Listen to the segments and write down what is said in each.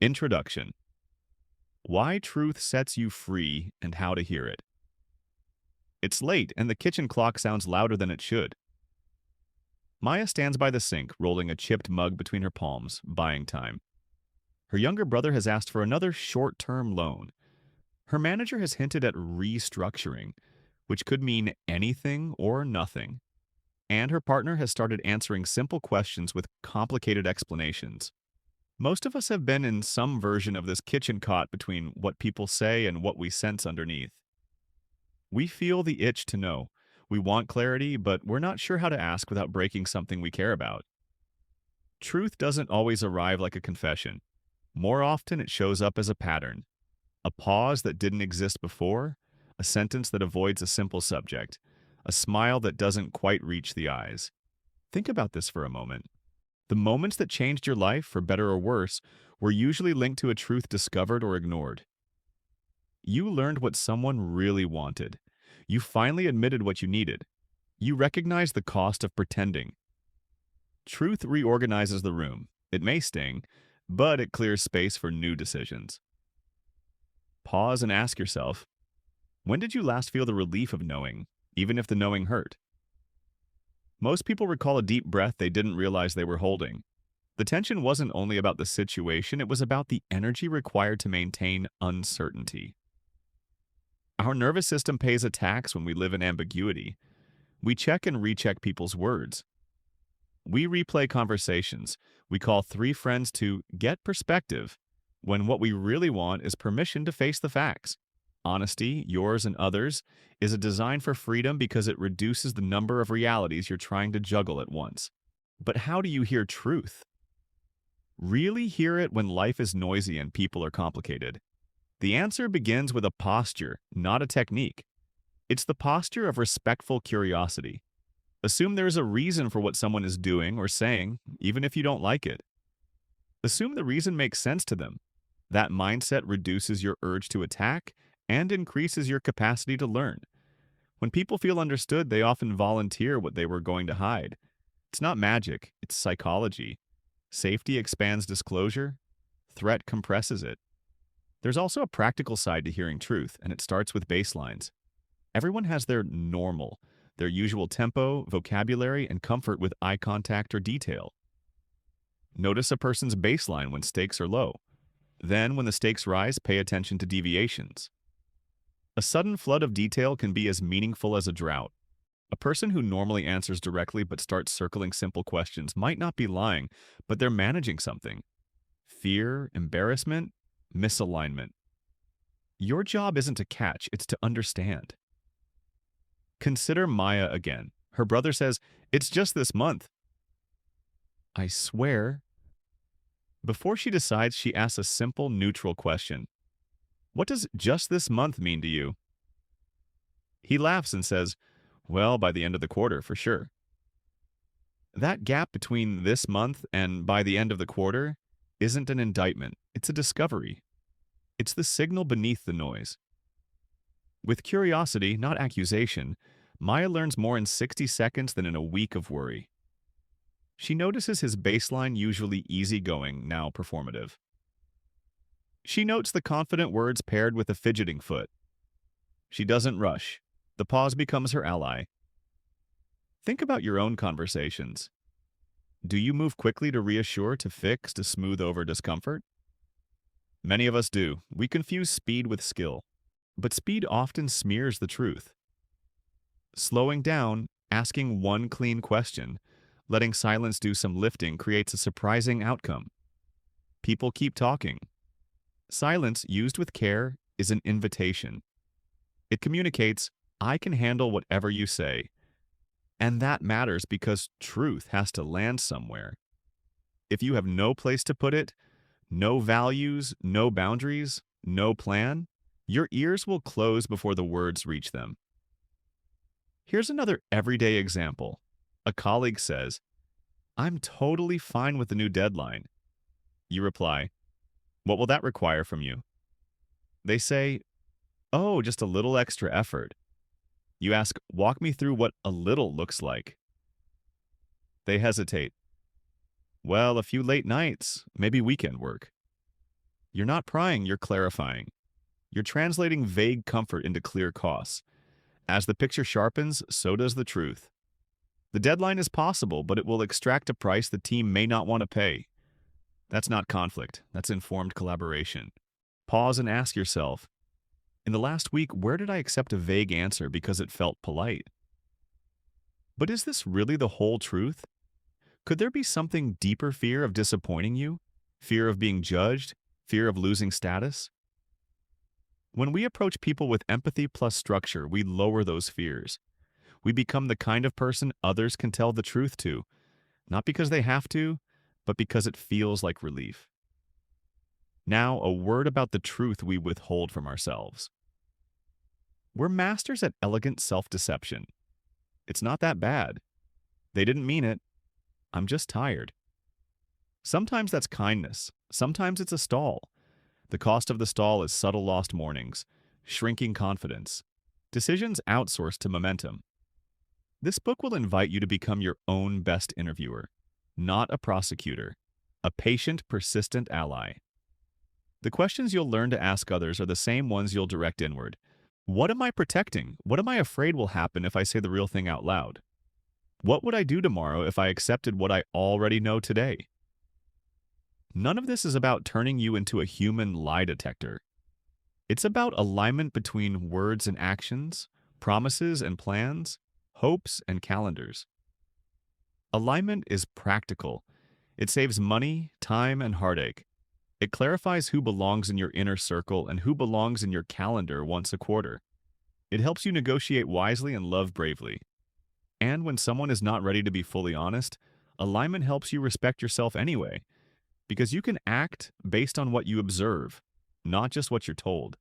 Introduction. Why truth sets you free and how to hear it. It's late and the kitchen clock sounds louder than it should. Maya stands by the sink, rolling a chipped mug between her palms, buying time. Her younger brother has asked for another short-term loan. Her manager has hinted at restructuring, which could mean anything or nothing. And her partner has started answering simple questions with complicated explanations. Most of us have been in some version of this kitchen caught between what people say and what we sense underneath. We feel the itch to know. We want clarity, but we're not sure how to ask without breaking something we care about. Truth doesn't always arrive like a confession. More often, it shows up as a pattern. A pause that didn't exist before, a sentence that avoids a simple subject, a smile that doesn't quite reach the eyes. Think about this for a moment. The moments that changed your life, for better or worse, were usually linked to a truth discovered or ignored. You learned what someone really wanted. You finally admitted what you needed. You recognized the cost of pretending. Truth reorganizes the room. It may sting, but it clears space for new decisions. Pause and ask yourself, when did you last feel the relief of knowing, even if the knowing hurt? Most people recall a deep breath they didn't realize they were holding. The tension wasn't only about the situation, it was about the energy required to maintain uncertainty. Our nervous system pays a tax when we live in ambiguity. We check and recheck people's words. We replay conversations. We call three friends to get perspective, when what we really want is permission to face the facts. Honesty, yours and others, is a design for freedom because it reduces the number of realities you're trying to juggle at once. But how do you hear truth? Really hear it when life is noisy and people are complicated. The answer begins with a posture, not a technique. It's the posture of respectful curiosity. Assume there is a reason for what someone is doing or saying, even if you don't like it. Assume the reason makes sense to them. That mindset reduces your urge to attack and increases your capacity to learn. When people feel understood, they often volunteer what they were going to hide. It's not magic, it's psychology. Safety expands disclosure, threat compresses it. There's also a practical side to hearing truth, and it starts with baselines. Everyone has their normal, their usual tempo, vocabulary, and comfort with eye contact or detail. Notice a person's baseline when stakes are low. Then, when the stakes rise, pay attention to deviations. A sudden flood of detail can be as meaningful as a drought. A person who normally answers directly but starts circling simple questions might not be lying, but they're managing something. Fear, embarrassment, misalignment. Your job isn't to catch, it's to understand. Consider Maya again. Her brother says, "It's just this month." I swear. Before she decides, she asks a simple, neutral question. What does just this month mean to you? He laughs and says, well, by the end of the quarter, for sure. That gap between this month and by the end of the quarter isn't an indictment, it's a discovery. It's the signal beneath the noise. With curiosity, not accusation, Maya learns more in 60 seconds than in a week of worry. She notices his baseline, usually easygoing, now performative. She notes the confident words paired with a fidgeting foot. She doesn't rush. The pause becomes her ally. Think about your own conversations. Do you move quickly to reassure, to fix, to smooth over discomfort? Many of us do. We confuse speed with skill. But speed often smears the truth. Slowing down, asking one clean question, letting silence do some lifting creates a surprising outcome. People keep talking. Silence, used with care, is an invitation. It communicates, I can handle whatever you say. And that matters because truth has to land somewhere. If you have no place to put it, no values, no boundaries, no plan, your ears will close before the words reach them. Here's another everyday example. A colleague says, I'm totally fine with the new deadline. You reply, what will that require from you? They say, oh, just a little extra effort. You ask, walk me through what a little looks like. They hesitate. Well, a few late nights, maybe weekend work. You're not prying, you're clarifying. You're translating vague comfort into clear costs. As the picture sharpens, so does the truth. The deadline is possible, but it will extract a price the team may not want to pay. That's not conflict, that's informed collaboration. Pause and ask yourself, in the last week, where did I accept a vague answer because it felt polite? But is this really the whole truth? Could there be something deeper fear of disappointing you? Fear of being judged? Fear of losing status? When we approach people with empathy plus structure, we lower those fears. We become the kind of person others can tell the truth to, not because they have to, but because it feels like relief. Now, a word about the truth we withhold from ourselves. We're masters at elegant self-deception. It's not that bad. They didn't mean it. I'm just tired. Sometimes that's kindness. Sometimes it's a stall. The cost of the stall is subtle lost mornings, shrinking confidence, decisions outsourced to momentum. This book will invite you to become your own best interviewer, not a prosecutor, a patient, persistent ally. The questions you'll learn to ask others are the same ones you'll direct inward. What am I protecting? What am I afraid will happen if I say the real thing out loud? What would I do tomorrow if I accepted what I already know today? None of this is about turning you into a human lie detector. It's about alignment between words and actions, promises and plans, hopes and calendars. Alignment is practical. It saves money, time, and heartache. It clarifies who belongs in your inner circle and who belongs in your calendar once a quarter. It helps you negotiate wisely and love bravely. And when someone is not ready to be fully honest, alignment helps you respect yourself anyway, because you can act based on what you observe, not just what you're told.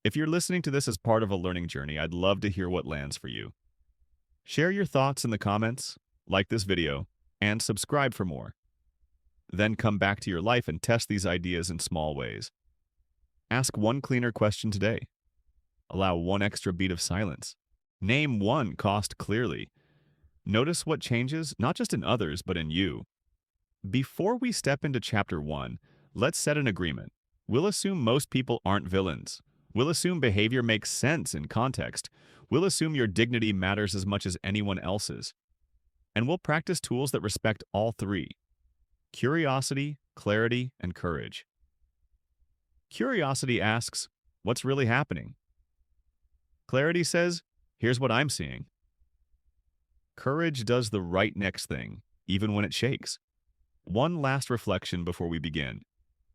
If you're listening to this as part of a learning journey, I'd love to hear what lands for you. Share your thoughts in the comments, like this video, and subscribe for more. Then come back to your life and test these ideas in small ways. Ask one cleaner question today. Allow one extra beat of silence. Name one cost clearly. Notice what changes, not just in others, but in you. Before we step into Chapter 1, let's set an agreement. We'll assume most people aren't villains. We'll assume behavior makes sense in context. We'll assume your dignity matters as much as anyone else's. And we'll practice tools that respect all three: curiosity, clarity, and courage. Curiosity asks, what's really happening? Clarity says, here's what I'm seeing. Courage does the right next thing, even when it shakes. One last reflection before we begin.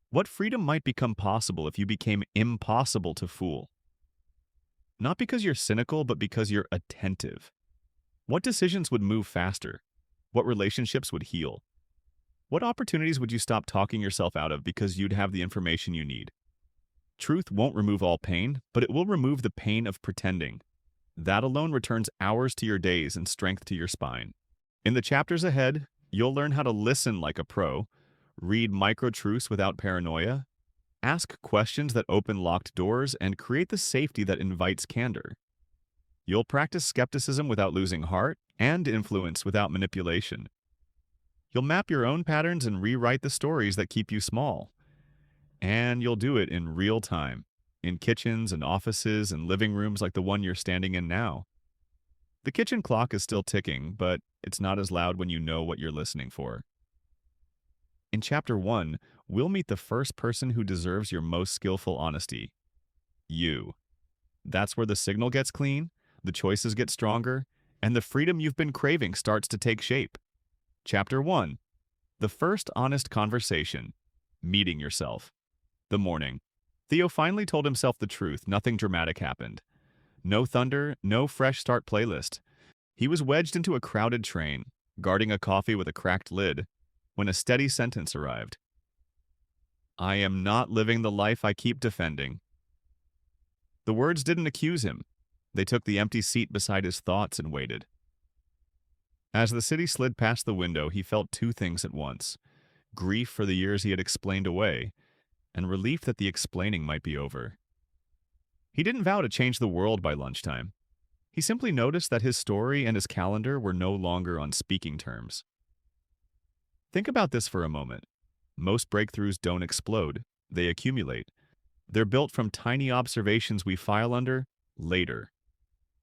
What freedom might become possible if you became impossible to fool? Not because you're cynical, but because you're attentive. What decisions would move faster? What relationships would heal? What opportunities would you stop talking yourself out of because you'd have the information you need? Truth won't remove all pain, but it will remove the pain of pretending. That alone returns hours to your days and strength to your spine. In the chapters ahead, you'll learn how to listen like a pro, read micro-truths without paranoia, ask questions that open locked doors, and create the safety that invites candor. You'll practice skepticism without losing heart and influence without manipulation. You'll map your own patterns and rewrite the stories that keep you small. And you'll do it in real time, in kitchens and offices and living rooms like the one you're standing in now. The kitchen clock is still ticking, but it's not as loud when you know what you're listening for. In Chapter 1, we'll meet the first person who deserves your most skillful honesty. You. That's where the signal gets clean, the choices get stronger, and the freedom you've been craving starts to take shape. Chapter 1. The first honest conversation. Meeting yourself. The morning. Theo finally told himself the truth. Nothing dramatic happened. No thunder, no fresh start playlist. He was wedged into a crowded train, guarding a coffee with a cracked lid, when a steady sentence arrived. I am not living the life I keep defending. The words didn't accuse him. They took the empty seat beside his thoughts and waited. As the city slid past the window, he felt two things at once: grief for the years he had explained away, and relief that the explaining might be over. He didn't vow to change the world by lunchtime. He simply noticed that his story and his calendar were no longer on speaking terms. Think about this for a moment. Most breakthroughs don't explode. they accumulate. They're built from tiny observations we file under later.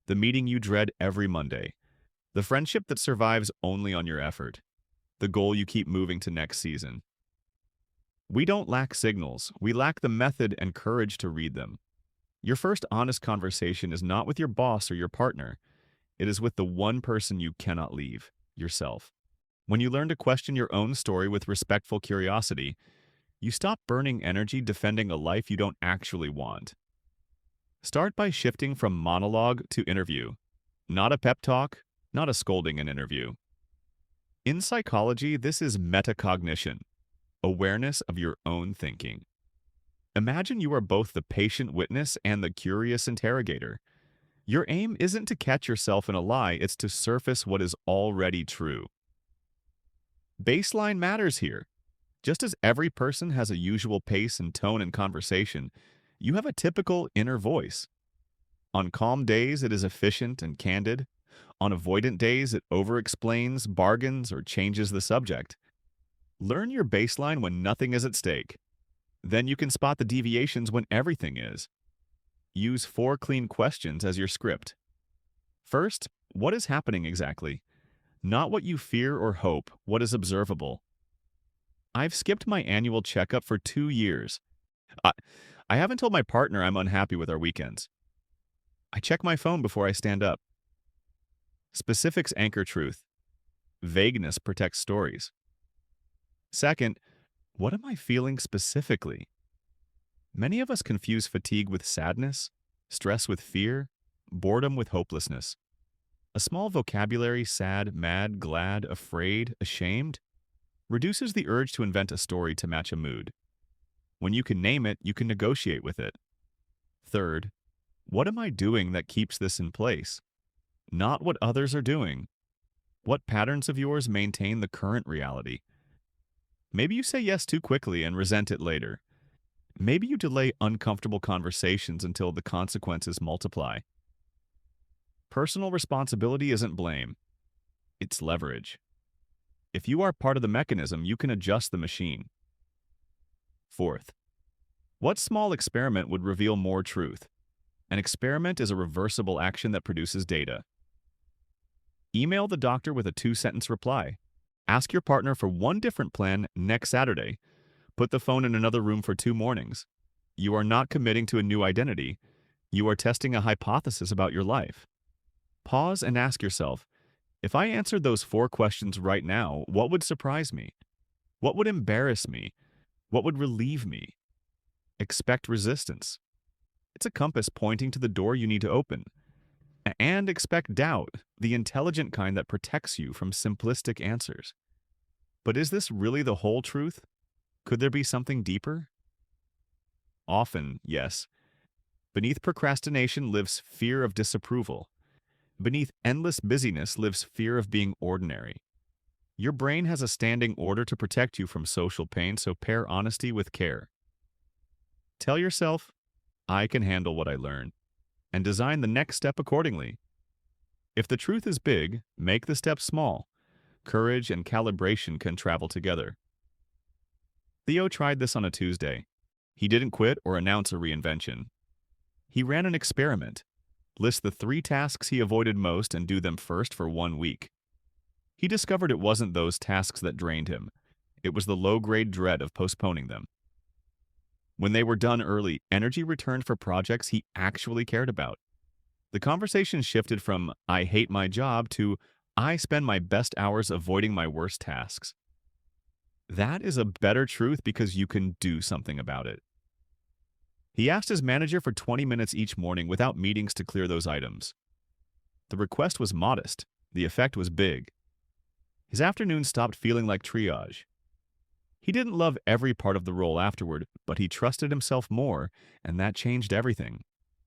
The meeting you dread every Monday. The friendship that survives only on your effort. The goal you keep moving to next season. We don't lack signals. We lack the method and courage to read them. Your first honest conversation is not with your boss or your partner. It is with the one person you cannot leave, yourself. When you learn to question your own story with respectful curiosity, you stop burning energy defending a life you don't actually want. Start by shifting from monologue to interview. Not a pep talk, not a scolding in interview. In psychology, this is metacognition, awareness of your own thinking. Imagine you are both the patient witness and the curious interrogator. Your aim isn't to catch yourself in a lie, it's to surface what is already true. Baseline matters here. Just as every person has a usual pace and tone in conversation, you have a typical inner voice. On calm days, it is efficient and candid. On avoidant days, it over-explains, bargains, or changes the subject. Learn your baseline when nothing is at stake. Then you can spot the deviations when everything is. Use 4 clean questions as your script. First, what is happening exactly? Not what you fear or hope, what is observable. I've skipped my annual checkup for 2 years. I haven't told my partner I'm unhappy with our weekends. I check my phone before I stand up. Specifics anchor truth. Vagueness protects stories. Second, what am I feeling specifically? Many of us confuse fatigue with sadness, stress with fear, boredom with hopelessness. A small vocabulary, sad, mad, glad, afraid, ashamed, reduces the urge to invent a story to match a mood. When you can name it, you can negotiate with it. Third, what am I doing that keeps this in place? Not what others are doing. What patterns of yours maintain the current reality? Maybe you say yes too quickly and resent it later. Maybe you delay uncomfortable conversations until the consequences multiply. Personal responsibility isn't blame. It's leverage. If you are part of the mechanism, you can adjust the machine. Fourth, what small experiment would reveal more truth? An experiment is a reversible action that produces data. Email the doctor with a 2-sentence reply. Ask your partner for one different plan next Saturday. Put the phone in another room for 2 mornings. You are not committing to a new identity. You are testing a hypothesis about your life. Pause and ask yourself, if I answered those 4 questions right now, what would surprise me? What would embarrass me? What would relieve me? Expect resistance. It's a compass pointing to the door you need to open. And expect doubt, the intelligent kind that protects you from simplistic answers. But is this really the whole truth? Could there be something deeper? Often, yes. Beneath procrastination lives fear of disapproval. Beneath endless busyness lives fear of being ordinary. Your brain has a standing order to protect you from social pain, so pair honesty with care. Tell yourself, I can handle what I learn, and design the next step accordingly. If the truth is big, make the steps small. Courage and calibration can travel together. Theo tried this on a Tuesday. He didn't quit or announce a reinvention. He ran an experiment. List the 3 tasks he avoided most and do them first for 1 week. He discovered it wasn't those tasks that drained him. It was the low-grade dread of postponing them. When they were done early, energy returned for projects he actually cared about. The conversation shifted from, I hate my job, to, I spend my best hours avoiding my worst tasks. That is a better truth because you can do something about it. He asked his manager for 20 minutes each morning without meetings to clear those items. The request was modest. The effect was big. His afternoon stopped feeling like triage. He didn't love every part of the role afterward, but he trusted himself more, and that changed everything.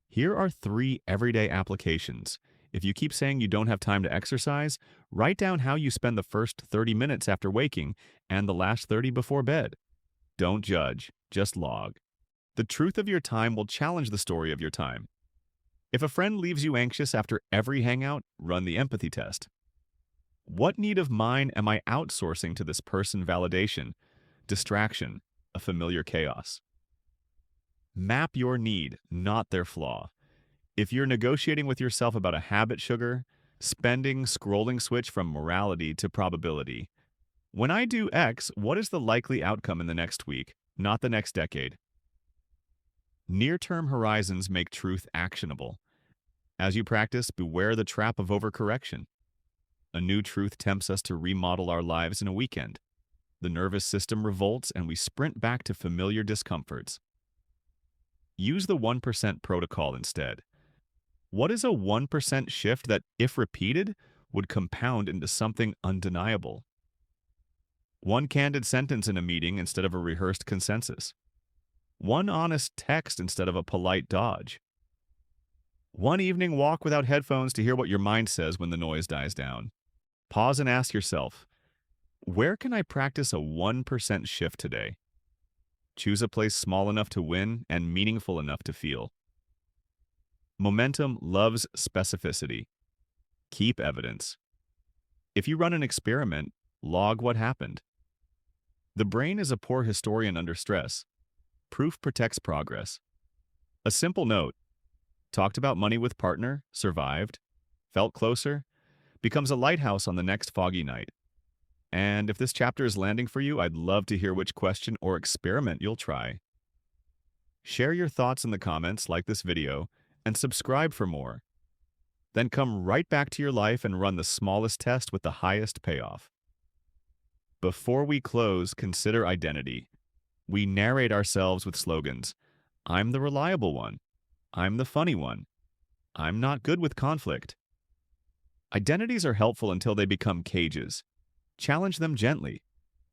Here are 3 everyday applications. If you keep saying you don't have time to exercise, write down how you spend the first 30 minutes after waking and the last 30 before bed. Don't judge, just log. The truth of your time will challenge the story of your time. If a friend leaves you anxious after every hangout, run the empathy test. What need of mine am I outsourcing to this person? Validation, distraction, a familiar chaos. Map your need, not their flaw. If you're negotiating with yourself about a habit sugar, spending, scrolling switch from morality to probability. When I do X, what is the likely outcome in the next week, not the next decade? Near-term horizons make truth actionable. As you practice, beware the trap of overcorrection. A new truth tempts us to remodel our lives in a weekend. The nervous system revolts and we sprint back to familiar discomforts. Use the 1% protocol instead. What is a 1% shift that, if repeated, would compound into something undeniable? One candid sentence in a meeting instead of a rehearsed consensus. One honest text instead of a polite dodge. One evening walk without headphones to hear what your mind says when the noise dies down. Pause and ask yourself, where can I practice a 1% shift today? Choose a place small enough to win and meaningful enough to feel. Momentum loves specificity. Keep evidence. If you run an experiment, log what happened. The brain is a poor historian under stress. Proof protects progress. A simple note, talked about money with partner, survived, felt closer, becomes a lighthouse on the next foggy night. And if this chapter is landing for you, I'd love to hear which question or experiment you'll try. Share your thoughts in the comments, like this video, and subscribe for more. Then come right back to your life and run the smallest test with the highest payoff. Before we close, consider identity. We narrate ourselves with slogans. I'm the reliable one. I'm the funny one. I'm not good with conflict. Identities are helpful until they become cages. Challenge them gently.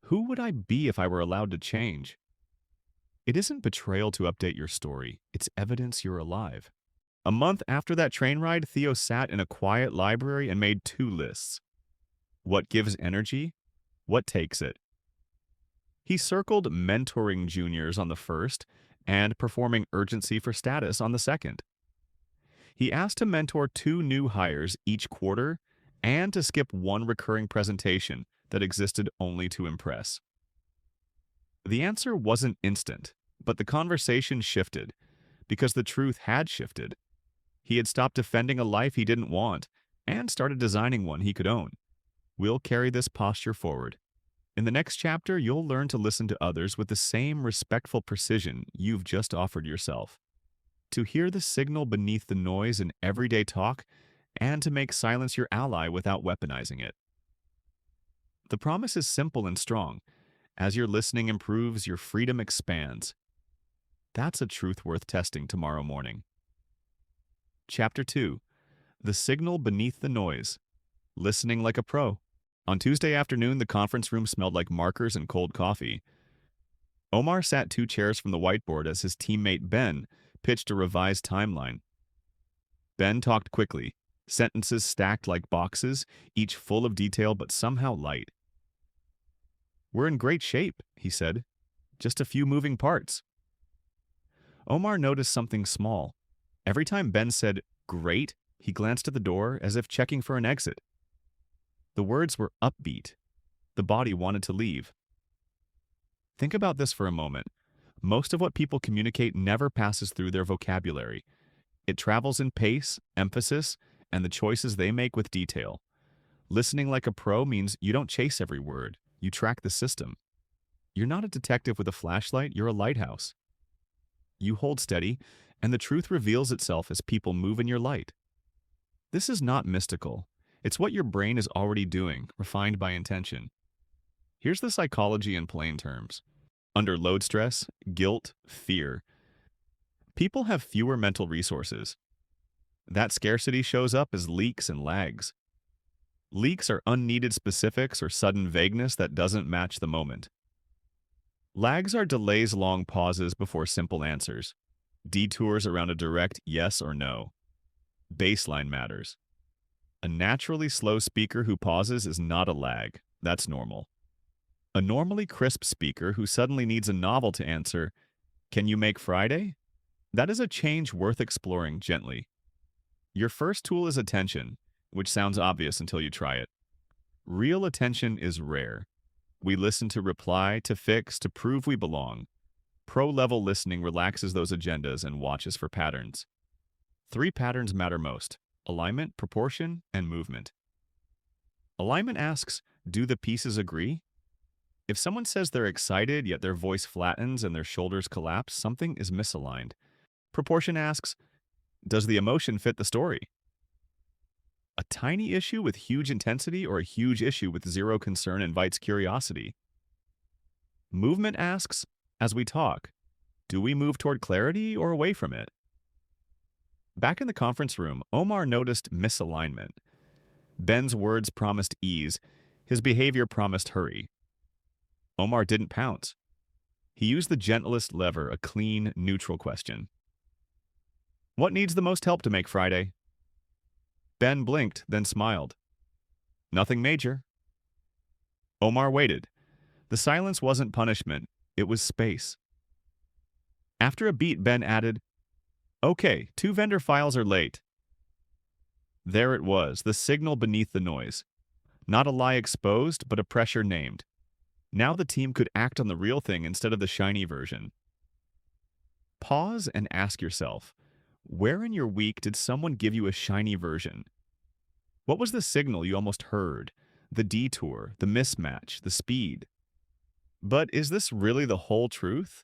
Who would I be if I were allowed to change? It isn't betrayal to update your story. It's evidence you're alive. A month after that train ride, Theo sat in a quiet library and made 2 lists. What gives energy? What takes it? He circled mentoring juniors on the first and performing urgency for status on the second. He asked to mentor 2 new hires each quarter and to skip 1 recurring presentation that existed only to impress. The answer wasn't instant, but the conversation shifted because the truth had shifted. He had stopped defending a life he didn't want and started designing one he could own. We'll carry this posture forward. In the next chapter, you'll learn to listen to others with the same respectful precision you've just offered yourself. To hear the signal beneath the noise in everyday talk, and to make silence your ally without weaponizing it. The promise is simple and strong. As your listening improves, your freedom expands. That's a truth worth testing tomorrow morning. Chapter 2. The Signal Beneath the Noise. Listening like a pro. On Tuesday afternoon, the conference room smelled like markers and cold coffee. Omar sat 2 chairs from the whiteboard as his teammate Ben pitched a revised timeline. Ben talked quickly, sentences stacked like boxes, each full of detail but somehow light. "We're in great shape," he said. "Just a few moving parts." Omar noticed something small. Every time Ben said, "Great," he glanced at the door as if checking for an exit. The words were upbeat. The body wanted to leave. Think about this for a moment. Most of what people communicate never passes through their vocabulary. It travels in pace, emphasis, and the choices they make with detail. Listening like a pro means you don't chase every word. You track the system. You're not a detective with a flashlight, you're a lighthouse. You hold steady, and the truth reveals itself as people move in your light. This is not mystical. It's what your brain is already doing, refined by intention. Here's the psychology in plain terms. Under load stress, guilt, fear, people have fewer mental resources. That scarcity shows up as leaks and lags. Leaks are unneeded specifics or sudden vagueness that doesn't match the moment. Lags are delays, long pauses before simple answers. Detours around a direct yes or no. Baseline matters. A naturally slow speaker who pauses is not a lag. That's normal. A normally crisp speaker who suddenly needs a novel to answer, "Can you make Friday?" That is a change worth exploring gently. Your first tool is attention, which sounds obvious until you try it. Real attention is rare. We listen to reply, to fix, to prove we belong. Pro-level listening relaxes those agendas and watches for patterns. 3 patterns matter most: alignment, proportion, and movement. Alignment asks, do the pieces agree? If someone says they're excited, yet their voice flattens and their shoulders collapse, something is misaligned. Proportion asks, does the emotion fit the story? A tiny issue with huge intensity or a huge issue with zero concern invites curiosity. Movement asks, as we talk, do we move toward clarity or away from it? Back in the conference room, Omar noticed misalignment. Ben's words promised ease. His behavior promised hurry. Omar didn't pounce. He used the gentlest lever, a clean, neutral question. What needs the most help to make Friday? Ben blinked, then smiled. Nothing major. Omar waited. The silence wasn't punishment, it was space. After a beat, Ben added, okay, 2 vendor files are late. There it was, the signal beneath the noise. Not a lie exposed, but a pressure named. Now the team could act on the real thing instead of the shiny version. Pause and ask yourself, where in your week did someone give you a shiny version? What was the signal you almost heard? The detour, the mismatch, the speed? But is this really the whole truth?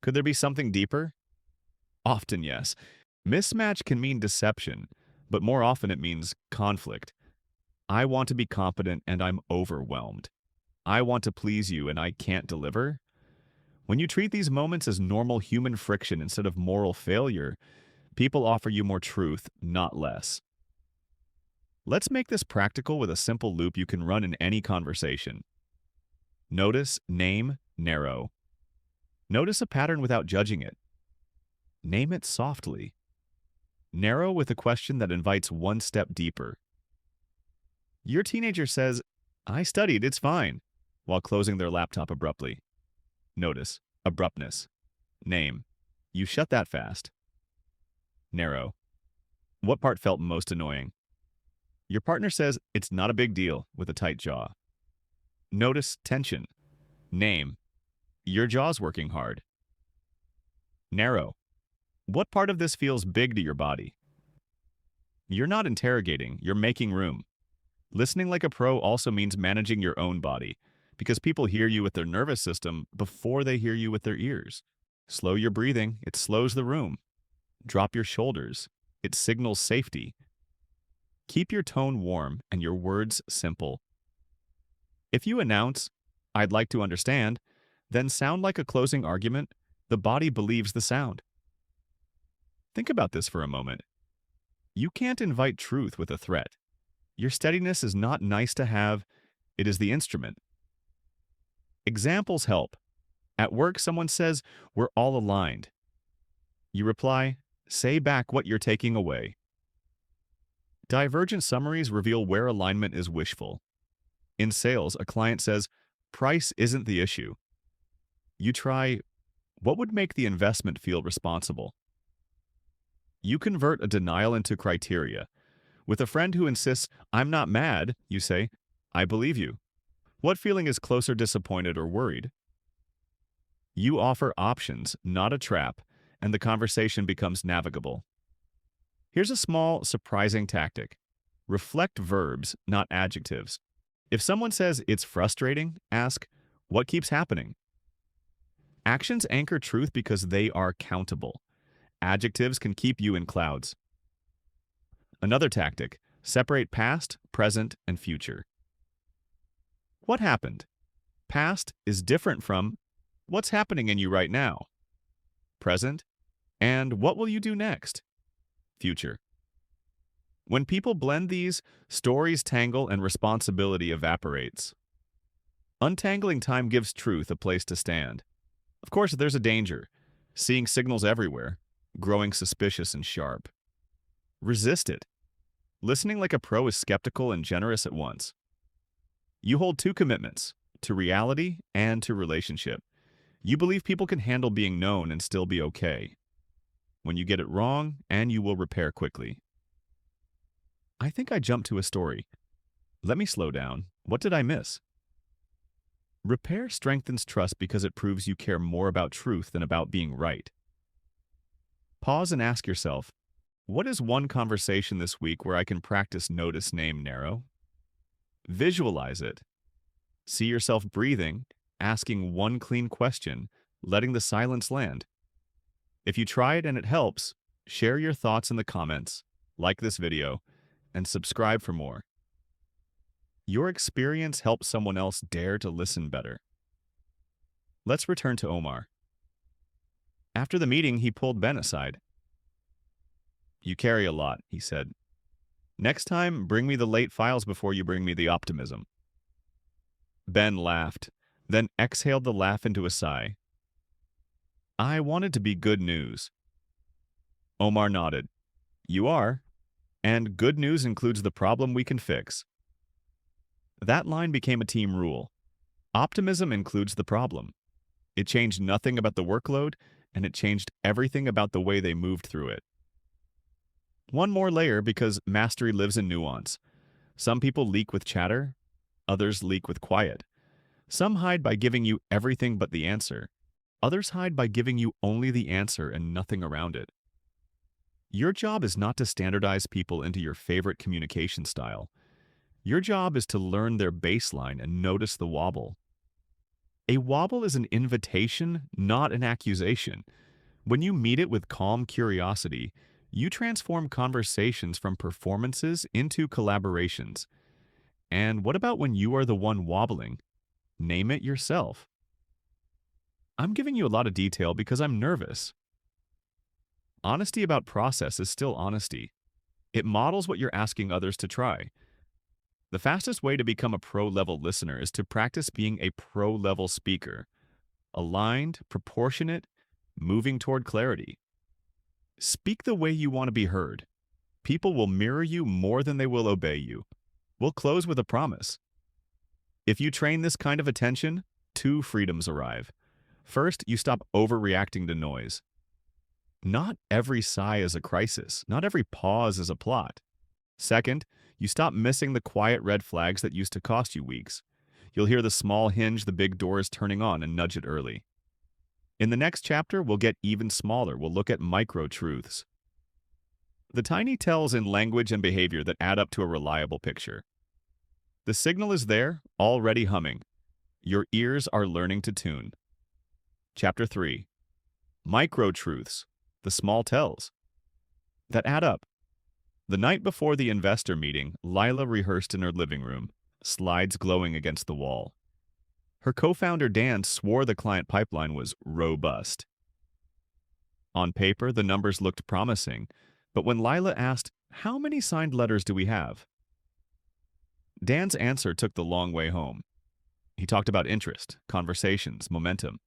Could there be something deeper? Often, yes. Mismatch can mean deception, but more often it means conflict. I want to be competent and I'm overwhelmed. I want to please you and I can't deliver. When you treat these moments as normal human friction instead of moral failure, people offer you more truth, not less. Let's make this practical with a simple loop you can run in any conversation. Notice, name, narrow. Notice a pattern without judging it. Name it softly. Narrow with a question that invites one step deeper. Your teenager says, I studied, it's fine, while closing their laptop abruptly. Notice, abruptness. Name, you shut that fast. Narrow. What part felt most annoying? Your partner says, it's not a big deal, with a tight jaw. Notice tension. Name, your jaw's working hard. Narrow. What part of this feels big to your body? You're not interrogating, you're making room. Listening like a pro also means managing your own body, because people hear you with their nervous system before they hear you with their ears. Slow your breathing, it slows the room. Drop your shoulders, it signals safety. Keep your tone warm and your words simple. If you announce, I'd like to understand, then sound like a closing argument, the body believes the sound. Think about this for a moment. You can't invite truth with a threat. Your steadiness is not nice to have, it is the instrument. Examples help. At work, someone says, we're all aligned. You reply, say back what you're taking away. Divergent summaries reveal where alignment is wishful. In sales, a client says, price isn't the issue. You try, what would make the investment feel responsible? You convert a denial into criteria. With a friend who insists, I'm not mad, you say, I believe you. What feeling is closer disappointed or worried? You offer options, not a trap, and the conversation becomes navigable. Here's a small, surprising tactic. Reflect verbs, not adjectives. If someone says it's frustrating, ask, what keeps happening? Actions anchor truth because they are countable. Adjectives can keep you in clouds. Another tactic, separate past, present, and future. What happened? Past is different from what's happening in you right now. Present, and what will you do next? Future. When people blend these, stories tangle and responsibility evaporates. Untangling time gives truth a place to stand. Of course, there's a danger. Seeing signals everywhere, growing suspicious and sharp. Resist it. Listening like a pro is skeptical and generous at once. You hold 2 commitments, to reality and to relationship. You believe people can handle being known and still be okay. When you get it wrong, and you will repair quickly. I think I jumped to a story. Let me slow down. What did I miss? Repair strengthens trust because it proves you care more about truth than about being right. Pause and ask yourself, what is one conversation this week where I can practice notice, name, narrow? Visualize it. See yourself breathing, asking one clean question, letting the silence land. If you try it and it helps, share your thoughts in the comments, like this video, and subscribe for more. Your experience helps someone else dare to listen better. Let's return to Omar. After the meeting, he pulled Ben aside. "You carry a lot," he said. "Next time, bring me the late files before you bring me the optimism." Ben laughed, then exhaled the laugh into a sigh. "I wanted to be good news." Omar nodded. "You are. And good news includes the problem we can fix." That line became a team rule. Optimism includes the problem. It changed nothing about the workload, and it changed everything about the way they moved through it. One more layer because mastery lives in nuance. Some people leak with chatter, others leak with quiet. Some hide by giving you everything but the answer. Others hide by giving you only the answer and nothing around it. Your job is not to standardize people into your favorite communication style. Your job is to learn their baseline and notice the wobble. A wobble is an invitation, not an accusation. When you meet it with calm curiosity, you transform conversations from performances into collaborations. And what about when you are the one wobbling? Name it yourself. I'm giving you a lot of detail because I'm nervous. Honesty about process is still honesty. It models what you're asking others to try. The fastest way to become a pro-level listener is to practice being a pro-level speaker. Aligned, proportionate, moving toward clarity. Speak the way you want to be heard. People will mirror you more than they will obey you. We'll close with a promise. If you train this kind of attention, 2 freedoms arrive. First, you stop overreacting to noise. Not every sigh is a crisis. Not every pause is a plot. Second, you stop missing the quiet red flags that used to cost you weeks. You'll hear the small hinge the big door is turning on and nudge it early. In the next chapter, we'll get even smaller. We'll look at micro-truths. The tiny tells in language and behavior that add up to a reliable picture. The signal is there, already humming. Your ears are learning to tune. Chapter 3. Micro-truths, the small tells that add up. The night before the investor meeting, Lila rehearsed in her living room, slides glowing against the wall. Her co-founder Dan swore the client pipeline was robust. On paper, the numbers looked promising, but when Lila asked, "How many signed letters do we have?" Dan's answer took the long way home. He talked about interest, conversations, momentum.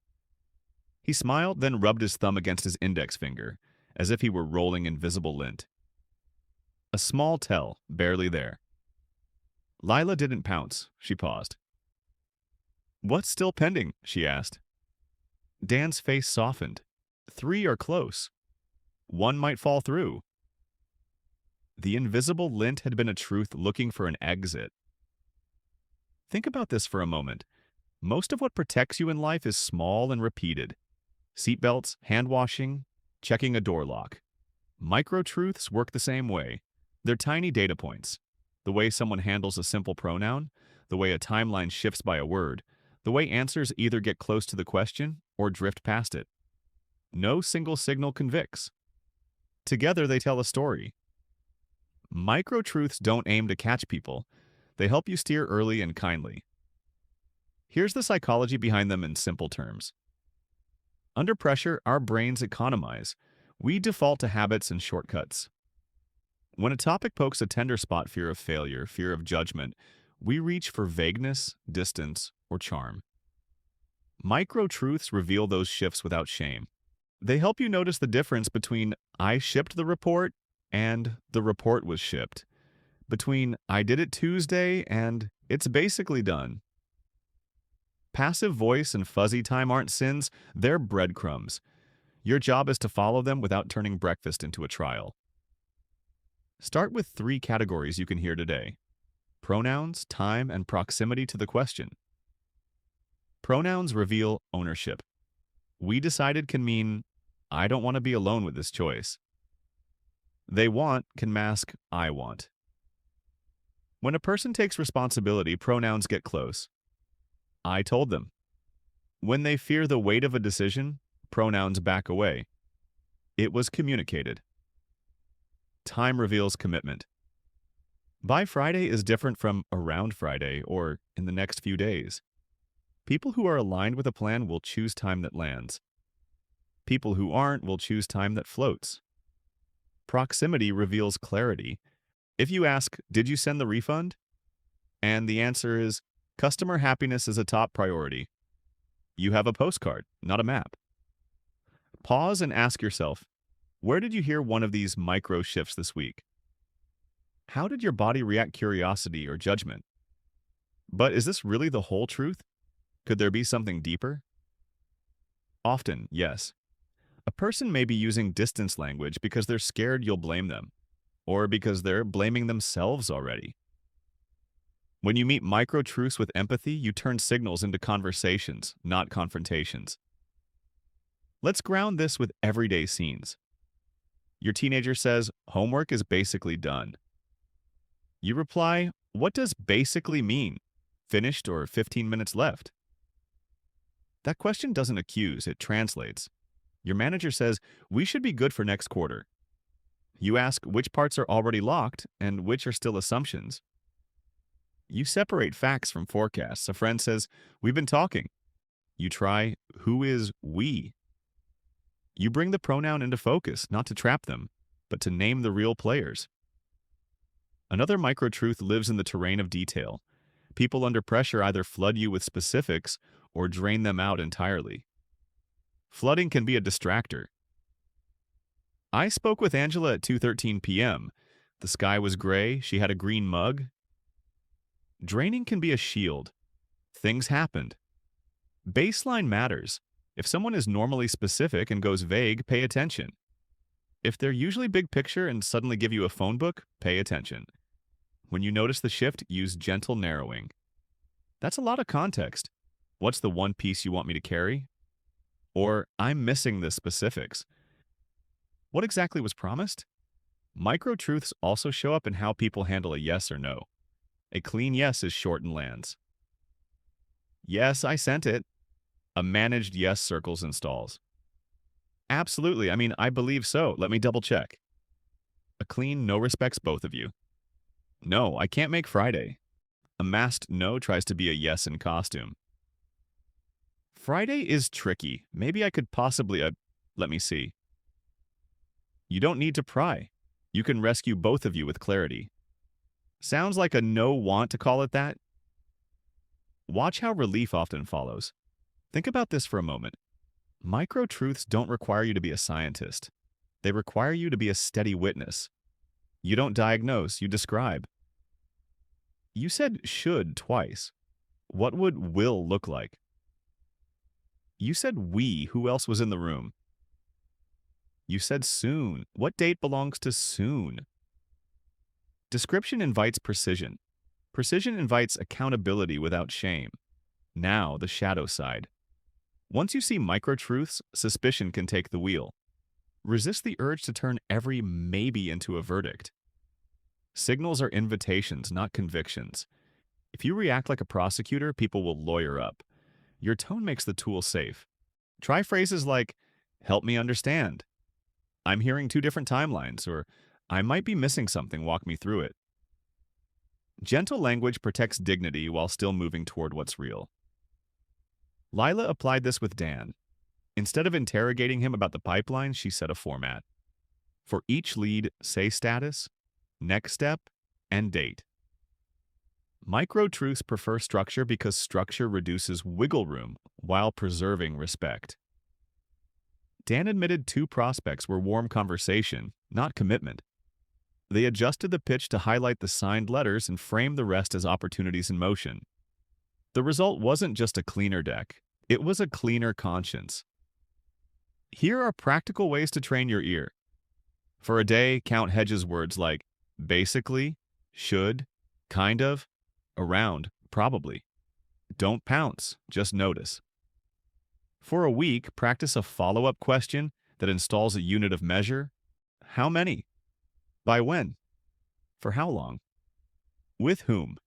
He smiled, then rubbed his thumb against his index finger, as if he were rolling invisible lint. A small tell, barely there. Lila didn't pounce. She paused. "What's still pending?" she asked. Dan's face softened. 3 are close. 1 might fall through. The invisible lint had been a truth looking for an exit. Think about this for a moment. Most of what protects you in life is small and repeated. Seatbelts, hand washing, checking a door lock. Micro-truths work the same way. They're tiny data points. The way someone handles a simple pronoun, the way a timeline shifts by a word, the way answers either get close to the question or drift past it. No single signal convicts. Together they tell a story. Micro-truths don't aim to catch people. They help you steer early and kindly. Here's the psychology behind them in simple terms. Under pressure, our brains economize. We default to habits and shortcuts. When a topic pokes a tender spot, fear of failure, fear of judgment, we reach for vagueness, distance, or charm. Micro-truths reveal those shifts without shame. They help you notice the difference between "I shipped the report" and "the report was shipped," between "I did it Tuesday" and "it's basically done." Passive voice and fuzzy time aren't sins, they're breadcrumbs. Your job is to follow them without turning breakfast into a trial. Start with 3 categories you can hear today: pronouns, time, and proximity to the question. Pronouns reveal ownership. We decided can mean, I don't want to be alone with this choice. They want can mask, I want. When a person takes responsibility, pronouns get close. I told them. When they fear the weight of a decision, pronouns back away. It was communicated. Time reveals commitment. By Friday is different from around Friday or in the next few days. People who are aligned with a plan will choose time that lands. People who aren't will choose time that floats. Proximity reveals clarity. If you ask, did you send the refund? And the answer is, customer happiness is a top priority. You have a postcard, not a map. Pause and ask yourself, where did you hear one of these micro shifts this week? How did your body react curiosity or judgment? But is this really the whole truth? Could there be something deeper? Often, yes. A person may be using distance language because they're scared you'll blame them, or because they're blaming themselves already. When you meet micro-truths with empathy, you turn signals into conversations, not confrontations. Let's ground this with everyday scenes. Your teenager says, homework is basically done. You reply, what does basically mean? Finished or 15 minutes left? That question doesn't accuse, it translates. Your manager says, we should be good for next quarter. You ask which parts are already locked and which are still assumptions. You separate facts from forecasts. A friend says, we've been talking. You try, who is we? You bring the pronoun into focus, not to trap them, but to name the real players. Another micro-truth lives in the terrain of detail. People under pressure either flood you with specifics or drain them out entirely. Flooding can be a distractor. I spoke with Angela at 2:13 p.m. The sky was gray, she had a green mug. Draining can be a shield. Things happened. Baseline matters. If someone is normally specific and goes vague, pay attention. If they're usually big picture and suddenly give you a phone book, pay attention. When you notice the shift, use gentle narrowing. That's a lot of context. What's the one piece you want me to carry? Or, I'm missing the specifics. What exactly was promised? Micro-truths also show up in how people handle a yes or no. A clean yes is short and lands. Yes, I sent it. A managed yes circles and stalls. Absolutely, I believe so. Let me double check. A clean no respects both of you. No, I can't make Friday. A masked no tries to be a yes in costume. Friday is tricky. Maybe I could possibly, let me see. You don't need to pry. You can rescue both of you with clarity. Sounds like a no want to call it that. Watch how relief often follows. Think about this for a moment. Micro-truths don't require you to be a scientist. They require you to be a steady witness. You don't diagnose, you describe. You said should twice. What would will look like? You said we. Who else was in the room? You said soon. What date belongs to soon? Description invites precision. Precision invites accountability without shame. Now, the shadow side. Once you see micro-truths, suspicion can take the wheel. Resist the urge to turn every maybe into a verdict. Signals are invitations, not convictions. If you react like a prosecutor, people will lawyer up. Your tone makes the tool safe. Try phrases like, help me understand. I'm hearing two different timelines, or I might be missing something, walk me through it. Gentle language protects dignity while still moving toward what's real. Lila applied this with Dan. Instead of interrogating him about the pipeline, she set a format. For each lead, say status, next step, and date. Micro-truths prefer structure because structure reduces wiggle room while preserving respect. Dan admitted 2 prospects were warm conversation, not commitment. They adjusted the pitch to highlight the signed letters and framed the rest as opportunities in motion. The result wasn't just a cleaner deck, it was a cleaner conscience. Here are practical ways to train your ear. For a day, count Hedges' words like basically, should, kind of, around, probably. Don't pounce, just notice. For a week, practice a follow-up question that installs a unit of measure. How many? By when? For how long? With whom?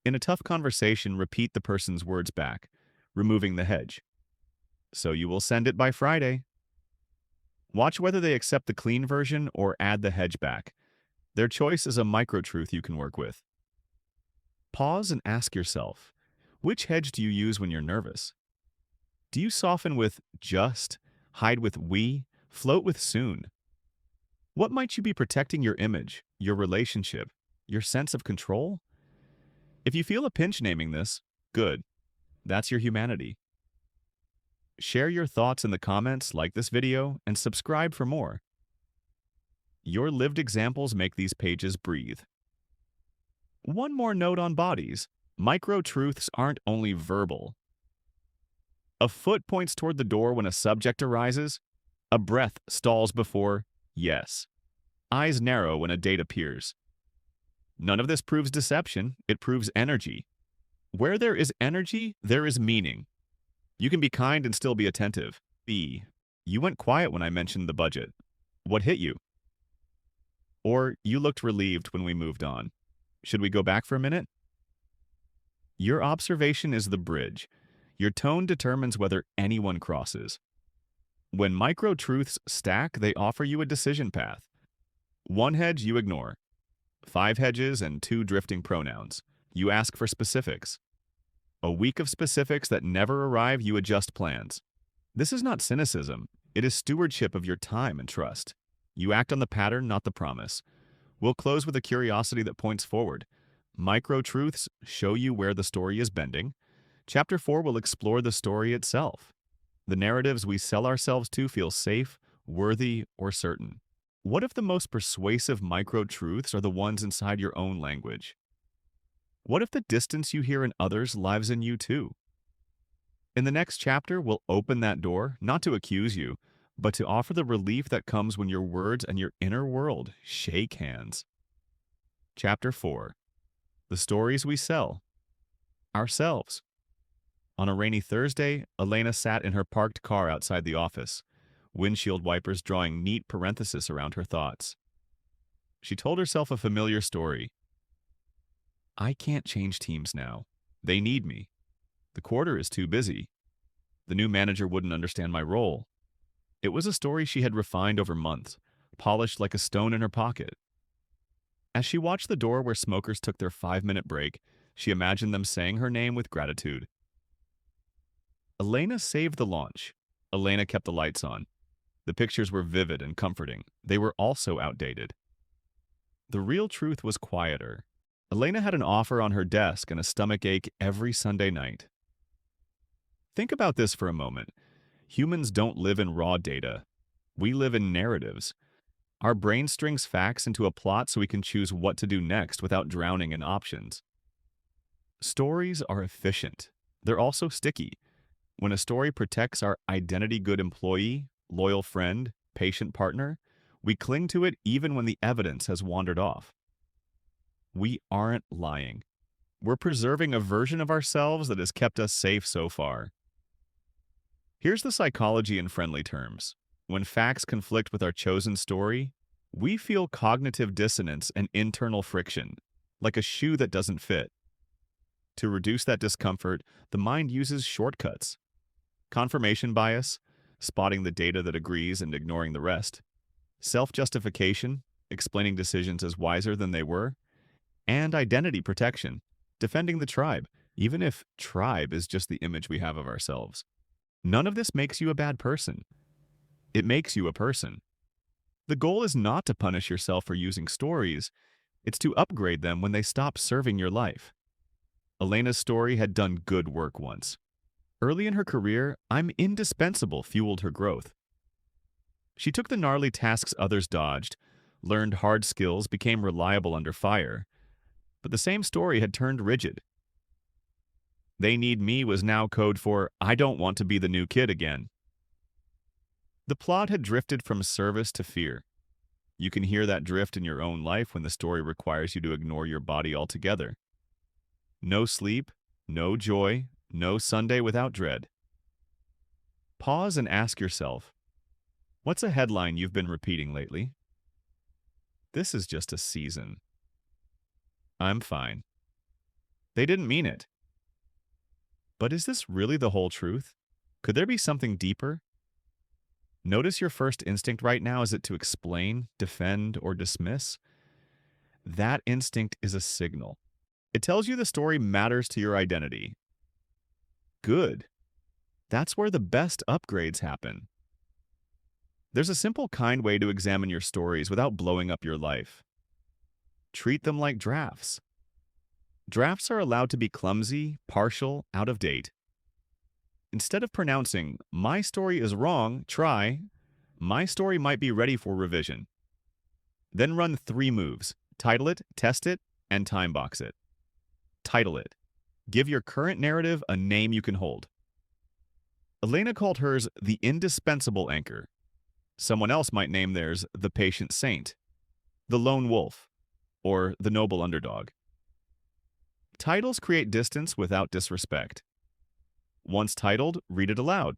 In a tough conversation, repeat the person's words back, removing the hedge. So you will send it by Friday. Watch whether they accept the clean version or add the hedge back. Their choice is a micro-truth you can work with. Pause and ask yourself, which hedge do you use when you're nervous? Do you soften with just, hide with we, float with soon? What might you be protecting your image, your relationship, your sense of control? If you feel a pinch naming this, good. That's your humanity. Share your thoughts in the comments, like this video, and subscribe for more. Your lived examples make these pages breathe. One more note on bodies. Micro-truths aren't only verbal. A foot points toward the door when a subject arises. A breath stalls before yes. Eyes narrow when a date appears. None of this proves deception, it proves energy. Where there is energy, there is meaning. You can be kind and still be attentive. B. You went quiet when I mentioned the budget. What hit you? Or you looked relieved when we moved on. Should we go back for a minute? Your observation is the bridge. Your tone determines whether anyone crosses. When micro-truths stack, they offer you a decision path. One hedge you ignore. 5 hedges and 2 drifting pronouns. You ask for specifics. A week of specifics that never arrive, you adjust plans. This is not cynicism. It is stewardship of your time and trust. You act on the pattern, not the promise. We'll close with a curiosity that points forward. Micro-truths show you where the story is bending. Chapter 4 will explore the story itself. The narratives we sell ourselves to feel safe, worthy, or certain. What if the most persuasive micro-truths are the ones inside your own language? What if the distance you hear in others lives in you too? In the next chapter, we'll open that door, not to accuse you, but to offer the relief that comes when your words and your inner world shake hands. Chapter 4. The stories we sell. Ourselves. On a rainy Thursday, Elena sat in her parked car outside the office, windshield wipers drawing neat parentheses around her thoughts. She told herself a familiar story. I can't change teams now. They need me. The quarter is too busy. The new manager wouldn't understand my role. It was a story she had refined over months, polished like a stone in her pocket. As she watched the door where smokers took their 5-minute break, she imagined them saying her name with gratitude. Elena saved the launch. Elena kept the lights on. The pictures were vivid and comforting. They were also outdated. The real truth was quieter. Elena had an offer on her desk and a stomach ache every Sunday night. Think about this for a moment. Humans don't live in raw data. We live in narratives. Our brain strings facts into a plot so we can choose what to do next without drowning in options. Stories are efficient. They're also sticky. When a story protects our identity good employee, loyal friend, patient partner, we cling to it even when the evidence has wandered off. We aren't lying. We're preserving a version of ourselves that has kept us safe so far. Here's the psychology in friendly terms. When facts conflict with our chosen story, we feel cognitive dissonance and internal friction, like a shoe that doesn't fit. To reduce that discomfort, the mind uses shortcuts. Confirmation bias, spotting the data that agrees and ignoring the rest. Self-justification, explaining decisions as wiser than they were. And identity protection, defending the tribe, even if tribe is just the image we have of ourselves. None of this makes you a bad person. It makes you a person. The goal is not to punish yourself for using stories. It's to upgrade them when they stop serving your life. Elena's story had done good work once. Early in her career, I'm indispensable fueled her growth. She took the gnarly tasks others dodged, learned hard skills, became reliable under fire. But the same story had turned rigid. They need me was now code for I don't want to be the new kid again. The plot had drifted from service to fear. You can hear that drift in your own life when the story requires you to ignore your body altogether. No sleep, No joy, no Sunday without dread. Pause and ask yourself, what's a headline you've been repeating lately? This is just a season. I'm fine. They didn't mean it. But is this really the whole truth? Could there be something deeper? Notice your first instinct right now. Is it to explain, defend, or dismiss? That instinct is a signal. It tells you the story matters to your identity. Good. That's where the best upgrades happen. There's a simple, kind way to examine your stories without blowing up your life. Treat them like drafts. Drafts are allowed to be clumsy, partial, out of date. Instead of pronouncing, "My story is wrong," try, "My story might be ready for revision." Then run 3 moves. Title it, test it, and time box it. Title it. Give your current narrative a name you can hold. Elena called hers the indispensable anchor. Someone else might name theirs the patient saint, the lone wolf, or the noble underdog. Titles create distance without disrespect. Once titled, read it aloud.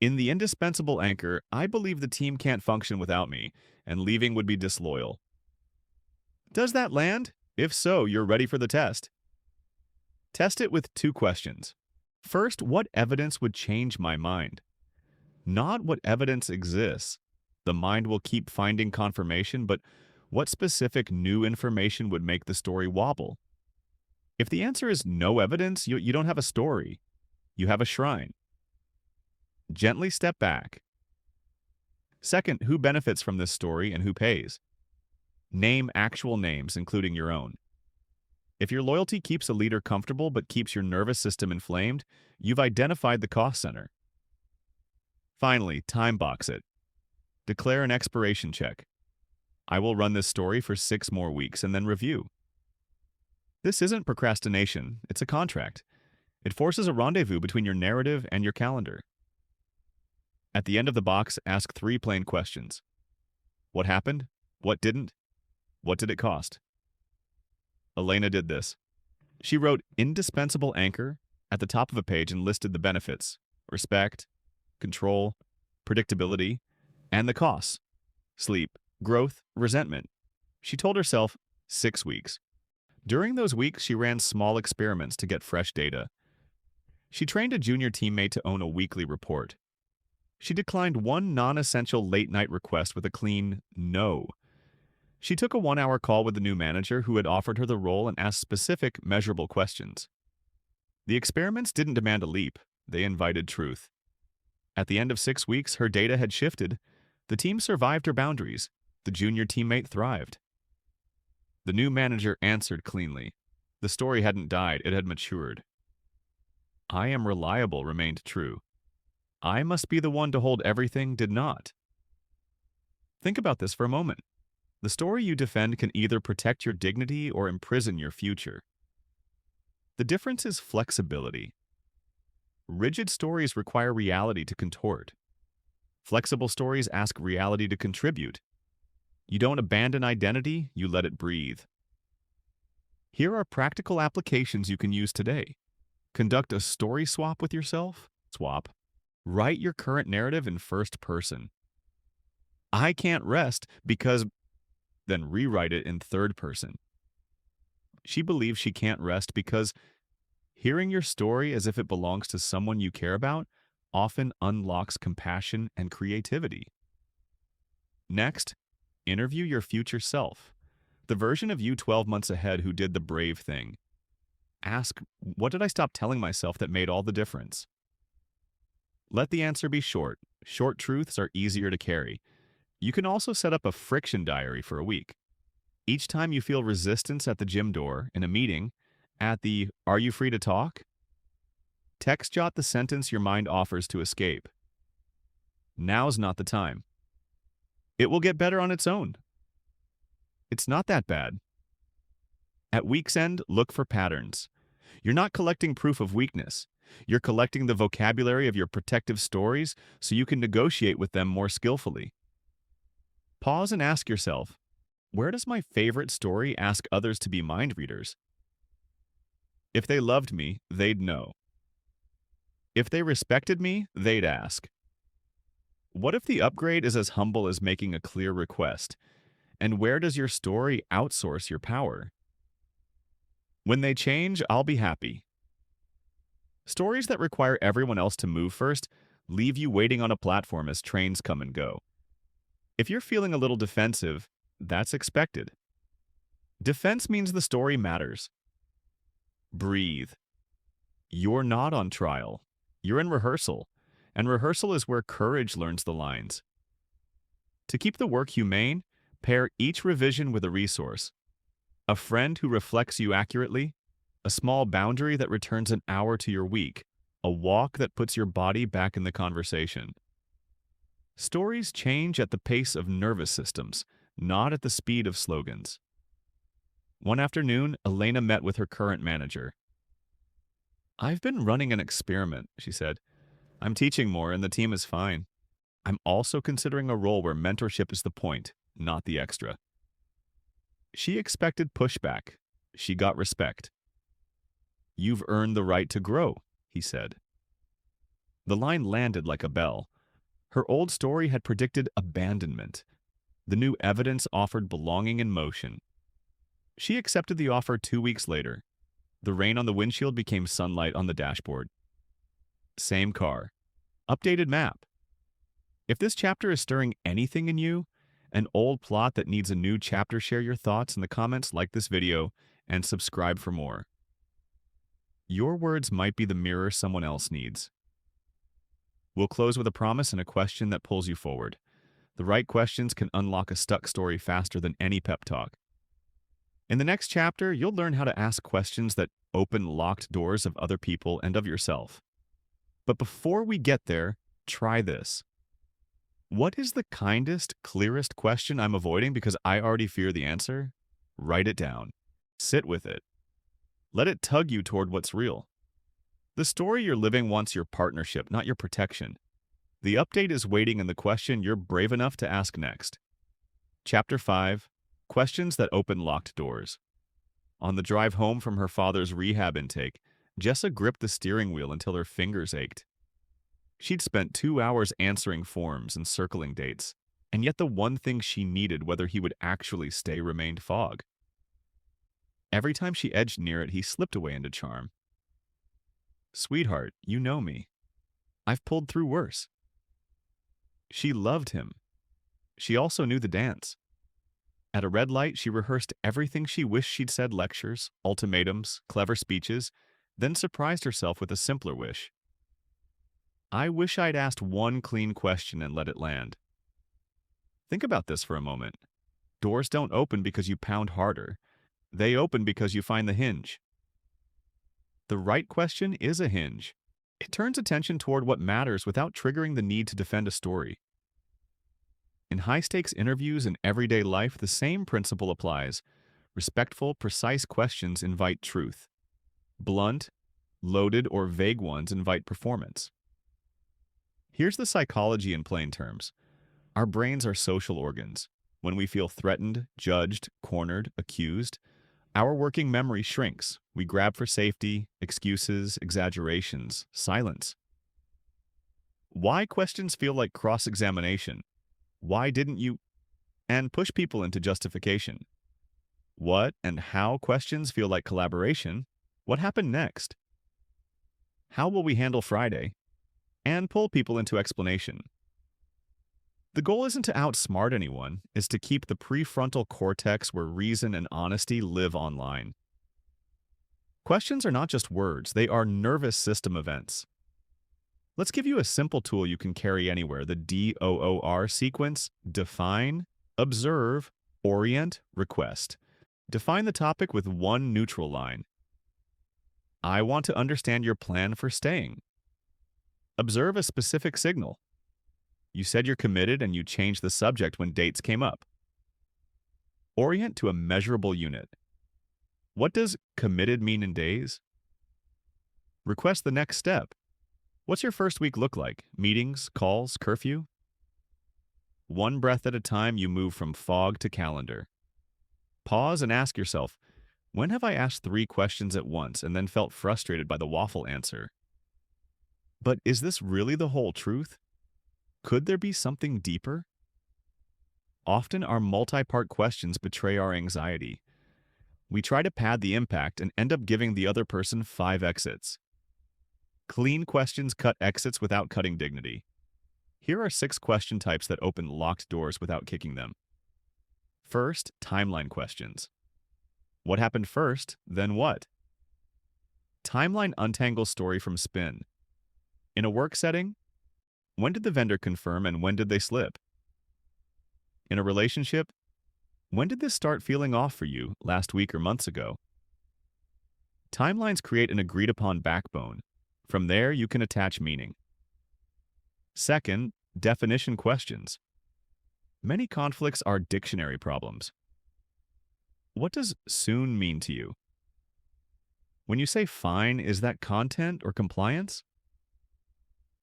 In the indispensable anchor, I believe the team can't function without me, and leaving would be disloyal. Does that land? If so, you're ready for the test. Test it with 2 questions. First, what evidence would change my mind? Not what evidence exists. The mind will keep finding confirmation, but what specific new information would make the story wobble? If the answer is no evidence, you don't have a story. You have a shrine. Gently step back. Second, who benefits from this story and who pays? Name actual names, including your own. If your loyalty keeps a leader comfortable but keeps your nervous system inflamed, you've identified the cost center. Finally, time box it. Declare an expiration check. I will run this story for 6 more weeks and then review. This isn't procrastination, it's a contract. It forces a rendezvous between your narrative and your calendar. At the end of the box, ask 3 plain questions. What happened? What didn't? What did it cost? Elena did this. She wrote indispensable anchor at the top of a page and listed the benefits: respect, control, predictability, and the costs: sleep, growth, resentment. She told herself 6 weeks. During those weeks, she ran small experiments to get fresh data. She trained a junior teammate to own a weekly report. She declined 1 non-essential late-night request with a clean no. She took a 1-hour call with the new manager who had offered her the role and asked specific, measurable questions. The experiments didn't demand a leap. They invited truth. At the end of 6 weeks, her data had shifted. The team survived her boundaries. The junior teammate thrived. The new manager answered cleanly. The story hadn't died, it had matured. I am reliable remained true. I must be the one to hold everything did not. Think about this for a moment. The story you defend can either protect your dignity or imprison your future. The difference is flexibility. Rigid stories require reality to contort. Flexible stories ask reality to contribute. You don't abandon identity, you let it breathe. Here are practical applications you can use today. Conduct a story swap with yourself. Swap. Write your current narrative in first person. I can't rest because... Then rewrite it in third person. She believes she can't rest because hearing your story as if it belongs to someone you care about often unlocks compassion and creativity. Next, interview your future self, the version of you 12 months ahead who did the brave thing. Ask, what did I stop telling myself that made all the difference? Let the answer be short. Short truths are easier to carry. You can also set up a friction diary for a week. Each time you feel resistance at the gym door, in a meeting, at the "Are you free to talk?" text jot the sentence your mind offers to escape. Now's not the time. It will get better on its own. It's not that bad. At week's end, look for patterns. You're not collecting proof of weakness. You're collecting the vocabulary of your protective stories so you can negotiate with them more skillfully. Pause and ask yourself, where does my favorite story ask others to be mind readers? If they loved me, they'd know. If they respected me, they'd ask. What if the upgrade is as humble as making a clear request? And where does your story outsource your power? When they change, I'll be happy. Stories that require everyone else to move first leave you waiting on a platform as trains come and go. If you're feeling a little defensive, that's expected. Defense means the story matters. Breathe. You're not on trial. You're in rehearsal, and rehearsal is where courage learns the lines. To keep the work humane, pair each revision with a resource. A friend who reflects you accurately, a small boundary that returns an hour to your week, a walk that puts your body back in the conversation. Stories change at the pace of nervous systems, not at the speed of slogans. One afternoon, Elena met with her current manager. "I've been running an experiment," she said. "I'm teaching more and the team is fine. I'm also considering a role where mentorship is the point, not the extra." She expected pushback. She got respect. "You've earned the right to grow," he said. The line landed like a bell. Her old story had predicted abandonment. The new evidence offered belonging in motion. She accepted the offer 2 weeks later. The rain on the windshield became sunlight on the dashboard. Same car. Updated map. If this chapter is stirring anything in you, an old plot that needs a new chapter, share your thoughts in the comments, like this video, and subscribe for more. Your words might be the mirror someone else needs. We'll close with a promise and a question that pulls you forward. The right questions can unlock a stuck story faster than any pep talk. In the next chapter, you'll learn how to ask questions that open locked doors of other people and of yourself. But before we get there, try this. What is the kindest, clearest question I'm avoiding because I already fear the answer? Write it down. Sit with it. Let it tug you toward what's real. The story you're living wants your partnership, not your protection. The update is waiting in the question you're brave enough to ask next. Chapter 5. Questions that open locked doors. On the drive home from her father's rehab intake, Jessa gripped the steering wheel until her fingers ached. She'd spent 2 hours answering forms and circling dates, and yet the one thing she needed, whether he would actually stay, remained fog. Every time she edged near it, he slipped away into charm. "Sweetheart, you know me. I've pulled through worse." She loved him. She also knew the dance. At a red light, she rehearsed everything she wished she'd said: lectures, ultimatums, clever speeches, then surprised herself with a simpler wish. "I wish I'd asked one clean question and let it land." Think about this for a moment. Doors don't open because you pound harder. They open because you find the hinge. The right question is a hinge. It turns attention toward what matters without triggering the need to defend a story. In high-stakes interviews and everyday life, the same principle applies. Respectful, precise questions invite truth. Blunt, loaded, or vague ones invite performance. Here's the psychology in plain terms. Our brains are social organs. When we feel threatened, judged, cornered, accused, our working memory shrinks. We grab for safety, excuses, exaggerations, silence. Why questions feel like cross-examination? Why didn't you? And push people into justification. What and how questions feel like collaboration? What happened next? How will we handle Friday? And pull people into explanation. The goal isn't to outsmart anyone, it's to keep the prefrontal cortex where reason and honesty live online. Questions are not just words, they are nervous system events. Let's give you a simple tool you can carry anywhere, the DOOR sequence: define, observe, orient, request. Define the topic with one neutral line. I want to understand your plan for staying. Observe a specific signal. You said you're committed and you changed the subject when dates came up. Orient to a measurable unit. What does committed mean in days? Request the next step. What's your first week look like? Meetings, calls, curfew? One breath at a time, you move from fog to calendar. Pause and ask yourself, When have I asked 3 questions at once and then felt frustrated by the waffle answer? But is this really the whole truth? Could there be something deeper? Often our multi-part questions betray our anxiety. We try to pad the impact and end up giving the other person 5 exits. Clean questions cut exits without cutting dignity. Here are 6 question types that open locked doors without kicking them. First, timeline questions. What happened first, then what? Timeline untangles story from spin. In a work setting, when did the vendor confirm and when did they slip? In a relationship, when did this start feeling off for you, last week or months ago? Timelines create an agreed-upon backbone. From there, you can attach meaning. Second, definition questions. Many conflicts are dictionary problems. What does soon mean to you? When you say fine, is that content or compliance?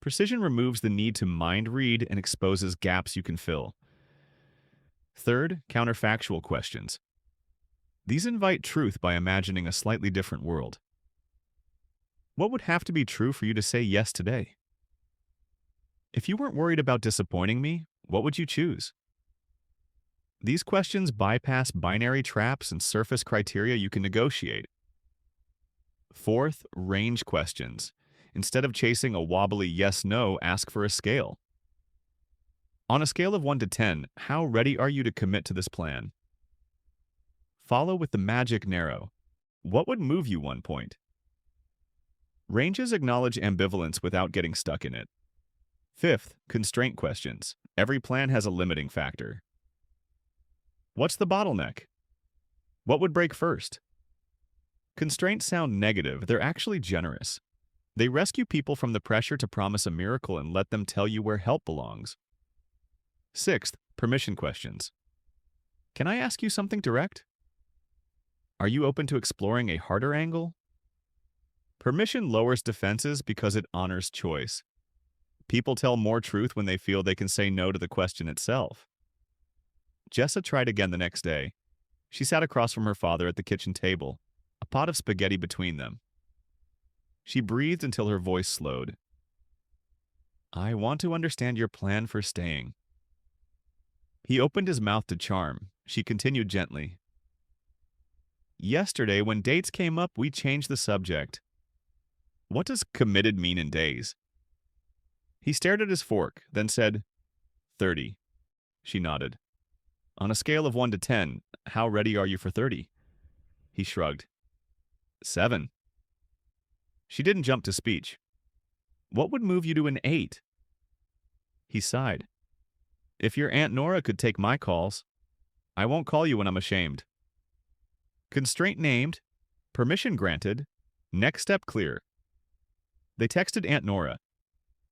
Precision removes the need to mind read and exposes gaps you can fill. Third, counterfactual questions. These invite truth by imagining a slightly different world. What would have to be true for you to say yes today? If you weren't worried about disappointing me, what would you choose? These questions bypass binary traps and surface criteria you can negotiate. Fourth, range questions. Instead of chasing a wobbly yes-no, ask for a scale. On a scale of 1 to 10, how ready are you to commit to this plan? Follow with the magic narrow. What would move you 1 point? Ranges acknowledge ambivalence without getting stuck in it. Fifth, constraint questions. Every plan has a limiting factor. What's the bottleneck? What would break first? Constraints sound negative, they're actually generous. They rescue people from the pressure to promise a miracle and let them tell you where help belongs. Sixth, permission questions. Can I ask you something direct? Are you open to exploring a harder angle? Permission lowers defenses because it honors choice. People tell more truth when they feel they can say no to the question itself. Jessa tried again the next day. She sat across from her father at the kitchen table, a pot of spaghetti between them. She breathed until her voice slowed. I want to understand your plan for staying. He opened his mouth to charm. She continued gently. Yesterday, when dates came up, we changed the subject. What does committed mean in days? He stared at his fork, then said, 30. She nodded. On a scale of 1 to 10, how ready are you for 30? He shrugged. 7. She didn't jump to speech. What would move you to an 8? He sighed. If your Aunt Nora could take my calls, I won't call you when I'm ashamed. Constraint named, permission granted, next step clear. They texted Aunt Nora.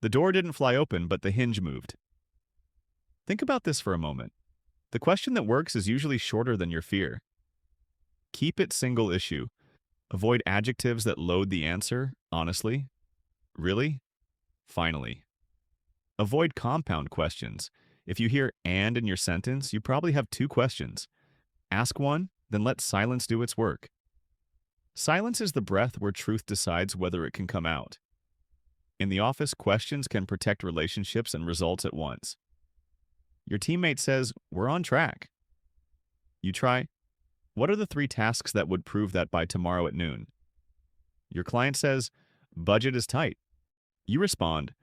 The door didn't fly open, but the hinge moved. Think about this for a moment. The question that works is usually shorter than your fear. Keep it single issue. Avoid adjectives that load the answer, honestly, really, finally. Avoid compound questions. If you hear and in your sentence, you probably have 2 questions. Ask one, then let silence do its work. Silence is the breath where truth decides whether it can come out. In the office, questions can protect relationships and results at once. Your teammate says, we're on track. You try, what are the 3 tasks that would prove that by tomorrow at noon? Your client says, budget is tight. You respond,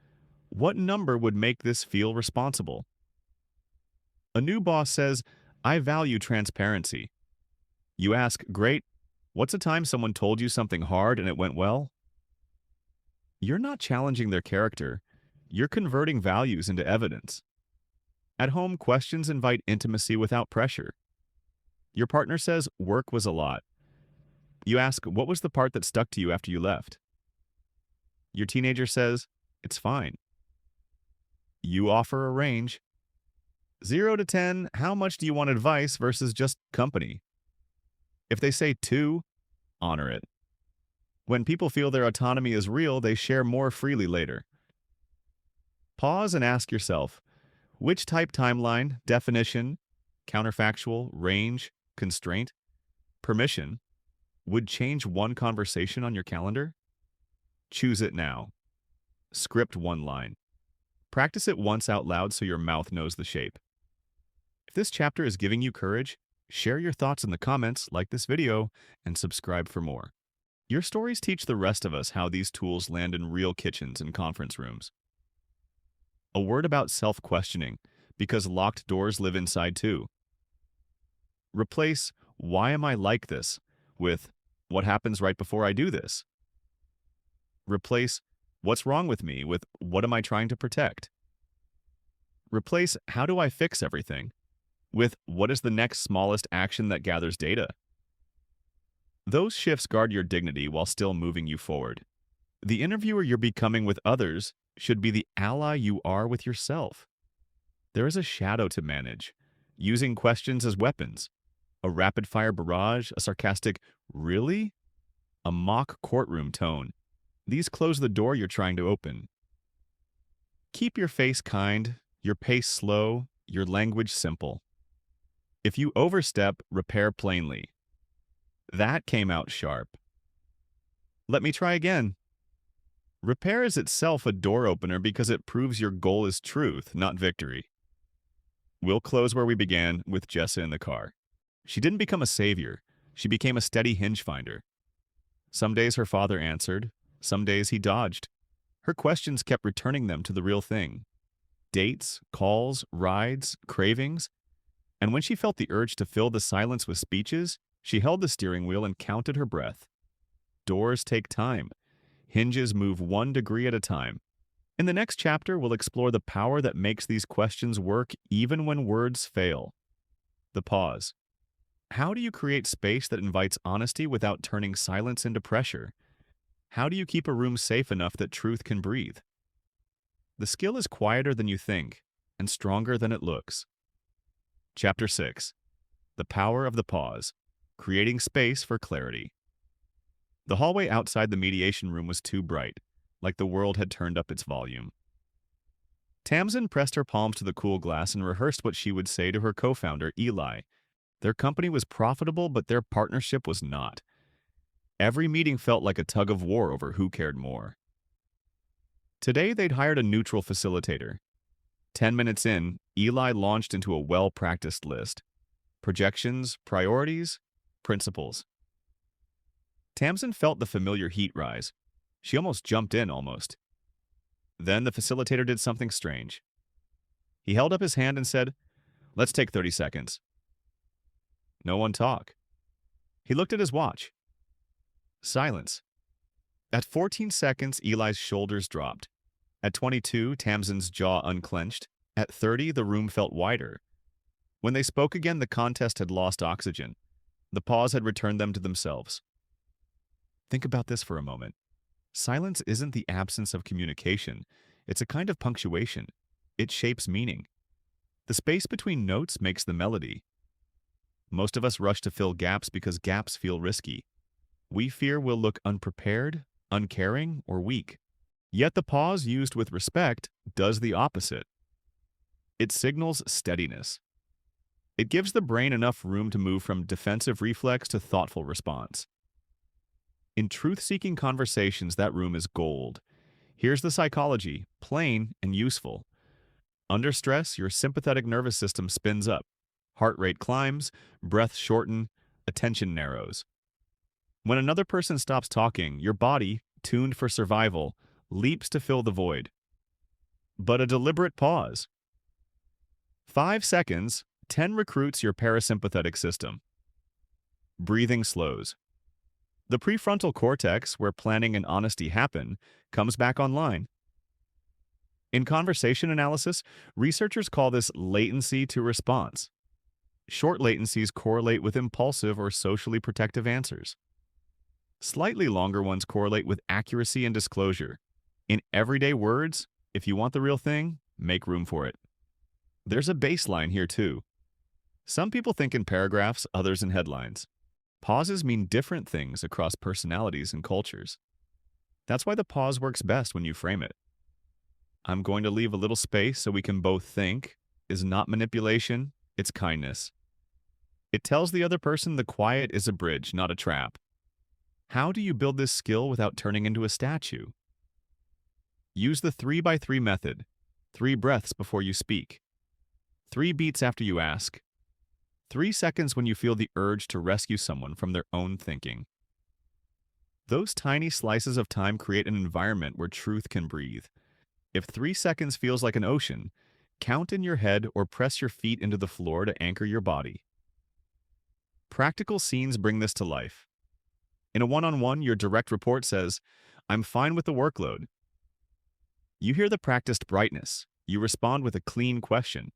what number would make this feel responsible? A new boss says, I value transparency. You ask, great, what's a time someone told you something hard and it went well? You're not challenging their character. You're converting values into evidence. At home, questions invite intimacy without pressure. Your partner says, work was a lot. You ask, what was the part that stuck to you after you left? Your teenager says, it's fine. You offer a range. 0 to 10, how much do you want advice versus just company? If they say 2, honor it. When people feel their autonomy is real, they share more freely later. Pause and ask yourself, which type timeline, definition, counterfactual, range, constraint, permission would change one conversation on your calendar? Choose it now. Script one line. Practice it once out loud so your mouth knows the shape. If this chapter is giving you courage, share your thoughts in the comments, like this video, and subscribe for more. Your stories teach the rest of us how these tools land in real kitchens and conference rooms. A word about self-questioning, because locked doors live inside too. Replace "why am I like this" with "what happens right before I do this?" Replace "what's wrong with me" with "what am I trying to protect?" Replace "how do I fix everything" with "what is the next smallest action that gathers data?" Those shifts guard your dignity while still moving you forward. The interviewer you're becoming with others should be the ally you are with yourself. There is a shadow to manage, using questions as weapons. A rapid-fire barrage, a sarcastic "really?" A mock courtroom tone. These close the door you're trying to open. Keep your face kind, your pace slow, your language simple. If you overstep, repair plainly. That came out sharp. Let me try again. Repair is itself a door opener because it proves your goal is truth, not victory. We'll close where we began, with Jessa in the car. She didn't become a savior. She became a steady hinge finder. Some days her father answered. Some days he dodged. Her questions kept returning them to the real thing. Dates, calls, rides, cravings. And when she felt the urge to fill the silence with speeches, she held the steering wheel and counted her breath. Doors take time. Hinges move 1 degree at a time. In the next chapter, we'll explore the power that makes these questions work even when words fail. The pause. How do you create space that invites honesty without turning silence into pressure? How do you keep a room safe enough that truth can breathe? The skill is quieter than you think and stronger than it looks. Chapter 6. The Power of the Pause. Creating Space for Clarity. The hallway outside the mediation room was too bright, like the world had turned up its volume. Tamsin pressed her palms to the cool glass and rehearsed what she would say to her co-founder, Eli. Their company was profitable, but their partnership was not. Every meeting felt like a tug of war over who cared more. Today, they'd hired a neutral facilitator. 10 minutes in, Eli launched into a well-practiced list. Projections, priorities, principles. Tamsin felt the familiar heat rise. She almost jumped in, almost. Then the facilitator did something strange. He held up his hand and said, "Let's take 30 seconds." No one talk. He looked at his watch. Silence. At 14 seconds, Eli's shoulders dropped. At 22, Tamsin's jaw unclenched. At 30, the room felt wider. When they spoke again, the contest had lost oxygen. The pause had returned them to themselves. Think about this for a moment. Silence isn't the absence of communication. It's a kind of punctuation. It shapes meaning. The space between notes makes the melody. Most of us rush to fill gaps because gaps feel risky. We fear we'll look unprepared, uncaring, or weak. Yet the pause used with respect does the opposite. It signals steadiness. It gives the brain enough room to move from defensive reflex to thoughtful response. In truth-seeking conversations, that room is gold. Here's the psychology, plain and useful. Under stress, your sympathetic nervous system spins up. Heart rate climbs, breath shorten, attention narrows. When another person stops talking, your body, tuned for survival, leaps to fill the void. But a deliberate pause. 5 seconds, 10 recruits your parasympathetic system. Breathing slows. The prefrontal cortex, where planning and honesty happen, comes back online. In conversation analysis, researchers call this latency to response. Short latencies correlate with impulsive or socially protective answers. Slightly longer ones correlate with accuracy and disclosure. In everyday words, if you want the real thing, make room for it. There's a baseline here too. Some people think in paragraphs, others in headlines. Pauses mean different things across personalities and cultures. That's why the pause works best when you frame it. "I'm going to leave a little space so we can both think" is not manipulation, it's kindness. It tells the other person the quiet is a bridge, not a trap. How do you build this skill without turning into a statue? Use the 3 by 3 method. 3 breaths before you speak. 3 beats after you ask. 3 seconds when you feel the urge to rescue someone from their own thinking. Those tiny slices of time create an environment where truth can breathe. If 3 seconds feels like an ocean, count in your head or press your feet into the floor to anchor your body. Practical scenes bring this to life. In a one-on-one, your direct report says, "I'm fine with the workload." You hear the practiced brightness. You respond with a clean question.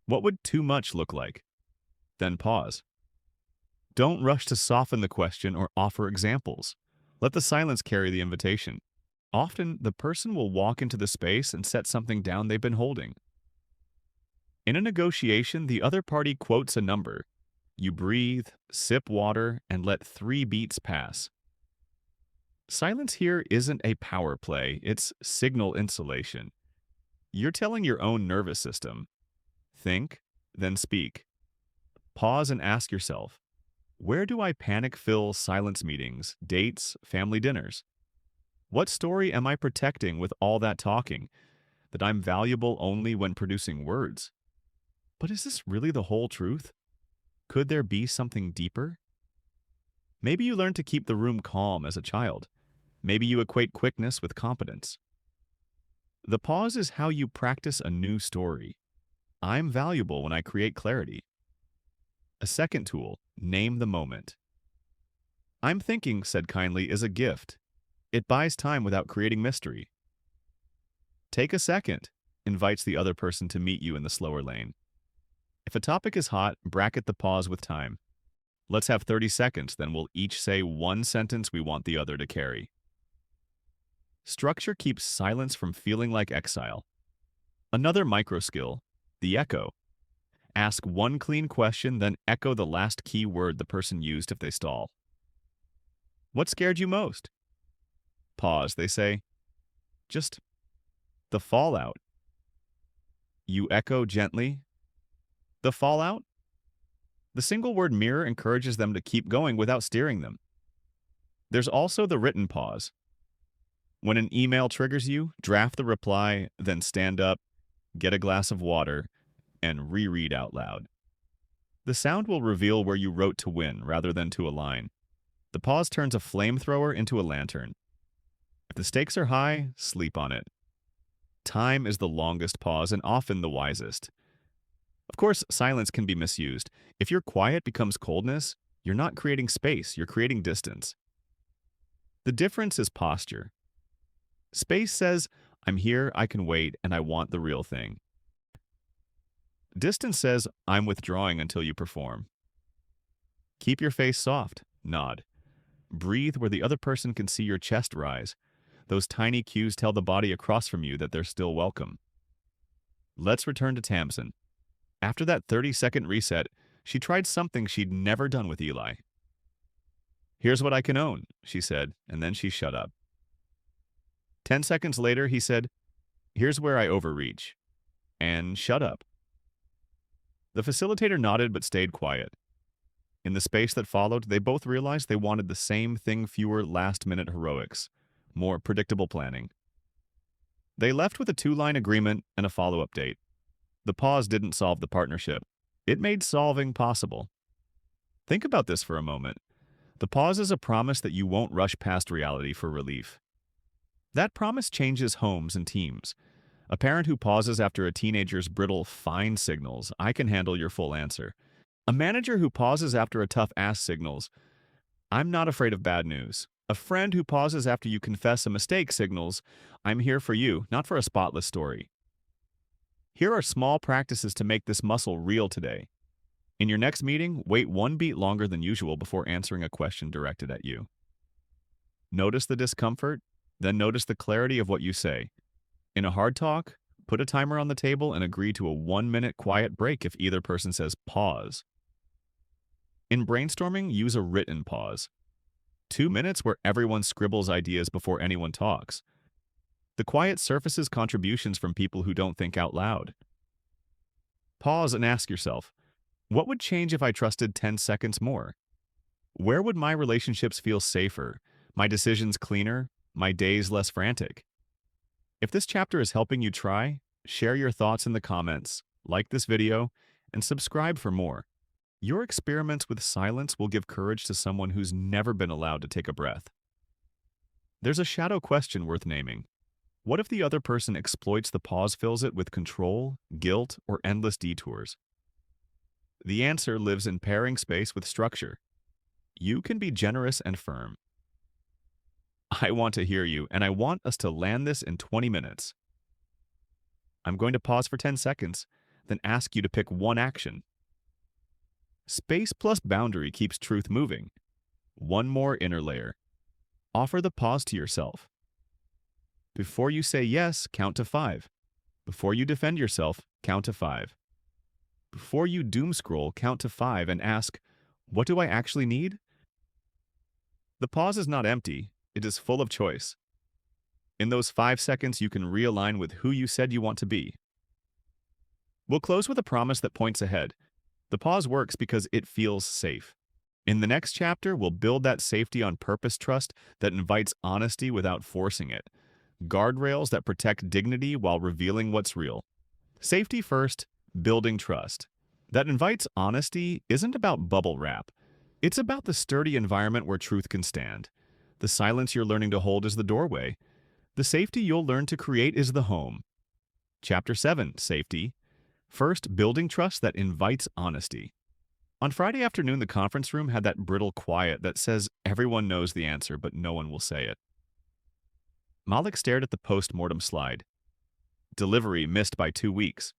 "What would too much look like?" Then pause. Don't rush to soften the question or offer examples. Let the silence carry the invitation. Often, the person will walk into the space and set something down they've been holding. In a negotiation, the other party quotes a number. You breathe, sip water, and let 3 beats pass. Silence here isn't a power play, it's signal insulation. You're telling your own nervous system, think, then speak. Pause and ask yourself, where do I panic-fill silence meetings, dates, family dinners? What story am I protecting with all that talking? That I'm valuable only when producing words? But is this really the whole truth? Could there be something deeper? Maybe you learned to keep the room calm as a child. Maybe you equate quickness with competence. The pause is how you practice a new story. I'm valuable when I create clarity. A second tool, name the moment. "I'm thinking," said kindly, is a gift. It buys time without creating mystery. "Take a second," invites the other person to meet you in the slower lane. If a topic is hot, bracket the pause with time. Let's have 30 seconds, then we'll each say one sentence we want the other to carry. Structure keeps silence from feeling like exile. Another micro skill, the echo. Ask one clean question, then echo the last key word the person used if they stall. "What scared you most?" Pause, they say. "Just the fallout." You echo gently. "The fallout?" The single word mirror encourages them to keep going without steering them. There's also the written pause. When an email triggers you, draft the reply, then stand up, get a glass of water, and reread out loud. The sound will reveal where you wrote to win rather than to align. The pause turns a flamethrower into a lantern. If the stakes are high, sleep on it. Time is the longest pause and often the wisest. Of course, silence can be misused. If your quiet becomes coldness, you're not creating space, you're creating distance. The difference is posture. Space says, "I'm here, I can wait, and I want the real thing." Distance says, "I'm withdrawing until you perform." Keep your face soft, nod. Breathe where the other person can see your chest rise. Those tiny cues tell the body across from you that they're still welcome. Let's return to Tamsin. After that 30-second reset, she tried something she'd never done with Eli. "Here's what I can own," she said, and then she shut up. 10 seconds later, he said, "Here's where I overreach," and shut up. The facilitator nodded but stayed quiet. In the space that followed, they both realized they wanted the same thing, fewer last-minute heroics, more predictable planning. They left with a 2-line agreement and a follow-up date. The pause didn't solve the partnership. It made solving possible. Think about this for a moment. The pause is a promise that you won't rush past reality for relief. That promise changes homes and teams. A parent who pauses after a teenager's brittle "fine" signals, "I can handle your full answer." A manager who pauses after a tough ask signals, "I'm not afraid of bad news." A friend who pauses after you confess a mistake signals, "I'm here for you, not for a spotless story." Here are small practices to make this muscle real today. In your next meeting, wait 1 beat longer than usual before answering a question directed at you. Notice the discomfort, then notice the clarity of what you say. In a hard talk, put a timer on the table and agree to a 1-minute quiet break if either person says pause. In brainstorming, use a written pause. 2 minutes where everyone scribbles ideas before anyone talks. The quiet surfaces contributions from people who don't think out loud. Pause and ask yourself, what would change if I trusted 10 seconds more? Where would my relationships feel safer, my decisions cleaner, my days less frantic? If this chapter is helping you try, share your thoughts in the comments, like this video, and subscribe for more. Your experiments with silence will give courage to someone who's never been allowed to take a breath. There's a shadow question worth naming. What if the other person exploits the pause, fills it with control, guilt, or endless detours? The answer lives in pairing space with structure. You can be generous and firm. I want to hear you, and I want us to land this in 20 minutes. I'm going to pause for 10 seconds, then ask you to pick one action. Space plus boundary keeps truth moving. One more inner layer. Offer the pause to yourself. Before you say yes, count to 5. Before you defend yourself, count to 5. Before you doom scroll, count to 5 and ask, what do I actually need? The pause is not empty, it is full of choice. In those 5 seconds, you can realign with who you said you want to be. We'll close with a promise that points ahead. The pause works because it feels safe. In the next chapter, we'll build that safety on purpose, trust that invites honesty without forcing it. Guardrails that protect dignity while revealing what's real. Safety first, building trust. That invites honesty isn't about bubble wrap. It's about the sturdy environment where truth can stand. The silence you're learning to hold is the doorway. The safety you'll learn to create is the home. Chapter 7, Safety. First, building trust that invites honesty. On Friday afternoon, the conference room had that brittle quiet that says everyone knows the answer, but no one will say it. Malik stared at the post-mortem slide. Delivery missed by 2 weeks.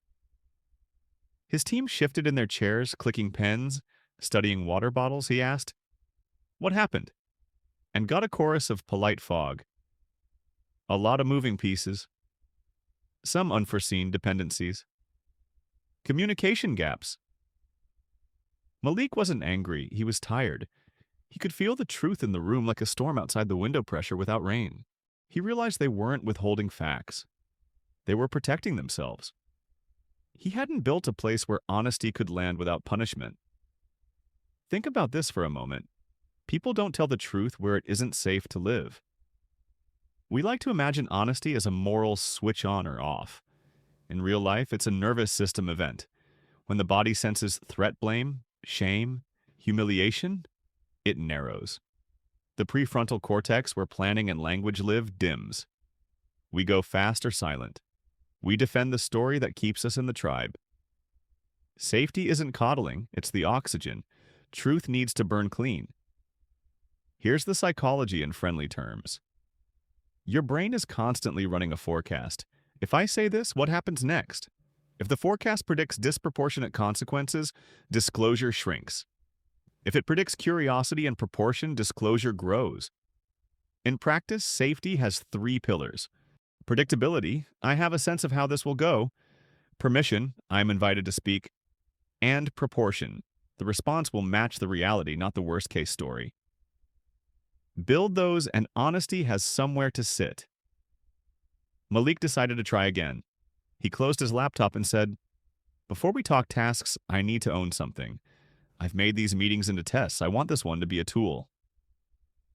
His team shifted in their chairs, clicking pens, studying water bottles. He asked, "What happened?" And got a chorus of polite fog. A lot of moving pieces. Some unforeseen dependencies. Communication gaps. Malik wasn't angry, he was tired. He could feel the truth in the room like a storm outside the window pressure without rain. He realized they weren't withholding facts. They were protecting themselves. He hadn't built a place where honesty could land without punishment. Think about this for a moment. People don't tell the truth where it isn't safe to live. We like to imagine honesty as a moral switch on or off. In real life, it's a nervous system event. When the body senses threat, blame, shame, humiliation, it narrows. The prefrontal cortex, where planning and language live, dims. We go fast or silent. We defend the story that keeps us in the tribe. Safety isn't coddling, it's the oxygen. Truth needs to burn clean. Here's the psychology in friendly terms. Your brain is constantly running a forecast. If I say this, what happens next? If the forecast predicts disproportionate consequences, disclosure shrinks. If it predicts curiosity and proportion, disclosure grows. In practice, safety has 3 pillars. Predictability, I have a sense of how this will go. Permission, I'm invited to speak. And proportion, the response will match the reality, not the worst-case story. Build those, and honesty has somewhere to sit. Malik decided to try again. He closed his laptop and said, "Before we talk tasks, I need to own something. I've made these meetings into tests. I want this one to be a tool."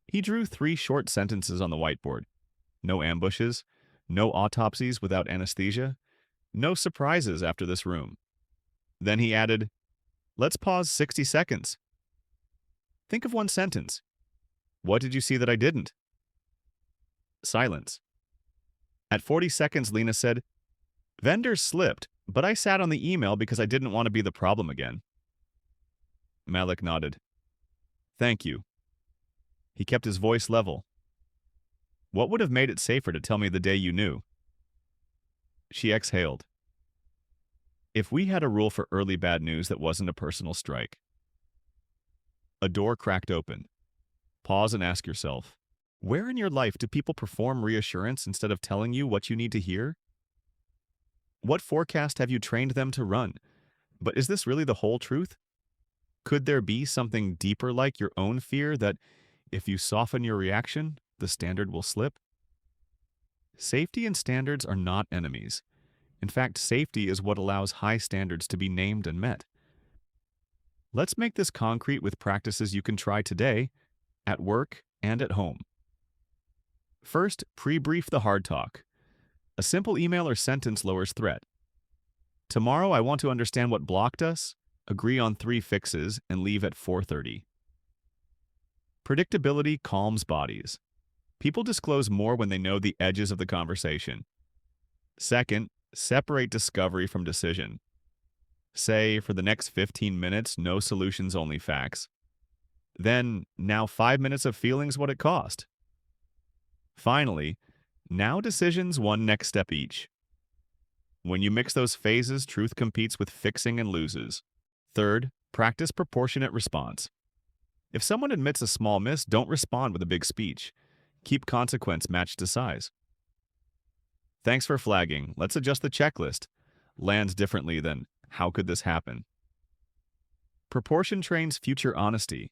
He drew 3 short sentences on the whiteboard. No ambushes, no autopsies without anesthesia, no surprises after this room. Then he added, "Let's pause 60 seconds. Think of one sentence. What did you see that I didn't?" Silence. At 40 seconds, Lena said, "Vendors slipped, but I sat on the email because I didn't want to be the problem again." Malik nodded. "Thank you." He kept his voice level. "What would have made it safer to tell me the day you knew?" She exhaled. "If we had a rule for early bad news that wasn't a personal strike." A door cracked open. Pause and ask yourself, where in your life do people perform reassurance instead of telling you what you need to hear? What forecast have you trained them to run? But is this really the whole truth? Could there be something deeper, like your own fear that if you soften your reaction, the standard will slip? Safety and standards are not enemies. In fact, safety is what allows high standards to be named and met. Let's make this concrete with practices you can try today, at work and at home. First, pre-brief the hard talk. A simple email or sentence lowers threat. Tomorrow I want to understand what blocked us, agree on 3 fixes, and leave at 4:30. Predictability calms bodies. People disclose more when they know the edges of the conversation. Second, separate discovery from decision. Say, for the next 15 minutes, no solutions, only facts. Then, now 5 minutes of feelings, what it cost. Finally, now decisions, one next step each. When you mix those phases, truth competes with fixing and loses. Third, practice proportionate response. If someone admits a small miss, don't respond with a big speech. Keep consequence matched to size. Thanks for flagging. Let's adjust the checklist. Lands differently than, how could this happen? Proportion trains future honesty.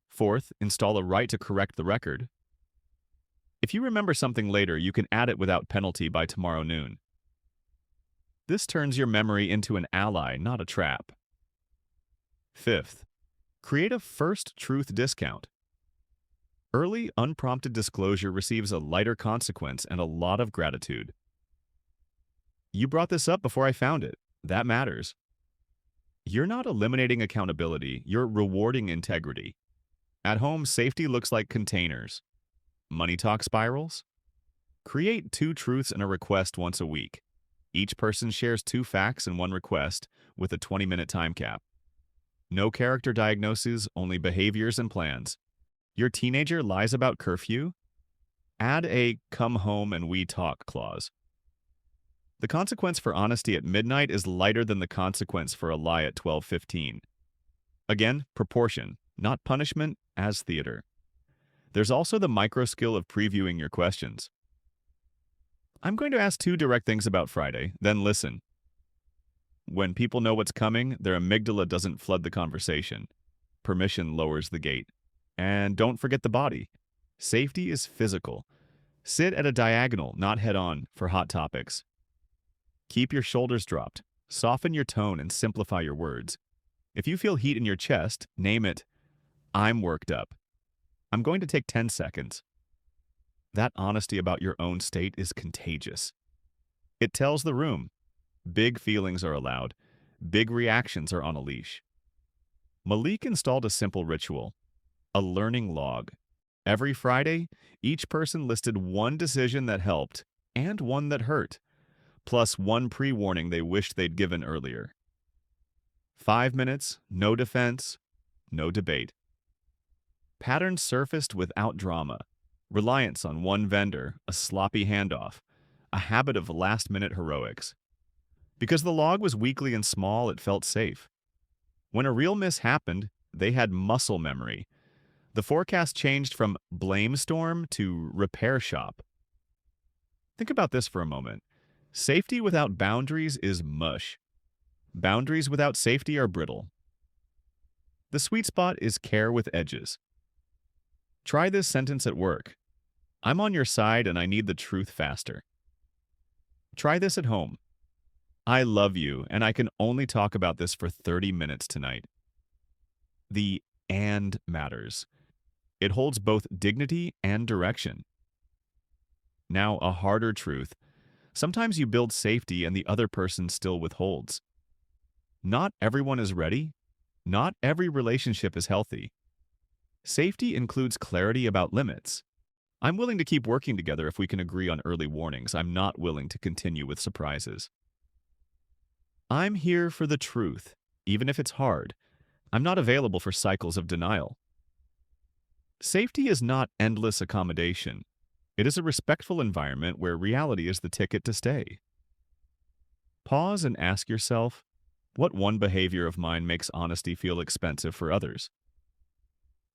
Fourth, install a right to correct the record. If you remember something later, you can add it without penalty by tomorrow noon. This turns your memory into an ally, not a trap. Fifth, create a first truth discount. Early, unprompted disclosure receives a lighter consequence and a lot of gratitude. You brought this up before I found it. That matters. You're not eliminating accountability, you're rewarding integrity. At home, safety looks like containers. Money talk spirals? Create 2 truths and a request once a week. Each person shares 2 facts and 1 request with a 20-minute time cap. No character diagnoses, only behaviors and plans. Your teenager lies about curfew? Add a "come home and we talk" clause. The consequence for honesty at midnight is lighter than the consequence for a lie at 12:15. Again, proportion, not punishment, as theater. There's also the micro skill of previewing your questions. I'm going to ask 2 direct things about Friday, then listen. When people know what's coming, their amygdala doesn't flood the conversation. Permission lowers the gate. And don't forget the body. Safety is physical. Sit at a diagonal, not head-on, for hot topics. Keep your shoulders dropped. Soften your tone and simplify your words. If you feel heat in your chest, name it, "I'm worked up." I'm going to take 10 seconds. That honesty about your own state is contagious. It tells the room, big feelings are allowed. Big reactions are on a leash. Malik installed a simple ritual, a learning log. Every Friday, each person listed 1 decision that helped and 1 that hurt, plus 1 pre-warning they wished they'd given earlier. 5 minutes, no defense, no debate. Patterns surfaced without drama. Reliance on 1 vendor, a sloppy handoff, a habit of last-minute heroics. Because the log was weekly and small, it felt safe. When a real miss happened, they had muscle memory. The forecast changed from blame storm to repair shop. Think about this for a moment. Safety without boundaries is mush. Boundaries without safety are brittle. The sweet spot is care with edges. Try this sentence at work. I'm on your side and I need the truth faster. Try this at home. I love you and I can only talk about this for 30 minutes tonight. The "and" matters. It holds both dignity and direction. Now, a harder truth. Sometimes you build safety and the other person still withholds. Not everyone is ready. Not every relationship is healthy. Safety includes clarity about limits. I'm willing to keep working together if we can agree on early warnings. I'm not willing to continue with surprises. I'm here for the truth, even if it's hard. I'm not available for cycles of denial. Safety is not endless accommodation. It is a respectful environment where reality is the ticket to stay. Pause and ask yourself, what 1 behavior of mine makes honesty feel expensive for others?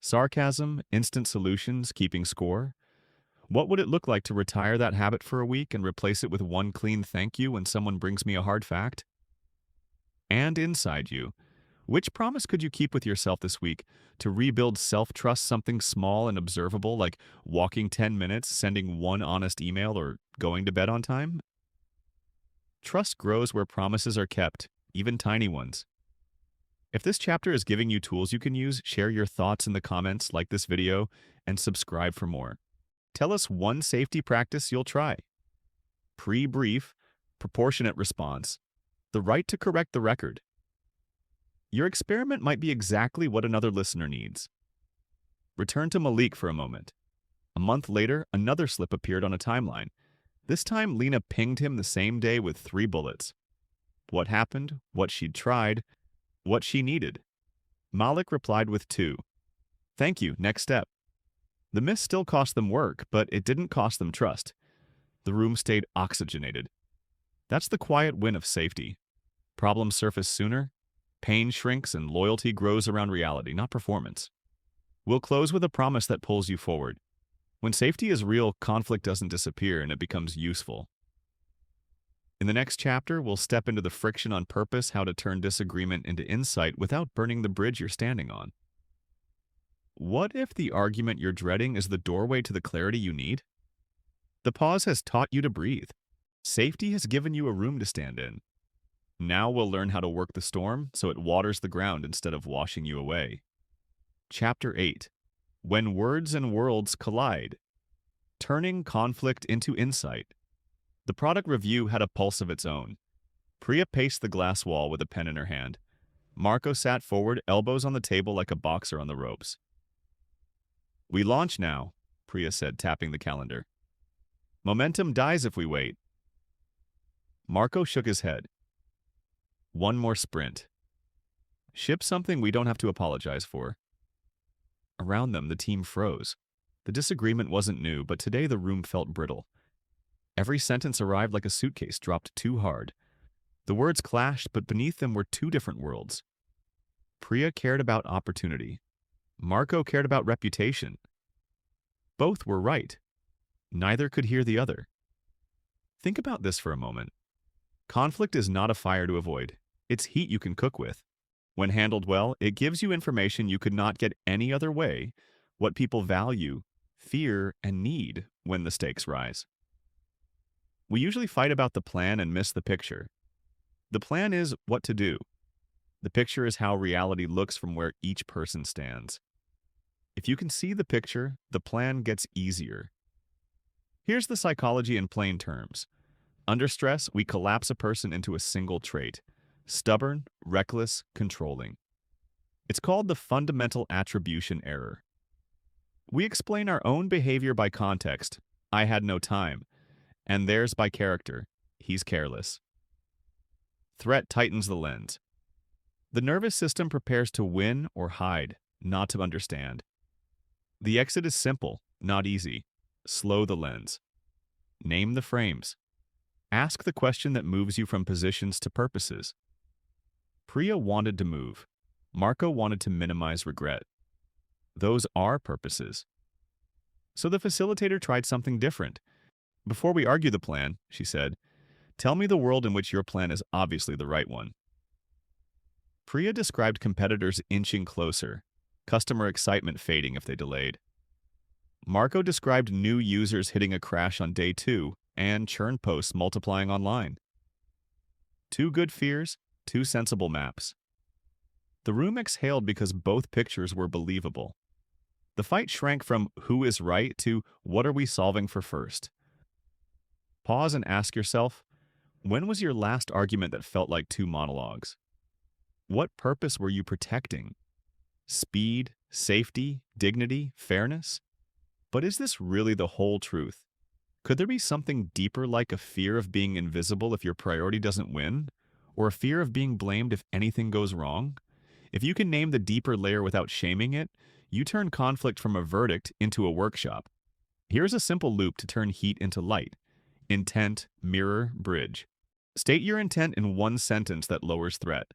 Sarcasm, instant solutions, keeping score? What would it look like to retire that habit for a week and replace it with 1 clean thank you when someone brings me a hard fact? And inside you, which promise could you keep with yourself this week to rebuild self-trust, something small and observable like walking 10 minutes, sending 1 honest email, or going to bed on time? Trust grows where promises are kept, even tiny ones. If this chapter is giving you tools you can use, share your thoughts in the comments, like this video, and subscribe for more. Tell us one safety practice you'll try. Pre-brief, proportionate response, the right to correct the record. Your experiment might be exactly what another listener needs. Return to Malik for a moment. A month later, another slip appeared on a timeline. This time, Lena pinged him the same day with 3 bullets. What happened, what she'd tried, what she needed. Malik replied with 2. Thank you, next step. The miss still cost them work, but it didn't cost them trust. The room stayed oxygenated. That's the quiet win of safety. Problems surface sooner, pain shrinks, and loyalty grows around reality, not performance. We'll close with a promise that pulls you forward. When safety is real, conflict doesn't disappear and it becomes useful. In the next chapter, we'll step into the friction on purpose, how to turn disagreement into insight without burning the bridge you're standing on. What if the argument you're dreading is the doorway to the clarity you need? The pause has taught you to breathe. Safety has given you a room to stand in. Now we'll learn how to work the storm so it waters the ground instead of washing you away. Chapter 8. When Words and Worlds Collide. Turning Conflict into Insight. The product review had a pulse of its own. Priya paced the glass wall with a pen in her hand. Marco sat forward, elbows on the table like a boxer on the ropes. We launch now, Priya said, tapping the calendar. Momentum dies if we wait. Marco shook his head. One more sprint. Ship something we don't have to apologize for. Around them, the team froze. The disagreement wasn't new, but today the room felt brittle. Every sentence arrived like a suitcase dropped too hard. The words clashed, but beneath them were 2 different worlds. Priya cared about opportunity. Marco cared about reputation. Both were right. Neither could hear the other. Think about this for a moment. Conflict is not a fire to avoid. It's heat you can cook with. When handled well, it gives you information you could not get any other way, what people value, fear, and need when the stakes rise. We usually fight about the plan and miss the picture. The plan is what to do. The picture is how reality looks from where each person stands. If you can see the picture, the plan gets easier. Here's the psychology in plain terms. Under stress, we collapse a person into a single trait: stubborn, reckless, controlling. It's called the fundamental attribution error. We explain our own behavior by context, I had no time, and theirs by character, he's careless. Threat tightens the lens. The nervous system prepares to win or hide, not to understand. The exit is simple, not easy. Slow the lens. Name the frames. Ask the question that moves you from positions to purposes. Priya wanted to move. Marco wanted to minimize regret. Those are purposes. So the facilitator tried something different. Before we argue the plan, she said, tell me the world in which your plan is obviously the right one. Priya described competitors inching closer, customer excitement fading if they delayed. Marco described new users hitting a crash on day 2 and churn posts multiplying online. 2 good fears, 2 sensible maps. The room exhaled because both pictures were believable. The fight shrank from who is right to what are we solving for first. Pause and ask yourself, when was your last argument that felt like 2 monologues? What purpose were you protecting? Speed, safety, dignity, fairness? But is this really the whole truth? Could there be something deeper, like a fear of being invisible if your priority doesn't win? Or a fear of being blamed if anything goes wrong? If you can name the deeper layer without shaming it, you turn conflict from a verdict into a workshop. Here's a simple loop to turn heat into light. Intent, mirror, bridge. State your intent in 1 sentence that lowers threat.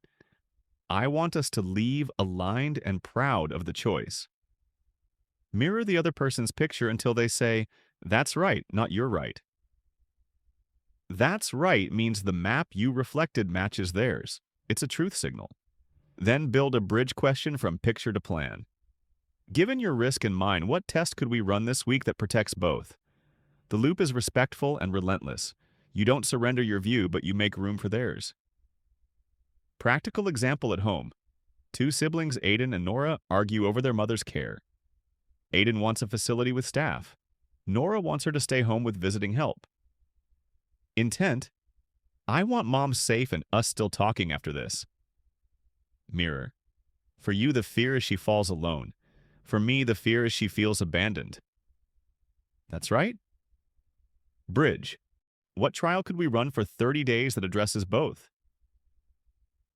I want us to leave aligned and proud of the choice. Mirror the other person's picture until they say, that's right, not you're right. That's right means the map you reflected matches theirs. It's a truth signal. Then build a bridge question from picture to plan. Given your risk in mind, what test could we run this week that protects both? The loop is respectful and relentless. You don't surrender your view, but you make room for theirs. Practical example at home. Two siblings, Aiden and Nora, argue over their mother's care. Aiden wants a facility with staff. Nora wants her to stay home with visiting help. Intent: I want mom safe and us still talking after this. Mirror: for you, the fear is she falls alone. For me, the fear is she feels abandoned. That's right. Bridge: what trial could we run for 30 days that addresses both?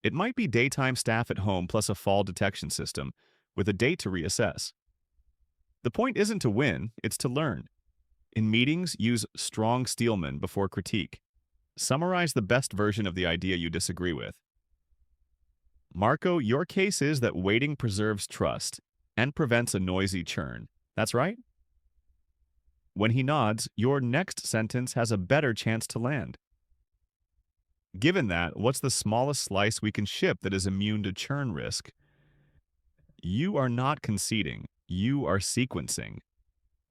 It might be daytime staff at home plus a fall detection system, with a date to reassess. The point isn't to win, it's to learn. In meetings, use strong steelman before critique. Summarize the best version of the idea you disagree with. Marco, your case is that waiting preserves trust and prevents a noisy churn. That's right? When he nods, your next sentence has a better chance to land. Given that, what's the smallest slice we can ship that is immune to churn risk? You are not conceding. You are sequencing.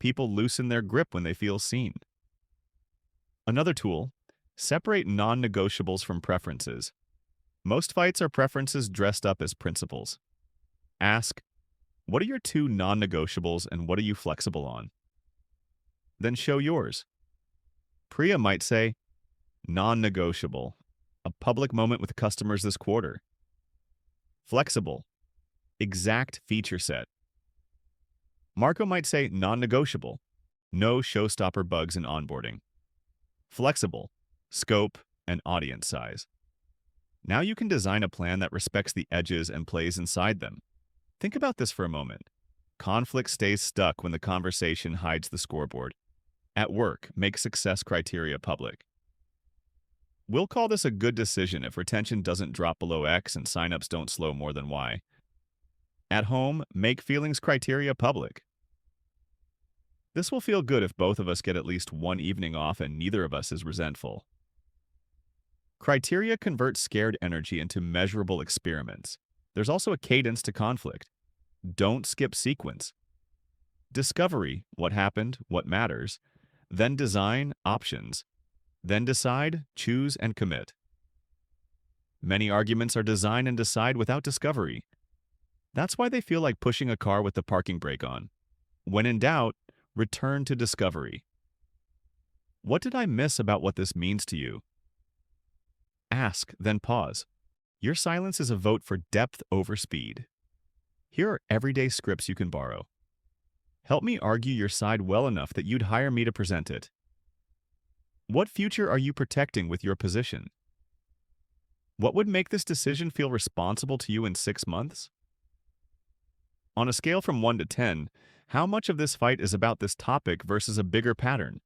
People loosen their grip when they feel seen. Another tool: separate non-negotiables from preferences. Most fights are preferences dressed up as principles. Ask, what are your two non-negotiables and what are you flexible on? Then show yours. Priya might say, non-negotiable: a public moment with customers this quarter. Flexible: exact feature set. Marco might say non-negotiable: no showstopper bugs in onboarding. Flexible: scope and audience size. Now you can design a plan that respects the edges and plays inside them. Think about this for a moment. Conflict stays stuck when the conversation hides the scoreboard. At work, make success criteria public. We'll call this a good decision if retention doesn't drop below X and signups don't slow more than Y. At home, make feelings criteria public. This will feel good if both of us get at least one evening off and neither of us is resentful. Criteria convert scared energy into measurable experiments. There's also a cadence to conflict. Don't skip sequence. Discovery: what happened, what matters. Then design: options. Then decide, choose, and commit. Many arguments are design and decide without discovery. That's why they feel like pushing a car with the parking brake on. When in doubt, return to discovery. What did I miss about what this means to you? Ask, then pause. Your silence is a vote for depth over speed. Here are everyday scripts you can borrow. Help me argue your side well enough that you'd hire me to present it. What future are you protecting with your position? What would make this decision feel responsible to you in 6 months? On a scale from 1 to 10, how much of this fight is about this topic versus a bigger pattern?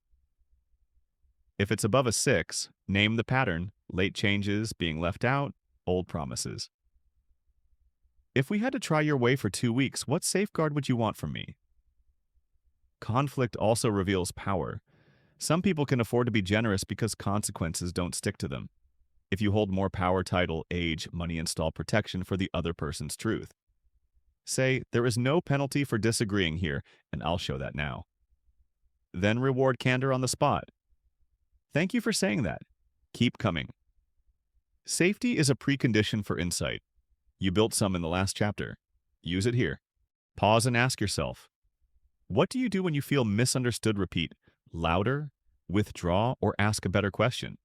If it's above a 6, name the pattern: late changes, being left out, old promises. If we had to try your way for 2 weeks, what safeguard would you want from me? Conflict also reveals power. Some people can afford to be generous because consequences don't stick to them. If you hold more power, title, age, money, install protection for the other person's truth. Say, there is no penalty for disagreeing here, and I'll show that now. Then reward candor on the spot. Thank you for saying that. Keep coming. Safety is a precondition for insight. You built some in the last chapter. Use it here. Pause and ask yourself, what do you do when you feel misunderstood? Repeat: louder, withdraw, or ask a better question.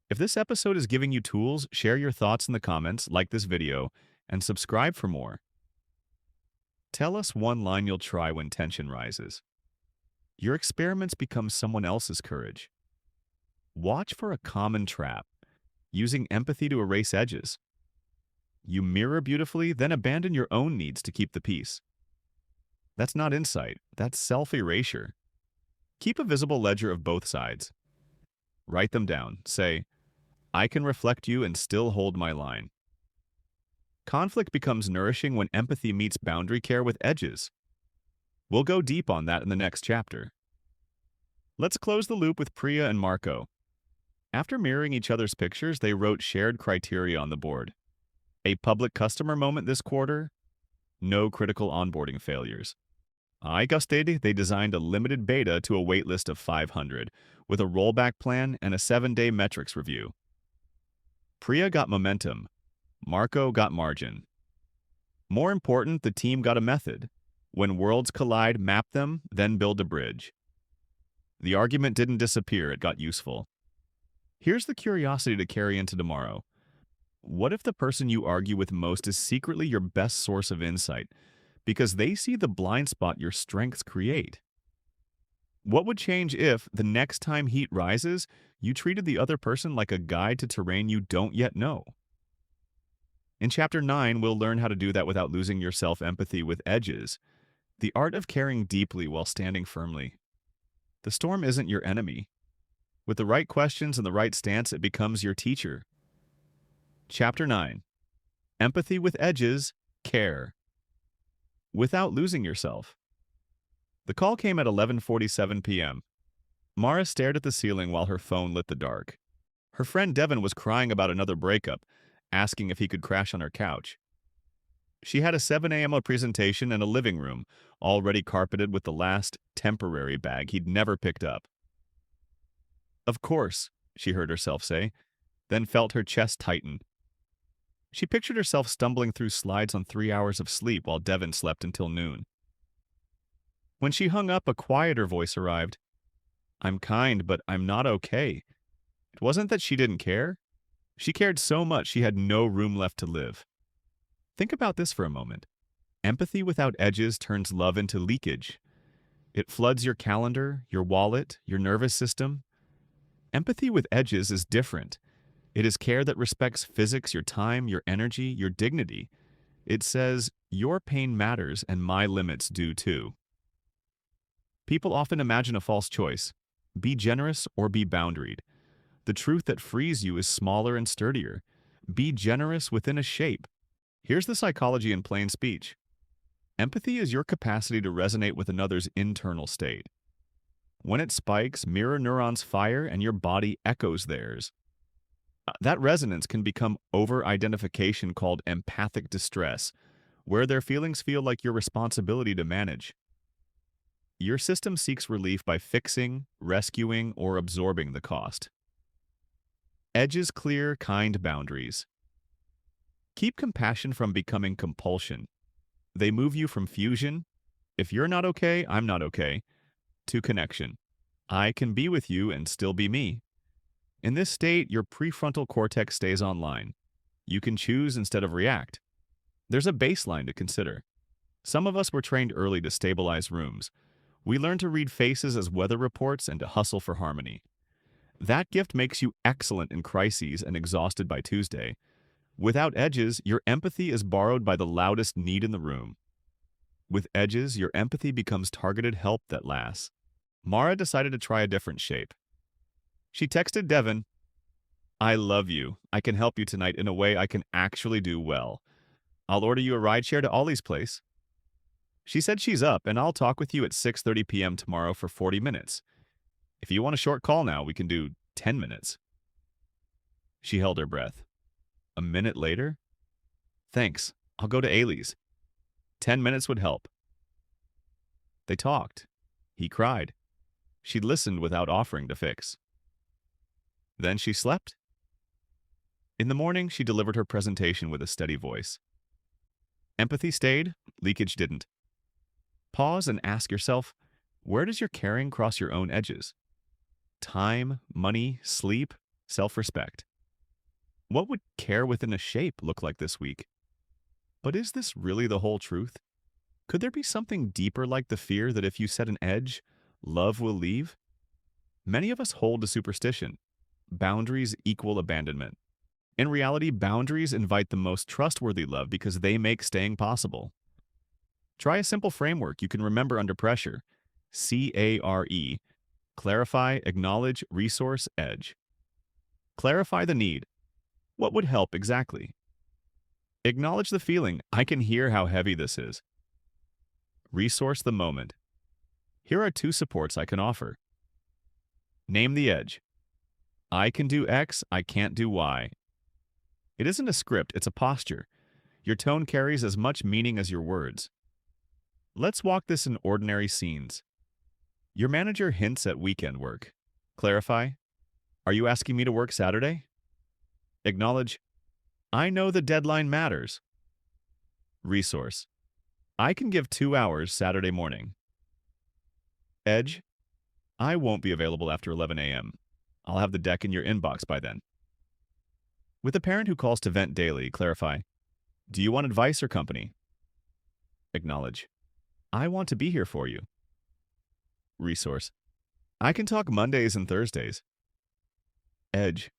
If this episode is giving you tools, share your thoughts in the comments, like this video, and subscribe for more. Tell us one line you'll try when tension rises. Your experiments become someone else's courage. Watch for a common trap, using empathy to erase edges. You mirror beautifully, then abandon your own needs to keep the peace. That's not insight, that's self-erasure. Keep a visible ledger of both sides. Write them down. Say, I can reflect you and still hold my line. Conflict becomes nourishing when empathy meets boundary care with edges. We'll go deep on that in the next chapter. Let's close the loop with Priya and Marco. After mirroring each other's pictures, they wrote shared criteria on the board. A public customer moment this quarter. No critical onboarding failures. I gusted, they designed a limited beta to a waitlist of 500, with a rollback plan and a 7-day metrics review. Priya got momentum. Marco got margin. More important, the team got a method. When worlds collide, map them, then build a bridge. The argument didn't disappear, it got useful. Here's the curiosity to carry into tomorrow. What if the person you argue with most is secretly your best source of insight, because they see the blind spot your strengths create? What would change if, the next time heat rises, you treated the other person like a guide to terrain you don't yet know? In Chapter 9, we'll learn how to do that without losing your self-empathy with edges, the art of caring deeply while standing firmly. The storm isn't your enemy. With the right questions and the right stance, it becomes your teacher. Chapter 9. Empathy with edges, care. Without losing yourself. The call came at 11:47 p.m. Mara stared at the ceiling while her phone lit the dark. Her friend Devin was crying about another breakup, asking if he could crash on her couch. She had a 7 a.m. presentation in a living room, already carpeted with the last temporary bag he'd never picked up. "Of course," she heard herself say, then felt her chest tighten. She pictured herself stumbling through slides on 3 hours of sleep while Devin slept until noon. When she hung up, a quieter voice arrived. "I'm kind, but I'm not okay." It wasn't that she didn't care. She cared so much she had no room left to live. Think about this for a moment. Empathy without edges turns love into leakage. It floods your calendar, your wallet, your nervous system. Empathy with edges is different. It is care that respects physics, your time, your energy, your dignity. It says, your pain matters and my limits do too. People often imagine a false choice. Be generous or be boundaried. The truth that frees you is smaller and sturdier. Be generous within a shape. Here's the psychology in plain speech. Empathy is your capacity to resonate with another's internal state. When it spikes, mirror neurons fire and your body echoes theirs. That resonance can become over-identification called empathic distress, where their feelings feel like your responsibility to manage. Your system seeks relief by fixing, rescuing, or absorbing the cost. Edges clear, kind boundaries. Keep compassion from becoming compulsion. They move you from fusion, if you're not okay, I'm not okay, to connection. I can be with you and still be me. In this state, your prefrontal cortex stays online. You can choose instead of react. There's a baseline to consider. Some of us were trained early to stabilize rooms. We learned to read faces as weather reports and to hustle for harmony. That gift makes you excellent in crises and exhausted by Tuesday. Without edges, your empathy is borrowed by the loudest need in the room. With edges, your empathy becomes targeted help that lasts. Mara decided to try a different shape. She texted Devin, "I love you. I can help you tonight in a way I can actually do well. I'll order you a rideshare to Ollie's place." She said she's up, and I'll talk with you at 6:30 p.m. tomorrow for 40 minutes. If you want a short call now, we can do 10 minutes. She held her breath. A minute later? "Thanks. I'll go to Ailey's. 10 minutes would help." They talked. He cried. She listened without offering to fix. Then she slept. In the morning, she delivered her presentation with a steady voice. Empathy stayed, leakage didn't. Pause and ask yourself, where does your caring cross your own edges? Time, money, sleep, self-respect. What would care within a shape look like this week? But is this really the whole truth? Could there be something deeper like the fear that if you set an edge, love will leave? Many of us hold to superstition. Boundaries equal abandonment. In reality, boundaries invite the most trustworthy love because they make staying possible. Try a simple framework you can remember under pressure. CARE. Clarify, acknowledge, resource, edge. Clarify the need. What would help exactly? Acknowledge the feeling. I can hear how heavy this is. Resource the moment. Here are 2 supports I can offer. Name the edge. I can do X, I can't do Y. It isn't a script, it's a posture. Your tone carries as much meaning as your words. Let's walk this in ordinary scenes. Your manager hints at weekend work. Clarify. Are you asking me to work Saturday? Acknowledge. I know the deadline matters. Resource. I can give 2 hours Saturday morning. Edge. I won't be available after 11 a.m. I'll have the deck in your inbox by then. With a parent who calls to vent daily, clarify, do you want advice or company? Acknowledge, I want to be here for you. Resource, I can talk Mondays and Thursdays. Edge,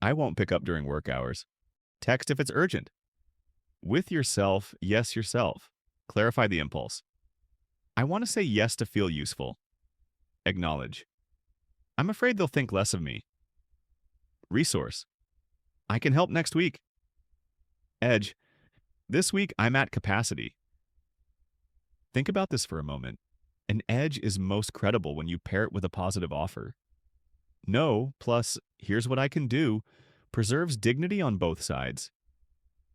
I won't pick up during work hours. Text if it's urgent. With yourself, yes yourself. Clarify the impulse. I want to say yes to feel useful. Acknowledge, I'm afraid they'll think less of me. Resource, I can help next week. Edge, this week I'm at capacity. Think about this for a moment. An edge is most credible when you pair it with a positive offer. No, plus, here's what I can do, preserves dignity on both sides.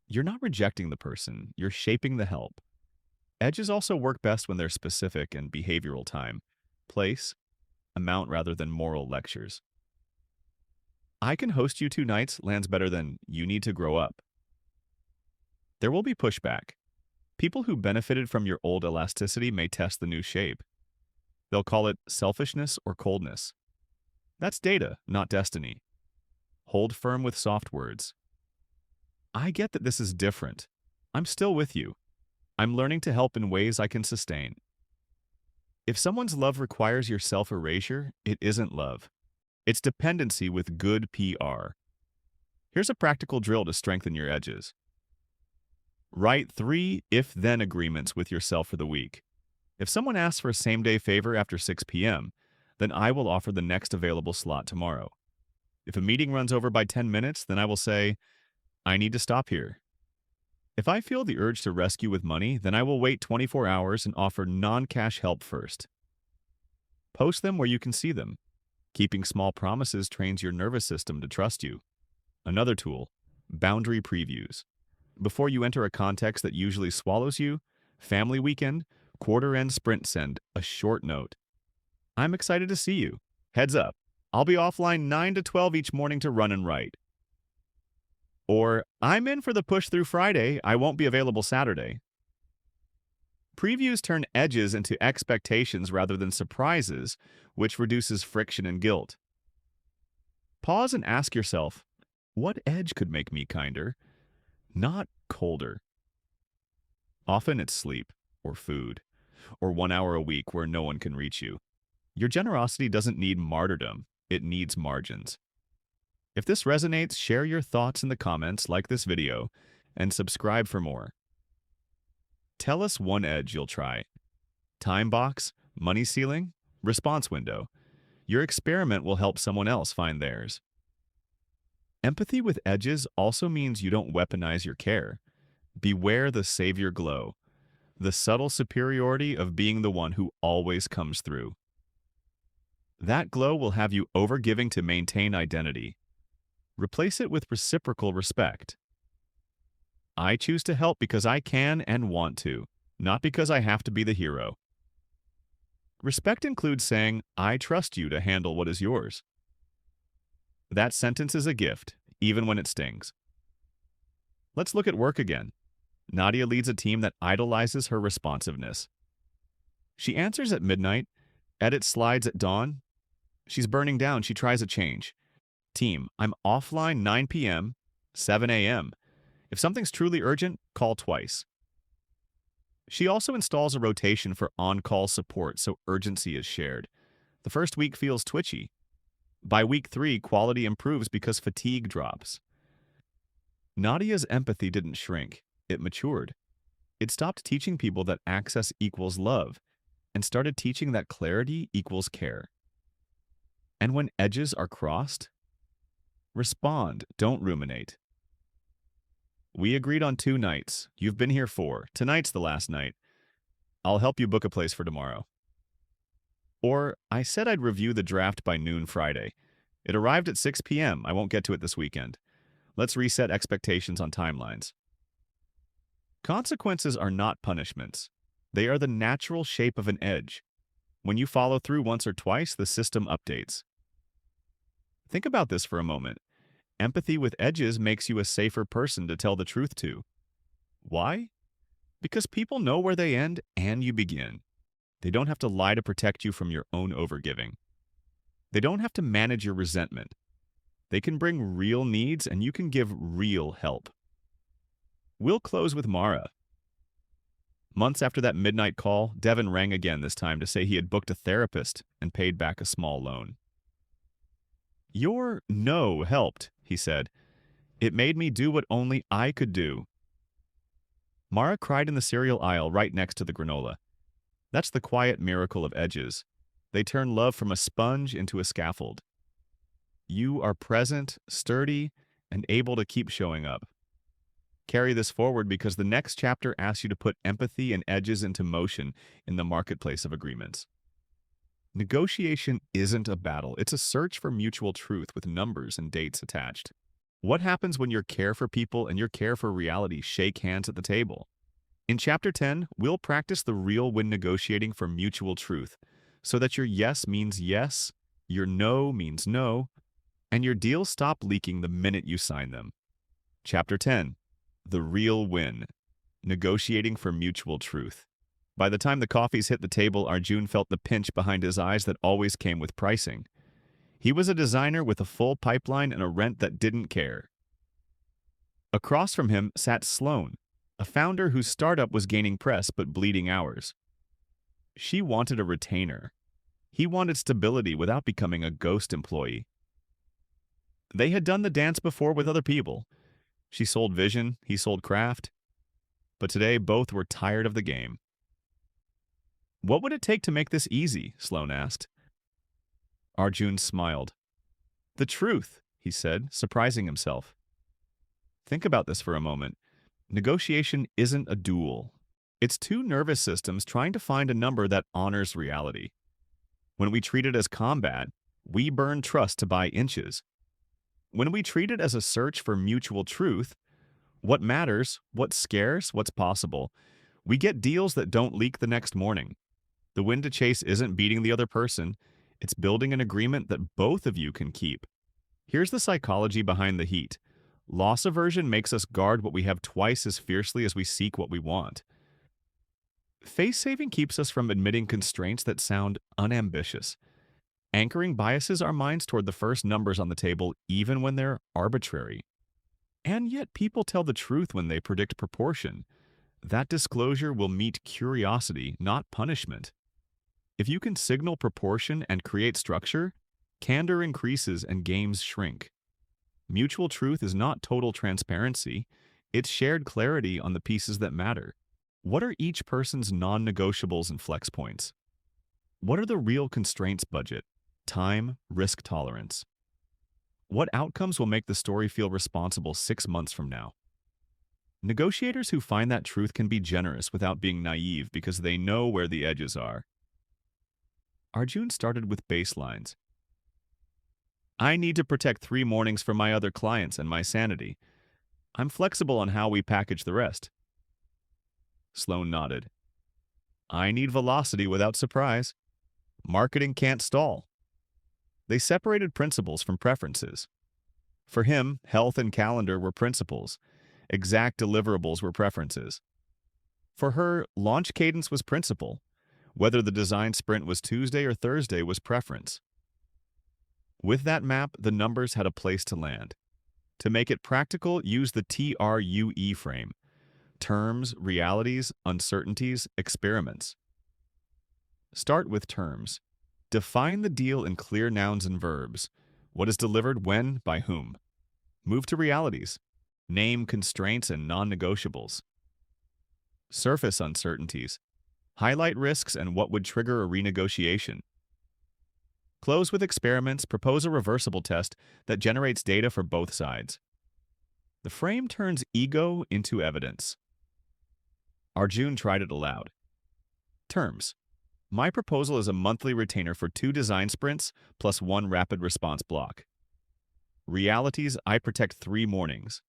You're not rejecting the person, you're shaping the help. Edges also work best when they're specific and behavioral time, place, amount rather than moral lectures. I can host you 2 nights lands better than you need to grow up. There will be pushback. People who benefited from your old elasticity may test the new shape. They'll call it selfishness or coldness. That's data, not destiny. Hold firm with soft words. I get that this is different. I'm still with you. I'm learning to help in ways I can sustain. If someone's love requires your self-erasure, it isn't love. It's dependency with good PR. Here's a practical drill to strengthen your edges. Write 3 if-then agreements with yourself for the week. If someone asks for a same-day favor after 6 p.m., then I will offer the next available slot tomorrow. If a meeting runs over by 10 minutes, then I will say, I need to stop here. If I feel the urge to rescue with money, then I will wait 24 hours and offer non-cash help first. Post them where you can see them. Keeping small promises trains your nervous system to trust you. Another tool, boundary previews. Before you enter a context that usually swallows you, family weekend, quarter-end sprint, send a short note. I'm excited to see you. Heads up, I'll be offline 9 to 12 each morning to run and write. Or, I'm in for the push through Friday, I won't be available Saturday. Previews turn edges into expectations rather than surprises, which reduces friction and guilt. Pause and ask yourself, what edge could make me kinder? Not colder. Often it's sleep, or food, or 1 hour a week where no one can reach you. Your generosity doesn't need martyrdom, it needs margins. If this resonates, share your thoughts in the comments, like this video, and subscribe for more. Tell us one edge you'll try. Time box, money ceiling, response window. Your experiment will help someone else find theirs. Empathy with edges also means you don't weaponize your care. Beware the savior glow, the subtle superiority of being the one who always comes through. That glow will have you overgiving to maintain identity. Replace it with reciprocal respect. I choose to help because I can and want to, not because I have to be the hero. Respect includes saying, I trust you to handle what is yours. That sentence is a gift, even when it stings. Let's look at work again. Nadia leads a team that idolizes her responsiveness. She answers at midnight, edits slides at dawn. She's burning down, she tries a change. Team, I'm offline 9 p.m., 7 a.m. If something's truly urgent, call twice. She also installs a rotation for on-call support so urgency is shared. The first week feels twitchy. By week 3, quality improves because fatigue drops. Nadia's empathy didn't shrink, it matured. It stopped teaching people that access equals love and started teaching that clarity equals care. And when edges are crossed, respond, don't ruminate. We agreed on 2 nights. You've been here 4. Tonight's the last night. I'll help you book a place for tomorrow. Or, I said I'd review the draft by noon Friday. It arrived at 6 p.m. I won't get to it this weekend. Let's reset expectations on timelines. Consequences are not punishments. They are the natural shape of an edge. When you follow through once or twice, the system updates. Think about this for a moment. Empathy with edges makes you a safer person to tell the truth to. Why? Because people know where they end and you begin. They don't have to lie to protect you from your own overgiving. They don't have to manage your resentment. They can bring real needs and you can give real help. We'll close with Mara. Months after that midnight call, Devin rang again this time to say he had booked a therapist and paid back a small loan. Your no helped, he said. It made me do what only I could do. Mara cried in the cereal aisle right next to the granola. That's the quiet miracle of edges. They turn love from a sponge into a scaffold. You are present, sturdy, and able to keep showing up. Carry this forward because the next chapter asks you to put empathy and edges into motion in the marketplace of agreements. Negotiation isn't a battle. It's a search for mutual truth with numbers and dates attached. What happens when your care for people and your care for reality shake hands at the table? In Chapter 10, we'll practice the real when negotiating for mutual truth so that your yes means yes, your no means no, and your deals stop leaking the minute you sign them. Chapter 10, The Real Win, Negotiating for Mutual Truth. By the time the coffees hit the table, Arjun felt the pinch behind his eyes that always came with pricing. He was a designer with a full pipeline and a rent that didn't care. Across from him sat Sloane, a founder whose startup was gaining press but bleeding hours. She wanted a retainer. He wanted stability without becoming a ghost employee. They had done the dance before with other people. She sold vision, he sold craft. But today both were tired of the game. What would it take to make this easy? Sloane asked. Arjun smiled. The truth, he said, surprising himself. Think about this for a moment. Negotiation isn't a duel. It's two nervous systems trying to find a number that honors reality. When we treat it as combat, we burn trust to buy inches. When we treat it as a search for mutual truth, what matters, what's scarce, what's possible, we get deals that don't leak the next morning. The win to chase isn't beating the other person, it's building an agreement that both of you can keep. Here's the psychology behind the heat. Loss aversion makes us guard what we have twice as fiercely as we seek what we want. Face-saving keeps us from admitting constraints that sound unambitious. Anchoring biases our minds toward the first numbers on the table even when they're arbitrary. And yet people tell the truth when they predict proportion. That disclosure will meet curiosity, not punishment. If you can signal proportion and create structure, candor increases and games shrink. Mutual truth is not total transparency, it's shared clarity on the pieces that matter. What are each person's non-negotiables and flex points? What are the real constraints budget? Time, risk tolerance. What outcomes will make the story feel responsible 6 months from now? Negotiators who find that truth can be generous without being naive because they know where the edges are. Arjun started with baselines. I need to protect 3 mornings for my other clients and my sanity. I'm flexible on how we package the rest. Sloane nodded. I need velocity without surprise. Marketing can't stall. They separated principles from preferences. For him, health and calendar were principles. Exact deliverables were preferences. For her, launch cadence was principle. Whether the design sprint was Tuesday or Thursday was preference. With that map, the numbers had a place to land. To make it practical, use the TRUE frame. Terms, realities, uncertainties, experiments. Start with terms. Define the deal in clear nouns and verbs. What is delivered when, by whom. Move to realities. Name constraints and non-negotiables. Surface uncertainties. Highlight risks and what would trigger a renegotiation. Close with experiments, propose a reversible test that generates data for both sides. The frame turns ego into evidence. Arjun tried it aloud. Terms. My proposal is a monthly retainer for 2 design sprints plus 1 rapid response block. Realities, I protect 3 mornings.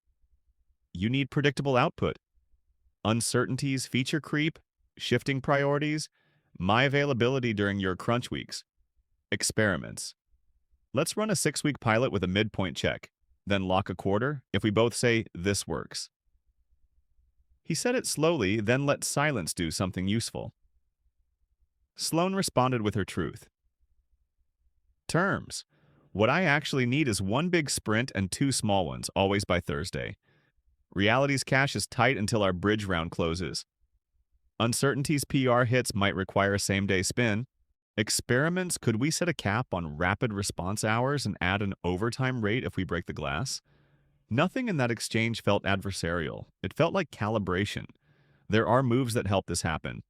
You need predictable output. Uncertainties, feature creep, shifting priorities, my availability during your crunch weeks. Experiments. Let's run a 6-week pilot with a midpoint check. then lock a quarter if we both say, "This works." He said it slowly, then let silence do something useful. Sloane responded with her truth. Terms. What I actually need is one big sprint and two small ones, always by Thursday. Reality's cash is tight until our bridge round closes. Uncertainty's PR hits might require a same-day spin. Experiments, could we set a cap on rapid response hours and add an overtime rate if we break the glass? Nothing in that exchange felt adversarial. It felt like calibration. There are moves that help this happen.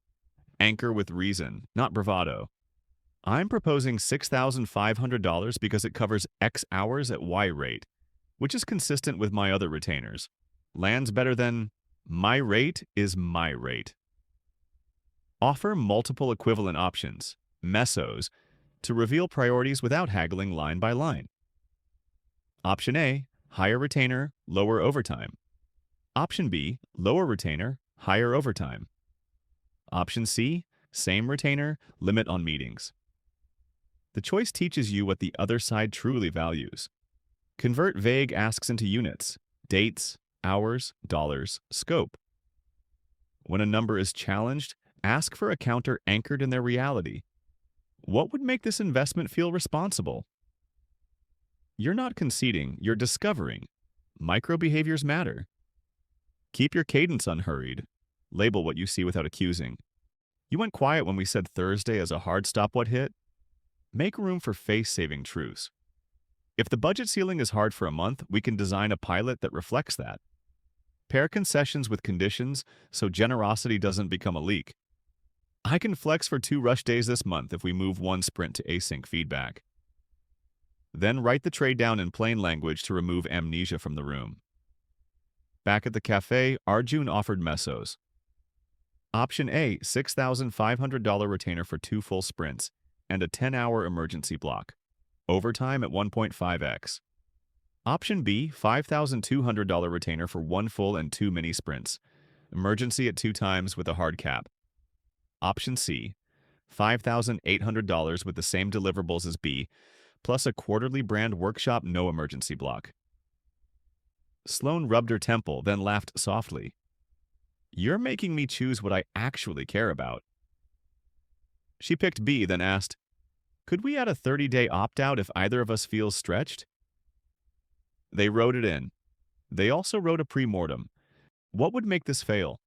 Anchor with reason, not bravado. I'm proposing $6,500 because it covers X hours at Y rate, which is consistent with my other retainers. Lands better than my rate is my rate. Offer multiple equivalent options, mesos, to reveal priorities without haggling line by line. Option A, higher retainer, lower overtime. Option B, lower retainer, higher overtime. Option C, same retainer, limit on meetings. The choice teaches you what the other side truly values. Convert vague asks into units, dates, hours, dollars, scope. When a number is challenged, ask for a counter anchored in their reality. What would make this investment feel responsible? You're not conceding, you're discovering. Micro behaviors matter. Keep your cadence unhurried. Label what you see without accusing. You went quiet when we said Thursday as a hard stop what hit? Make room for face-saving truths. If the budget ceiling is hard for a month, we can design a pilot that reflects that. Pair concessions with conditions so generosity doesn't become a leak. I can flex for 2 rush days this month if we move one sprint to async feedback. Then write the trade down in plain language to remove amnesia from the room. Back at the cafe, Arjun offered mesos. Option A, $6,500 retainer for 2 full sprints and a 10-hour emergency block. Overtime at 1.5x. Option B, $5,200 retainer for 1 full and 2 mini sprints. Emergency at 2 times with a hard cap. Option C, $5,800 with the same deliverables as B, plus a quarterly brand workshop no emergency block. Sloane rubbed her temple, then laughed softly. You're making me choose what I actually care about. She picked B, then asked, could we add a 30-day opt-out if either of us feels stretched? They wrote it in. They also wrote a pre-mortem. What would make this fail?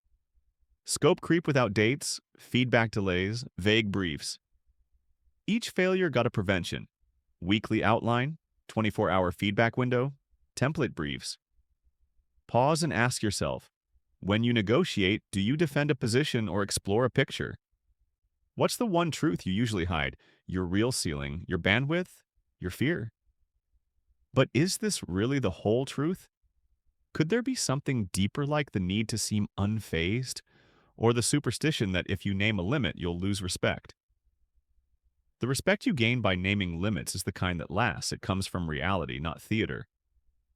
Scope creep without dates, feedback delays, vague briefs. Each failure got a prevention. Weekly outline, 24-hour feedback window, template briefs. Pause and ask yourself, when you negotiate, do you defend a position or explore a picture? What's the one truth you usually hide? Your real ceiling, your bandwidth, your fear? But is this really the whole truth? Could there be something deeper like the need to seem unfazed, or the superstition that if you name a limit, you'll lose respect? The respect you gain by naming limits is the kind that lasts. It comes from reality, not theater.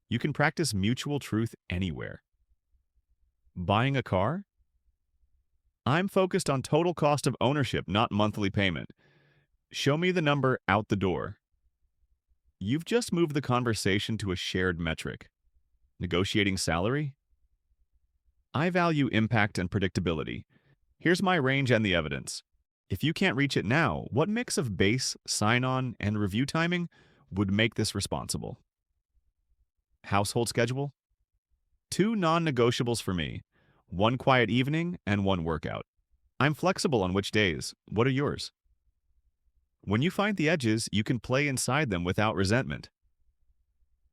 You can practice mutual truth anywhere. Buying a car? I'm focused on total cost of ownership, not monthly payment. Show me the number out the door. You've just moved the conversation to a shared metric. Negotiating salary? I value impact and predictability. Here's my range and the evidence. If you can't reach it now, what mix of base, sign-on, and review timing would make this responsible? Household schedule? 2 non-negotiables for me. 1 quiet evening and 1 workout. I'm flexible on which days. What are yours? When you find the edges, you can play inside them without resentment.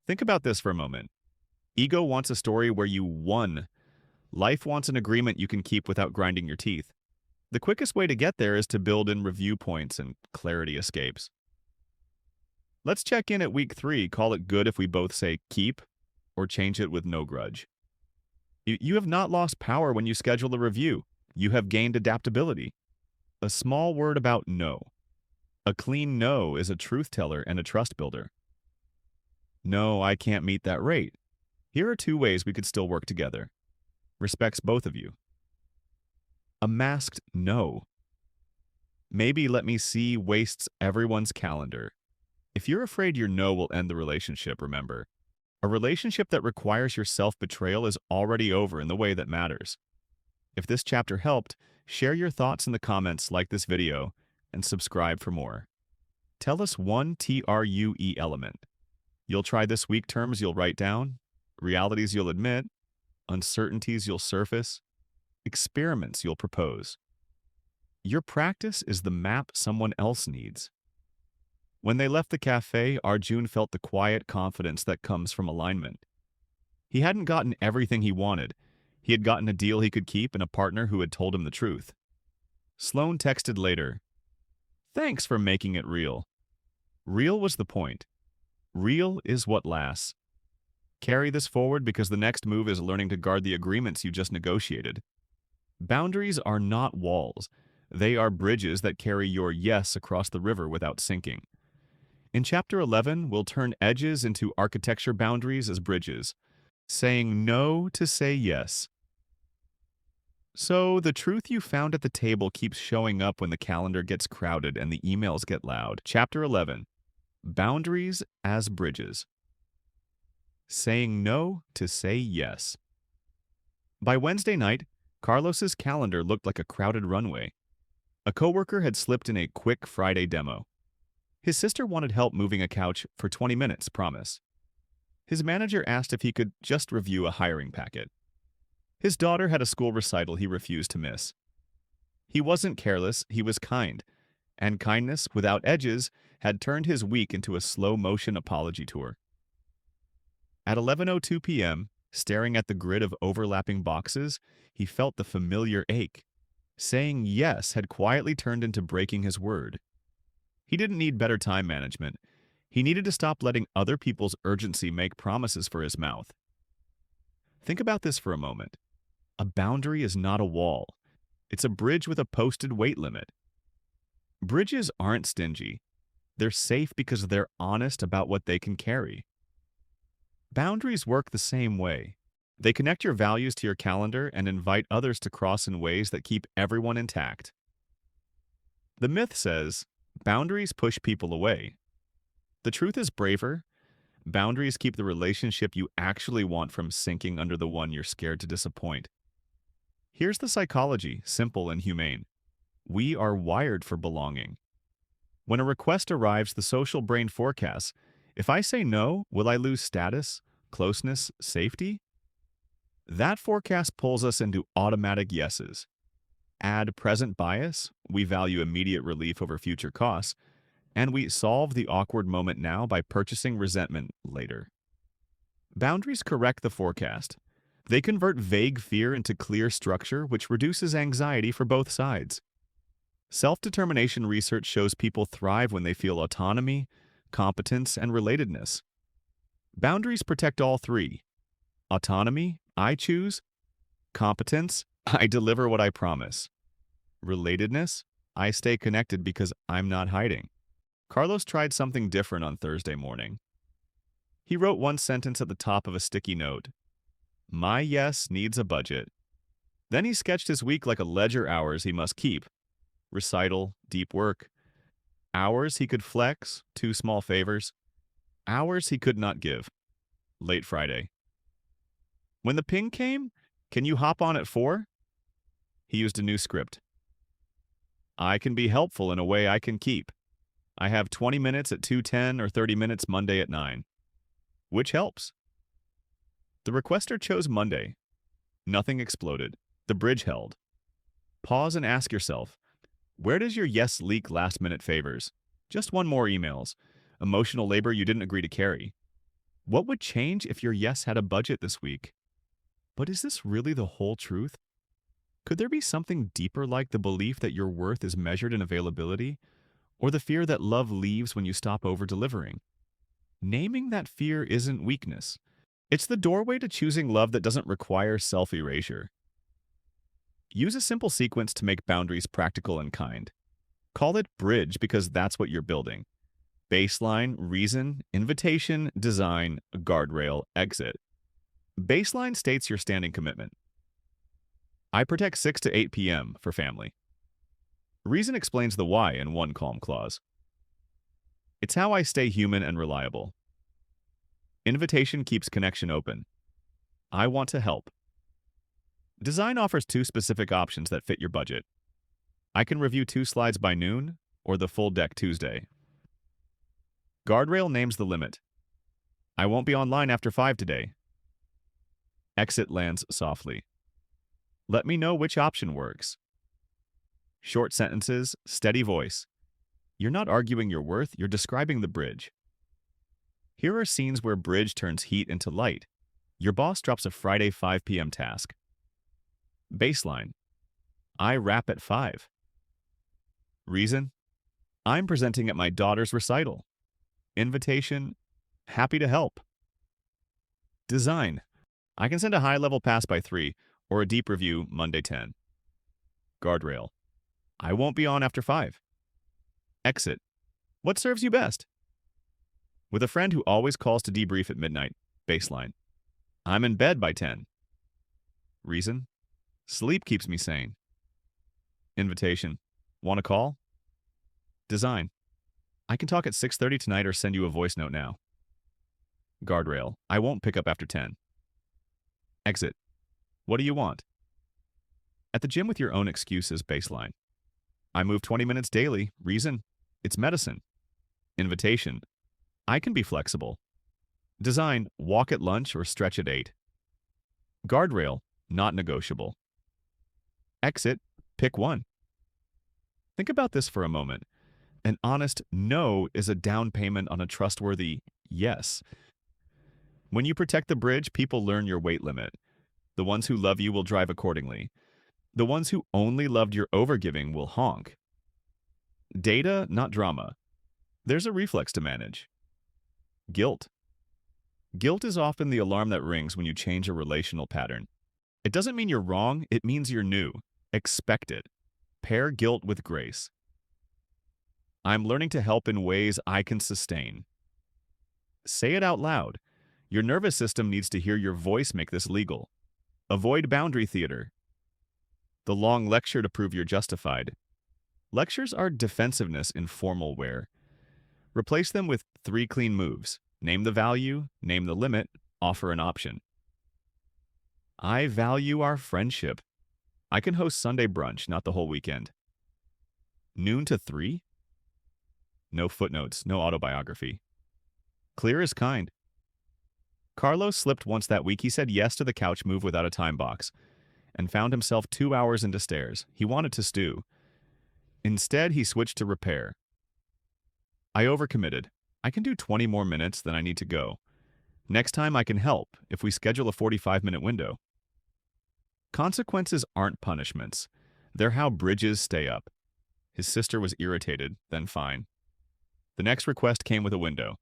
Think about this for a moment. Ego wants a story where you won. Life wants an agreement you can keep without grinding your teeth. The quickest way to get there is to build in review points and clarity escapes. Let's check in at week 3, call it good if we both say keep, or change it with no grudge. You have not lost power when you schedule a review. You have gained adaptability. A small word about no. A clean no is a truth teller and a trust builder. No, I can't meet that rate. Here are 2 ways we could still work together. Respects both of you. A masked no. Maybe let me see wastes everyone's calendar. If you're afraid your no will end the relationship, remember, A relationship that requires your self-betrayal is already over in the way that matters. If this chapter helped, share your thoughts in the comments, like this video, and subscribe for more. Tell us one TRUE element you'll try this week, terms you'll write down, realities you'll admit, uncertainties you'll surface, experiments you'll propose. Your practice is the map someone else needs. When they left the cafe, Arjun felt the quiet confidence that comes from alignment. He hadn't gotten everything he wanted. He had gotten a deal he could keep and a partner who had told him the truth. Sloane texted later, "Thanks for making it real." Real was the point. Real is what lasts. Carry this forward, because the next move is learning to guard the agreements you just negotiated. Boundaries are not walls. They are bridges that carry your yes across the river without sinking. In Chapter 11, we'll turn edges into architecture, boundaries as bridges, saying no to say yes. So, the truth you found at the table keeps showing up when the calendar gets crowded and the emails get loud. Chapter 11, Boundaries as Bridges. Saying no to say yes. By Wednesday night, Carlos's calendar looked like a crowded runway. A coworker had slipped in a quick Friday demo. His sister wanted help moving a couch for 20 minutes, promise. His manager asked if he could just review a hiring packet. His daughter had a school recital he refused to miss. He wasn't careless, he was kind, and kindness without edges had turned his week into a slow-motion apology tour. At 11:02 p.m., staring at the grid of overlapping boxes, he felt the familiar ache. Saying yes had quietly turned into breaking his word. He didn't need better time management. He needed to stop letting other people's urgency make promises for his mouth. Think about this for a moment. A boundary is not a wall. It's a bridge with a posted weight limit. Bridges aren't stingy. They're safe because they're honest about what they can carry. Boundaries work the same way. They connect your values to your calendar and invite others to cross in ways that keep everyone intact. The myth says, boundaries push people away. The truth is braver. Boundaries keep the relationship you actually want from sinking under the one you're scared to disappoint. Here's the psychology, simple and humane. We are wired for belonging. When a request arrives, the social brain forecasts, if I say no, will I lose status, closeness, safety? That forecast pulls us into automatic yeses. Add present bias, we value immediate relief over future costs, and we solve the awkward moment now by purchasing resentment later. Boundaries correct the forecast. They convert vague fear into clear structure, which reduces anxiety for both sides. Self-determination research shows people thrive when they feel autonomy, competence, and relatedness. Boundaries protect all three. Autonomy, I choose. Competence, I deliver what I promise. Relatedness, I stay connected because I'm not hiding. Carlos tried something different on Thursday morning. He wrote one sentence at the top of a sticky note. My yes needs a budget. Then he sketched his week like a ledger: hours he must keep. Recital, deep work. Hours he could flex, 2 small favors. Hours he could not give. Late Friday. When the ping came, can you hop on at 4? He used a new script. I can be helpful in a way I can keep. I have 20 minutes at 2:10 or 30 minutes Monday at 9. Which helps? The requester chose Monday. Nothing exploded. The bridge held. Pause and ask yourself, where does your yes leak last-minute favors? Just one more emails. Emotional labor you didn't agree to carry. What would change if your yes had a budget this week? But is this really the whole truth? Could there be something deeper, like the belief that your worth is measured in availability, or the fear that love leaves when you stop over-delivering? Naming that fear isn't weakness. It's the doorway to choosing love that doesn't require self-erasure. Use a simple sequence to make boundaries practical and kind. Call it bridge because that's what you're building. Baseline, reason, invitation, design, guardrail, exit. Baseline states your standing commitment. I protect 6 to 8 p.m. for family. Reason explains the why in one calm clause. It's how I stay human and reliable. Invitation keeps connection open. I want to help. Design offers two specific options that fit your budget. I can review 2 slides by noon or the full deck Tuesday. Guardrail names the limit. I won't be online after 5 today. Exit lands softly. Let me know which option works. Short sentences, steady voice. You're not arguing your worth, you're describing the bridge. Here are scenes where bridge turns heat into light. Your boss drops a Friday 5 p.m. task. Baseline. I wrap at 5. Reason? I'm presenting at my daughter's recital. Invitation? Happy to help. Design. I can send a high-level pass by 3 or a deep review Monday 10. Guardrail. I won't be on after 5. Exit. What serves you best? With a friend who always calls to debrief at midnight. Baseline. I'm in bed by 10. Reason? Sleep keeps me sane. Invitation. Want a call? Design. I can talk at 6:30 tonight or send you a voice note now. Guardrail. I won't pick up after 10. Exit. What do you want? At the gym with your own excuses. Baseline. I move 20 minutes daily. Reason? It's medicine. Invitation. I can be flexible. Design. Walk at lunch or stretch at 8. Guardrail. Not negotiable. Exit. Pick one. Think about this for a moment. An honest no is a down payment on a trustworthy yes. When you protect the bridge, people learn your weight limit. The ones who love you will drive accordingly. The ones who only loved your overgiving will honk. Data, not drama. There's a reflex to manage. Guilt. Guilt is often the alarm that rings when you change a relational pattern. It doesn't mean you're wrong, it means you're new. Expect it. Pair guilt with grace. I'm learning to help in ways I can sustain. Say it out loud. Your nervous system needs to hear your voice make this legal. Avoid boundary theater. The long lecture to prove you're justified. Lectures are defensiveness in formal wear. Replace them with 3 clean moves. Name the value, name the limit, offer an option. I value our friendship. I can host Sunday brunch, not the whole weekend. Noon to 3? No footnotes, no autobiography. Clear is kind. Carlos slipped once that week. He said yes to the couch move without a time box and found himself 2 hours into stairs. He wanted to stew. Instead, he switched to repair. I overcommitted. I can do 20 more minutes, then I need to go. Next time I can help if we schedule a 45-minute window. Consequences aren't punishments. They're how bridges stay up. His sister was irritated, then fine. The next request came with a window.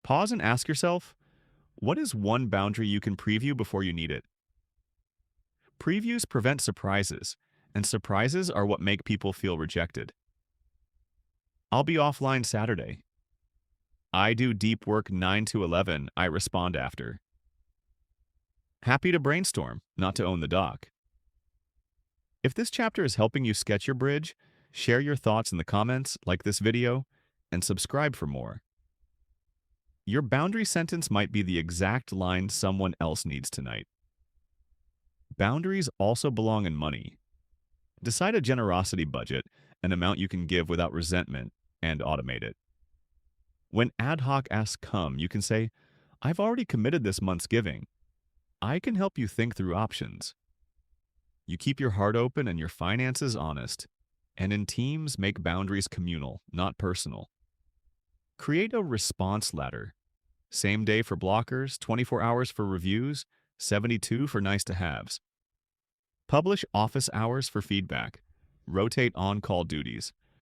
Pause and ask yourself, what is one boundary you can preview before you need it? Previews prevent surprises, and surprises are what make people feel rejected. I'll be offline Saturday. I do deep work 9 to 11, I respond after. Happy to brainstorm, not to own the dock. If this chapter is helping you sketch your bridge, share your thoughts in the comments, like this video, and subscribe for more. Your boundary sentence might be the exact line someone else needs tonight. Boundaries also belong in money. Decide a generosity budget, an amount you can give without resentment, and automate it. When ad hoc asks come, you can say, I've already committed this month's giving. I can help you think through options. You keep your heart open and your finances honest. And in teams, make boundaries communal, not personal. Create a response ladder. Same day for blockers, 24 hours for reviews, 72 for nice-to-haves. Publish office hours for feedback. Rotate on-call duties.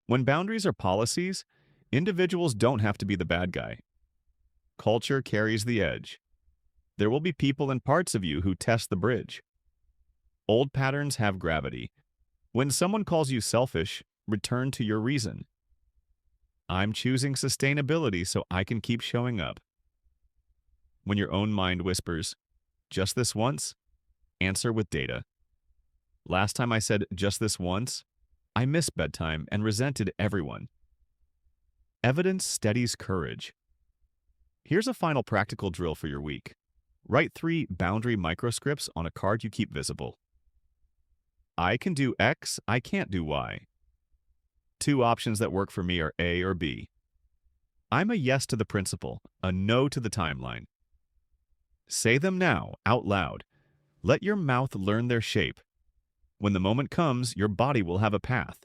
When boundaries are policies, individuals don't have to be the bad guy. Culture carries the edge. There will be people and parts of you who test the bridge. Old patterns have gravity. When someone calls you selfish, return to your reason. I'm choosing sustainability so I can keep showing up. When your own mind whispers, just this once, answer with data. Last time I said just this once, I missed bedtime and resented everyone. Evidence steadies courage. Here's a final practical drill for your week. Write 3 boundary microscripts on a card you keep visible. I can do X, I can't do Y. 2 options that work for me are A or B. I'm a yes to the principle, a no to the timeline. Say them now, out loud. Let your mouth learn their shape. When the moment comes, your body will have a path.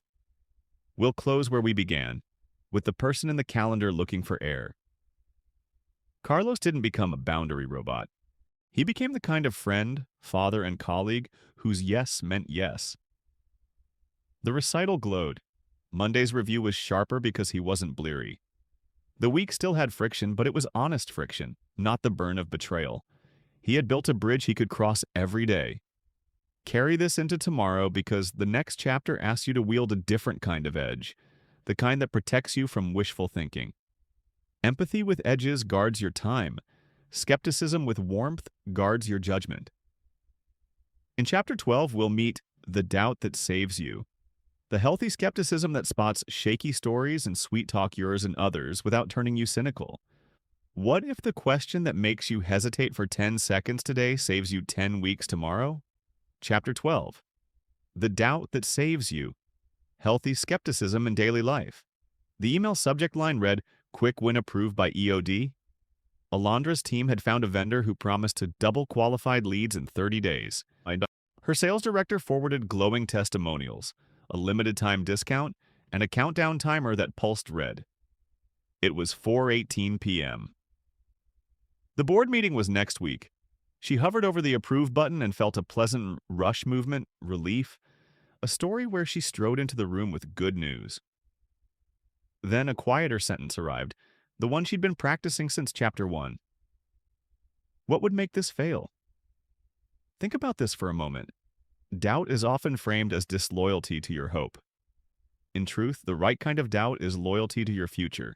We'll close where we began, with the person in the calendar looking for air. Carlos didn't become a boundary robot. He became the kind of friend, father, and colleague whose yes meant yes. The recital glowed. Monday's review was sharper because he wasn't bleary. The week still had friction, but it was honest friction, not the burn of betrayal. He had built a bridge he could cross every day. Carry this into tomorrow because the next chapter asks you to wield a different kind of edge, the kind that protects you from wishful thinking. Empathy with edges guards your time. Skepticism with warmth guards your judgment. In Chapter 12, we'll meet the doubt that saves you, the healthy skepticism that spots shaky stories and sweet-talk yours and others without turning you cynical. What if the question that makes you hesitate for 10 seconds today saves you 10 weeks tomorrow? Chapter 12. The doubt that saves you. Healthy skepticism in daily life. The email subject line read, "Quick win approved by EOD." Alondra's team had found a vendor who promised to double qualified leads in 30 days. Her sales director forwarded glowing testimonials, a limited-time discount, and a countdown timer that pulsed red. It was 4:18 p.m. The board meeting was next week. She hovered over the approve button and felt a pleasant rush movement, relief, a story where she strode into the room with good news. Then a quieter sentence arrived, the one she'd been practicing since Chapter 1. What would make this fail? Think about this for a moment. Doubt is often framed as disloyalty to your hope. In truth, the right kind of doubt is loyalty to your future.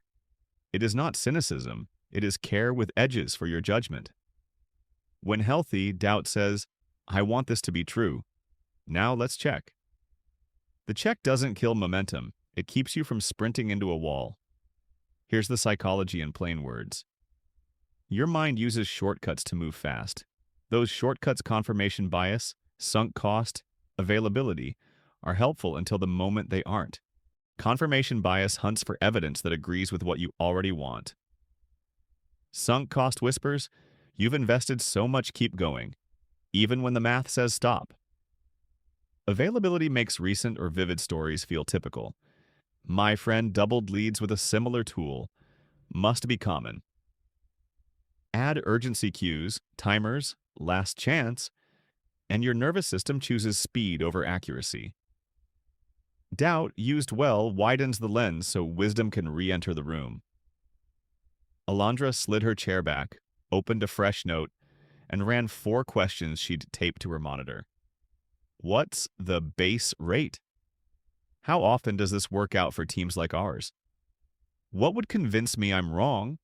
It is not cynicism, it is care with edges for your judgment. When healthy, doubt says, I want this to be true. Now let's check. The check doesn't kill momentum, it keeps you from sprinting into a wall. Here's the psychology in plain words. Your mind uses shortcuts to move fast. Those shortcuts, confirmation bias, sunk cost, availability, are helpful until the moment they aren't. Confirmation bias hunts for evidence that agrees with what you already want. Sunk cost whispers, you've invested so much, keep going, even when the math says stop. Availability makes recent or vivid stories feel typical. My friend doubled leads with a similar tool. Must be common. Add urgency cues, timers, last chance, and your nervous system chooses speed over accuracy. Doubt, used well, widens the lens so wisdom can re-enter the room. Alondra slid her chair back, opened a fresh note, and ran 4 questions she'd taped to her monitor. What's the base rate? How often does this work out for teams like ours? What would convince me I'm wrong?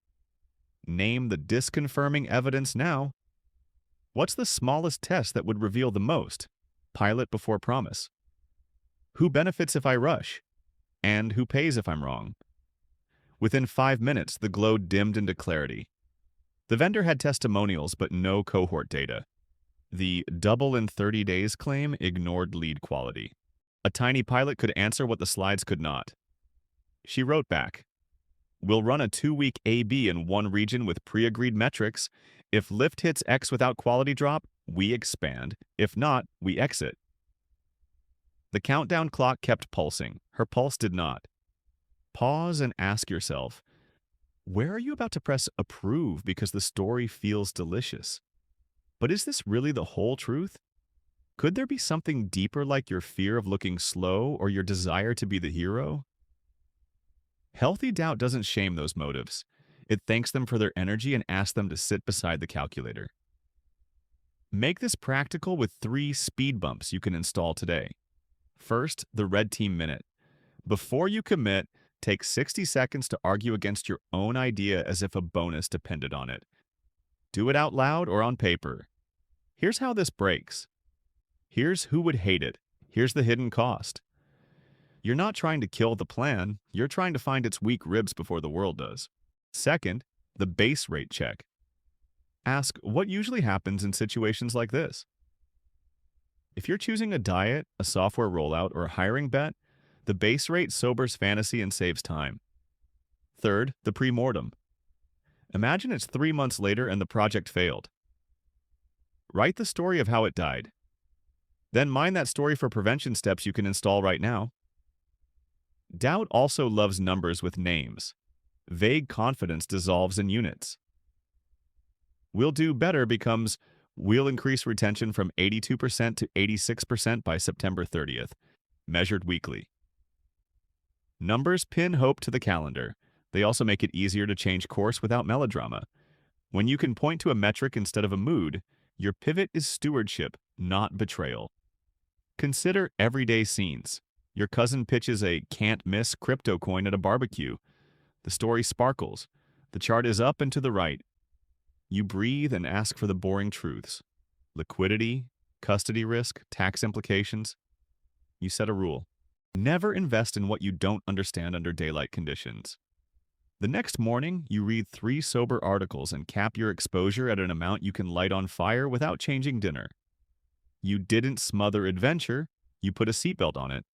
Name the disconfirming evidence now. What's the smallest test that would reveal the most? Pilot before promise. Who benefits if I rush? And who pays if I'm wrong? Within 5 minutes, the glow dimmed into clarity. The vendor had testimonials but no cohort data. The double in 30 days claim ignored lead quality. A tiny pilot could answer what the slides could not. She wrote back, We'll run a 2-week A/B in one region with pre-agreed metrics. If lift hits X without quality drop, we expand. If not, we exit. The countdown clock kept pulsing. Her pulse did not. Pause and ask yourself, where are you about to press approve because the story feels delicious? But is this really the whole truth? Could there be something deeper like your fear of looking slow or your desire to be the hero? Healthy doubt doesn't shame those motives. It thanks them for their energy and asks them to sit beside the calculator. Make this practical with 3 speed bumps you can install today. First, the Red Team Minute. Before you commit, take 60 seconds to argue against your own idea as if a bonus depended on it. Do it out loud or on paper. Here's how this breaks. Here's who would hate it. Here's the hidden cost. You're not trying to kill the plan, you're trying to find its weak ribs before the world does. Second, The base rate check. Ask what usually happens in situations like this. If you're choosing a diet, a software rollout, or a hiring bet, the base rate sobers fantasy and saves time. Third, the pre-mortem. Imagine it's 3 months later and the project failed. Write the story of how it died. Then mine that story for prevention steps you can install right now. Doubt also loves numbers with names. Vague confidence dissolves in units. We'll do better becomes we'll increase retention from 82% to 86% by September 30th, measured weekly. Numbers pin hope to the calendar. They also make it easier to change course without melodrama. When you can point to a metric instead of a mood, your pivot is stewardship, not betrayal. Consider everyday scenes. Your cousin pitches a can't-miss crypto coin at a barbecue. The story sparkles. The chart is up and to the right. You breathe and ask for the boring truths. Liquidity, custody risk, tax implications. You set a rule. Never invest in what you don't understand under daylight conditions. The next morning, you read 3 sober articles and cap your exposure at an amount you can light on fire without changing dinner. You didn't smother adventure, you put a seatbelt on it.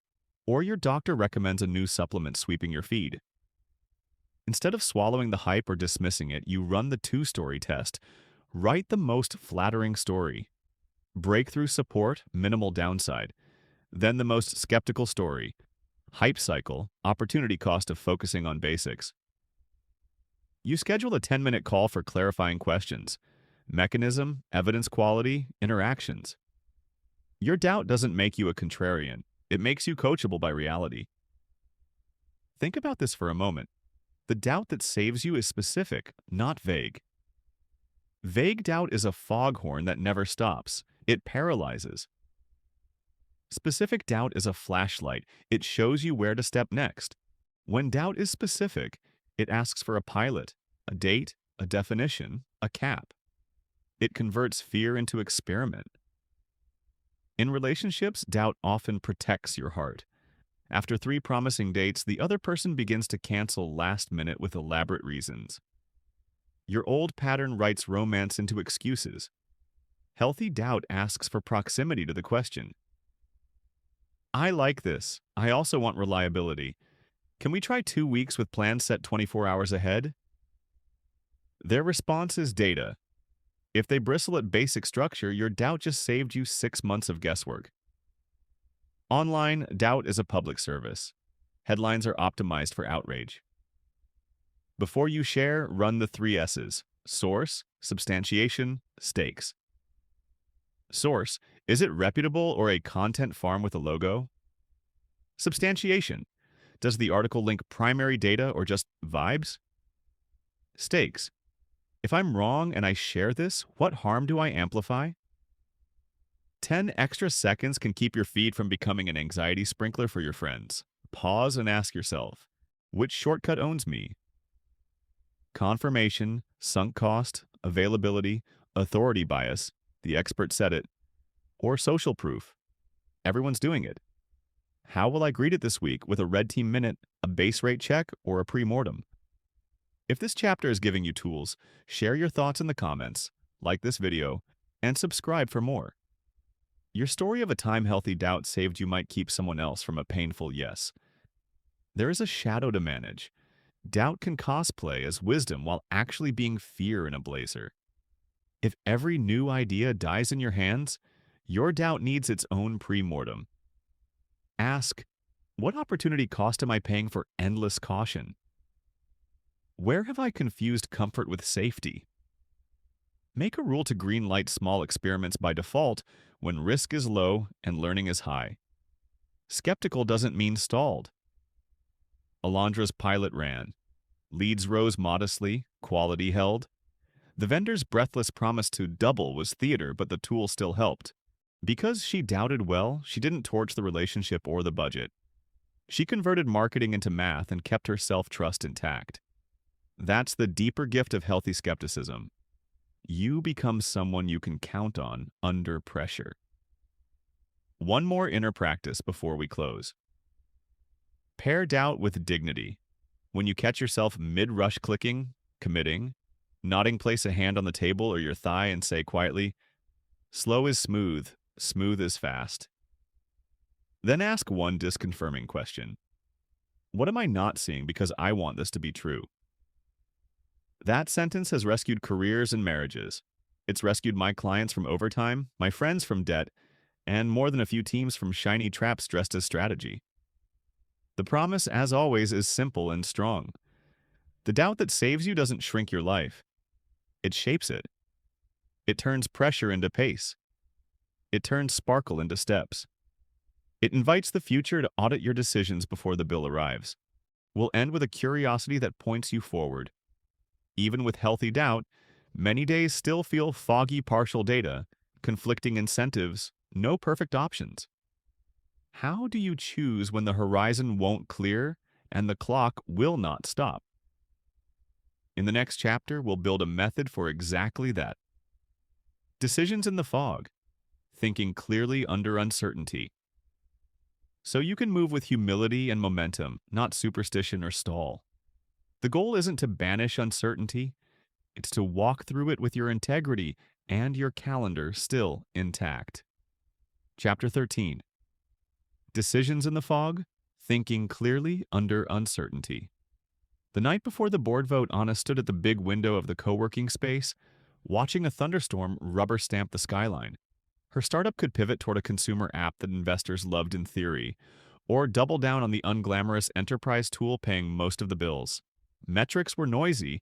Or your doctor recommends a new supplement sweeping your feed. Instead of swallowing the hype or dismissing it, you run the 2-story test. Write the most flattering story. Breakthrough support, minimal downside. Then the most skeptical story. Hype cycle, opportunity cost of focusing on basics. You schedule a 10-minute call for clarifying questions. Mechanism, evidence quality, interactions. Your doubt doesn't make you a contrarian. It makes you coachable by reality. Think about this for a moment. The doubt that saves you is specific, not vague. Vague doubt is a foghorn that never stops. It paralyzes. Specific doubt is a flashlight. It shows you where to step next. When doubt is specific, it asks for a pilot, a date, a definition, a cap. It converts fear into experiment. In relationships, doubt often protects your heart. After 3 promising dates, the other person begins to cancel last minute with elaborate reasons. Your old pattern writes romance into excuses. Healthy doubt asks for proximity to the question. I like this. I also want reliability. Can we try 2 weeks with plans set 24 hours ahead? Their response is data. If they bristle at basic structure, your doubt just saved you 6 months of guesswork. Online, doubt is a public service. Headlines are optimized for outrage. Before you share, run the 3 S's: source, substantiation, stakes. Source, is it reputable or a content farm with a logo? Substantiation, does the article link primary data or just vibes? Stakes, if I'm wrong and I share this, what harm do I amplify? 10 extra seconds can keep your feed from becoming an anxiety sprinkler for your friends. Pause and ask yourself, which shortcut owns me? Confirmation, sunk cost, availability, authority bias, the expert said it, or social proof. Everyone's doing it. How will I greet it this week with a red team minute, a base rate check, or a pre-mortem? If this chapter is giving you tools, share your thoughts in the comments, like this video, and subscribe for more. Your story of a time-healthy doubt saved you might keep someone else from a painful yes. There is a shadow to manage. Doubt can cosplay as wisdom while actually being fear in a blazer. If every new idea dies in your hands, your doubt needs its own pre-mortem. Ask, what opportunity cost am I paying for endless caution? Where have I confused comfort with safety? Make a rule to green-light small experiments by default when risk is low and learning is high. Skeptical doesn't mean stalled. Alondra's pilot ran. Leads rose modestly, quality held. The vendor's breathless promise to double was theater, but the tool still helped. Because she doubted well, she didn't torch the relationship or the budget. She converted marketing into math and kept her self-trust intact. That's the deeper gift of healthy skepticism. You become someone you can count on under pressure. One more inner practice before we close. Pair doubt with dignity. When you catch yourself mid-rush clicking, committing, Nodding, place a hand on the table or your thigh and say quietly, "Slow is smooth, smooth is fast." Then ask one disconfirming question. What am I not seeing because I want this to be true? That sentence has rescued careers and marriages. It's rescued my clients from overtime, my friends from debt, and more than a few teams from shiny traps dressed as strategy. The promise, as always, is simple and strong. The doubt that saves you doesn't shrink your life. It shapes it. It turns pressure into pace. It turns sparkle into steps. It invites the future to audit your decisions before the bill arrives. We'll end with a curiosity that points you forward. Even with healthy doubt, many days still feel foggy partial data, conflicting incentives, no perfect options. How do you choose when the horizon won't clear and the clock will not stop? In the next chapter, we'll build a method for exactly that. Decisions in the fog, thinking clearly under uncertainty. So you can move with humility and momentum, not superstition or stall. The goal isn't to banish uncertainty, it's to walk through it with your integrity and your calendar still intact. Chapter 13. Decisions in the fog, thinking clearly under uncertainty. The night before the board vote, Anna stood at the big window of the co-working space, watching a thunderstorm rubber-stamp the skyline. Her startup could pivot toward a consumer app that investors loved in theory, or double down on the unglamorous enterprise tool paying most of the bills. Metrics were noisy,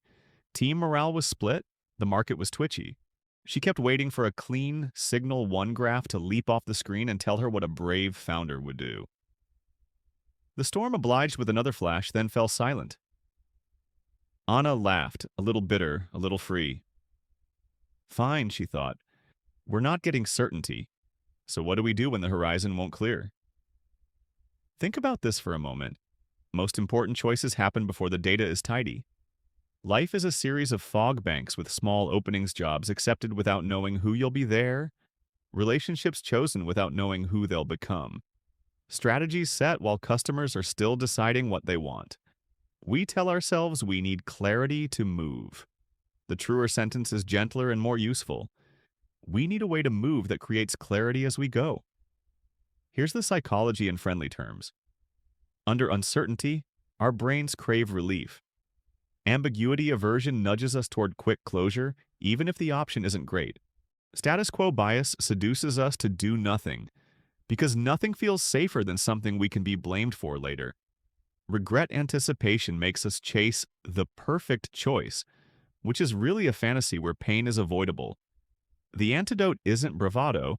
team morale was split, the market was twitchy. She kept waiting for a clean Signal 1 graph to leap off the screen and tell her what a brave founder would do. The storm obliged with another flash, then fell silent. Anna laughed, a little bitter, a little free. Fine, she thought. We're not getting certainty. So what do we do when the horizon won't clear? Think about this for a moment. Most important choices happen before the data is tidy. Life is a series of fog banks with small openings, jobs accepted without knowing who you'll be there, relationships chosen without knowing who they'll become, strategies set while customers are still deciding what they want. We tell ourselves we need clarity to move. The truer sentence is gentler and more useful. We need a way to move that creates clarity as we go. Here's the psychology in friendly terms. Under uncertainty, our brains crave relief. Ambiguity aversion nudges us toward quick closure, even if the option isn't great. Status quo bias seduces us to do nothing, because nothing feels safer than something we can be blamed for later. Regret anticipation makes us chase the perfect choice, which is really a fantasy where pain is avoidable. The antidote isn't bravado.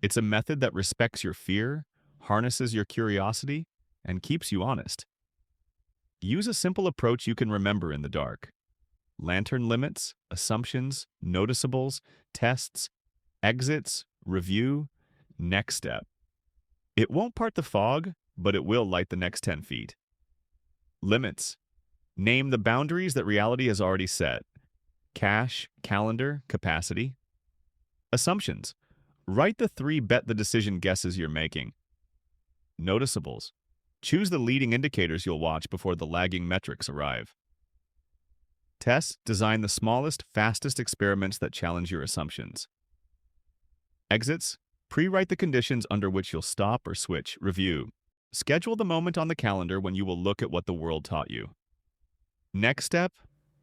It's a method that respects your fear, harnesses your curiosity, and keeps you honest. Use a simple approach you can remember in the dark. Lantern limits, assumptions, noticeables, tests, exits, review, next step. It won't part the fog, but it will light the next 10 feet. Limits. Name the boundaries that reality has already set. Cash, calendar, capacity. Assumptions. Write the 3 bet the decision guesses you're making. Noticeables. Choose the leading indicators you'll watch before the lagging metrics arrive. Tests. Design the smallest, fastest experiments that challenge your assumptions. Exits. Pre-write the conditions under which you'll stop or switch. Review. Schedule the moment on the calendar when you will look at what the world taught you. Next step.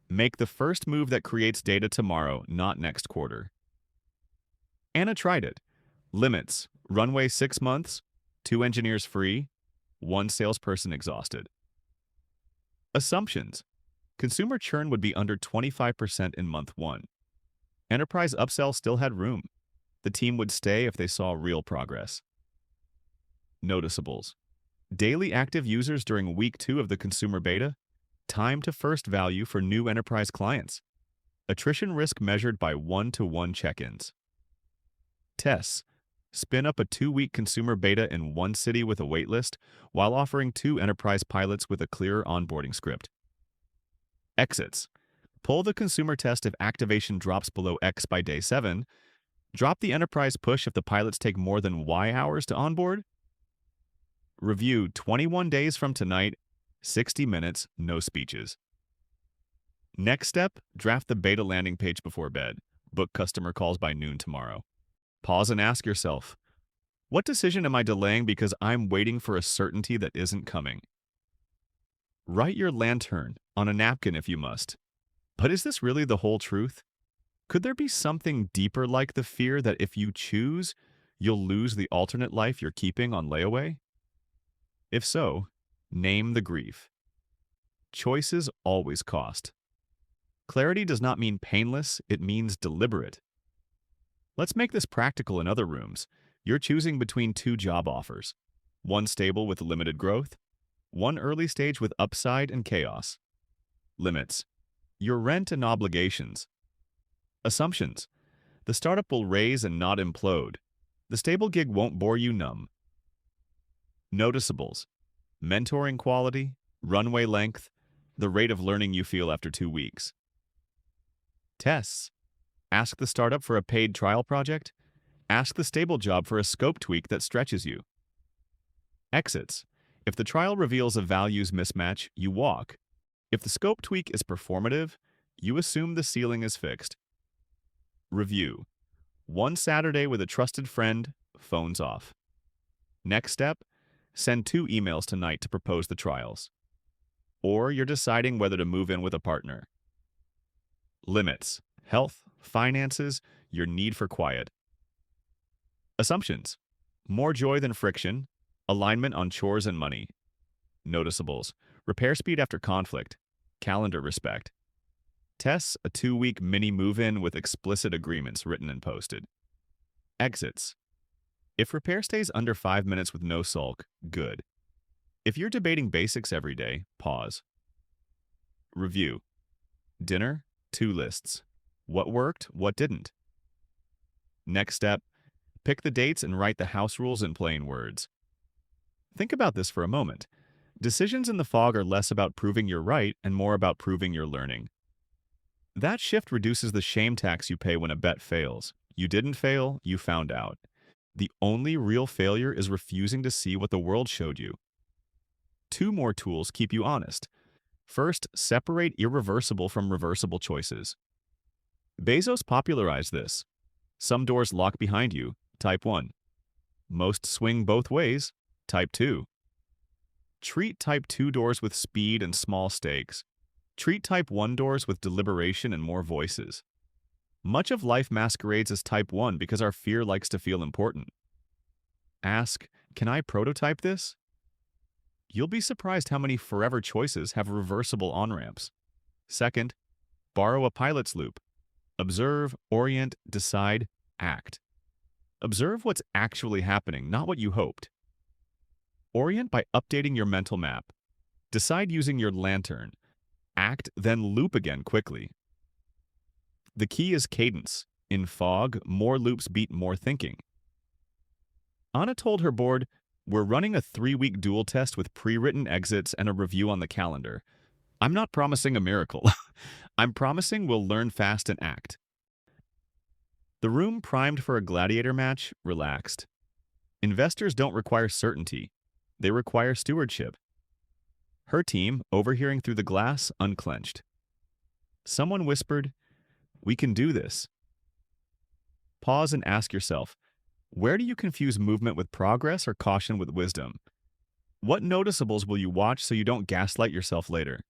Make the first move that creates data tomorrow, not next quarter. Anna tried it. Limits. Runway 6 months. 2 engineers free. 1 salesperson exhausted. Assumptions. Consumer churn would be under 25% in month 1. Enterprise upsell still had room. The team would stay if they saw real progress. Noticeables. Daily active users during week 2 of the consumer beta. Time to first value for new enterprise clients. Attrition risk measured by 1-to-1 check-ins. Tests. Spin up a 2-week consumer beta in 1 city with a waitlist while offering 2 enterprise pilots with a clear onboarding script. Exits. Pull the consumer test if activation drops below X by day 7. Drop the enterprise push if the pilots take more than Y hours to onboard. Review 21 days from tonight, 60 minutes, no speeches. Next step, draft the beta landing page before bed. Book customer calls by noon tomorrow. Pause and ask yourself, what decision am I delaying because I'm waiting for a certainty that isn't coming? Write your lantern on a napkin if you must. But is this really the whole truth? Could there be something deeper like the fear that if you choose, you'll lose the alternate life you're keeping on layaway? If so, name the grief. Choices always cost. Clarity does not mean painless, it means deliberate. Let's make this practical in other rooms. You're choosing between two job offers. One stable with limited growth, one early stage with upside and chaos. Limits: your rent and obligations. Assumptions: the startup will raise and not implode. The stable gig won't bore you numb. Noticeables: mentoring quality, runway length, the rate of learning you feel after 2 weeks. Tests: ask the startup for a paid trial project. Ask the stable job for a scope tweak that stretches you. Exits: if the trial reveals a values mismatch, you walk. If the scope tweak is performative, you assume the ceiling is fixed. Review: one Saturday with a trusted friend, phones off. Next step: send 2 emails tonight to propose the trials. Or you're deciding whether to move in with a partner. Limits: health, finances, your need for quiet. Assumptions: more joy than friction, alignment on chores and money. Noticeables: repair speed after conflict, calendar respect. Tests: a 2-week mini move-in with explicit agreements written and posted. Exits: if repair stays under 5 minutes with no sulk, good. If you're debating basics every day, pause. Review: dinner, 2 lists. What worked, what didn't? Next step: pick the dates and write the house rules in plain words. Think about this for a moment. Decisions in the fog are less about proving you're right and more about proving you're learning. That shift reduces the shame tax you pay when a bet fails. You didn't fail, you found out. The only real failure is refusing to see what the world showed you. 2 more tools keep you honest. First, separate irreversible from reversible choices. Bezos popularized this. Some doors lock behind you, type 1. Most swing both ways, type 2. Treat type 2 doors with speed and small stakes. Treat type 1 doors with deliberation and more voices. Much of life masquerades as type 1 because our fear likes to feel important. Ask, can I prototype this? You'll be surprised how many forever choices have reversible on-ramps. Second, borrow a pilot's loop. Observe, orient, decide, act. Observe what's actually happening, not what you hoped. Orient by updating your mental map. Decide using your lantern. Act, then loop again quickly. The key is cadence. In fog, more loops beat more thinking. Anna told her board, we're running a 3-week dual test with pre-written exits and a review on the calendar. I'm not promising a miracle. I'm promising we'll learn fast and act. The room primed for a gladiator match, relaxed. Investors don't require certainty. They require stewardship. Her team, overhearing through the glass, unclenched. Someone whispered, we can do this. Pause and ask yourself, where do you confuse movement with progress or caution with wisdom? What noticeables will you watch so you don't gaslight yourself later?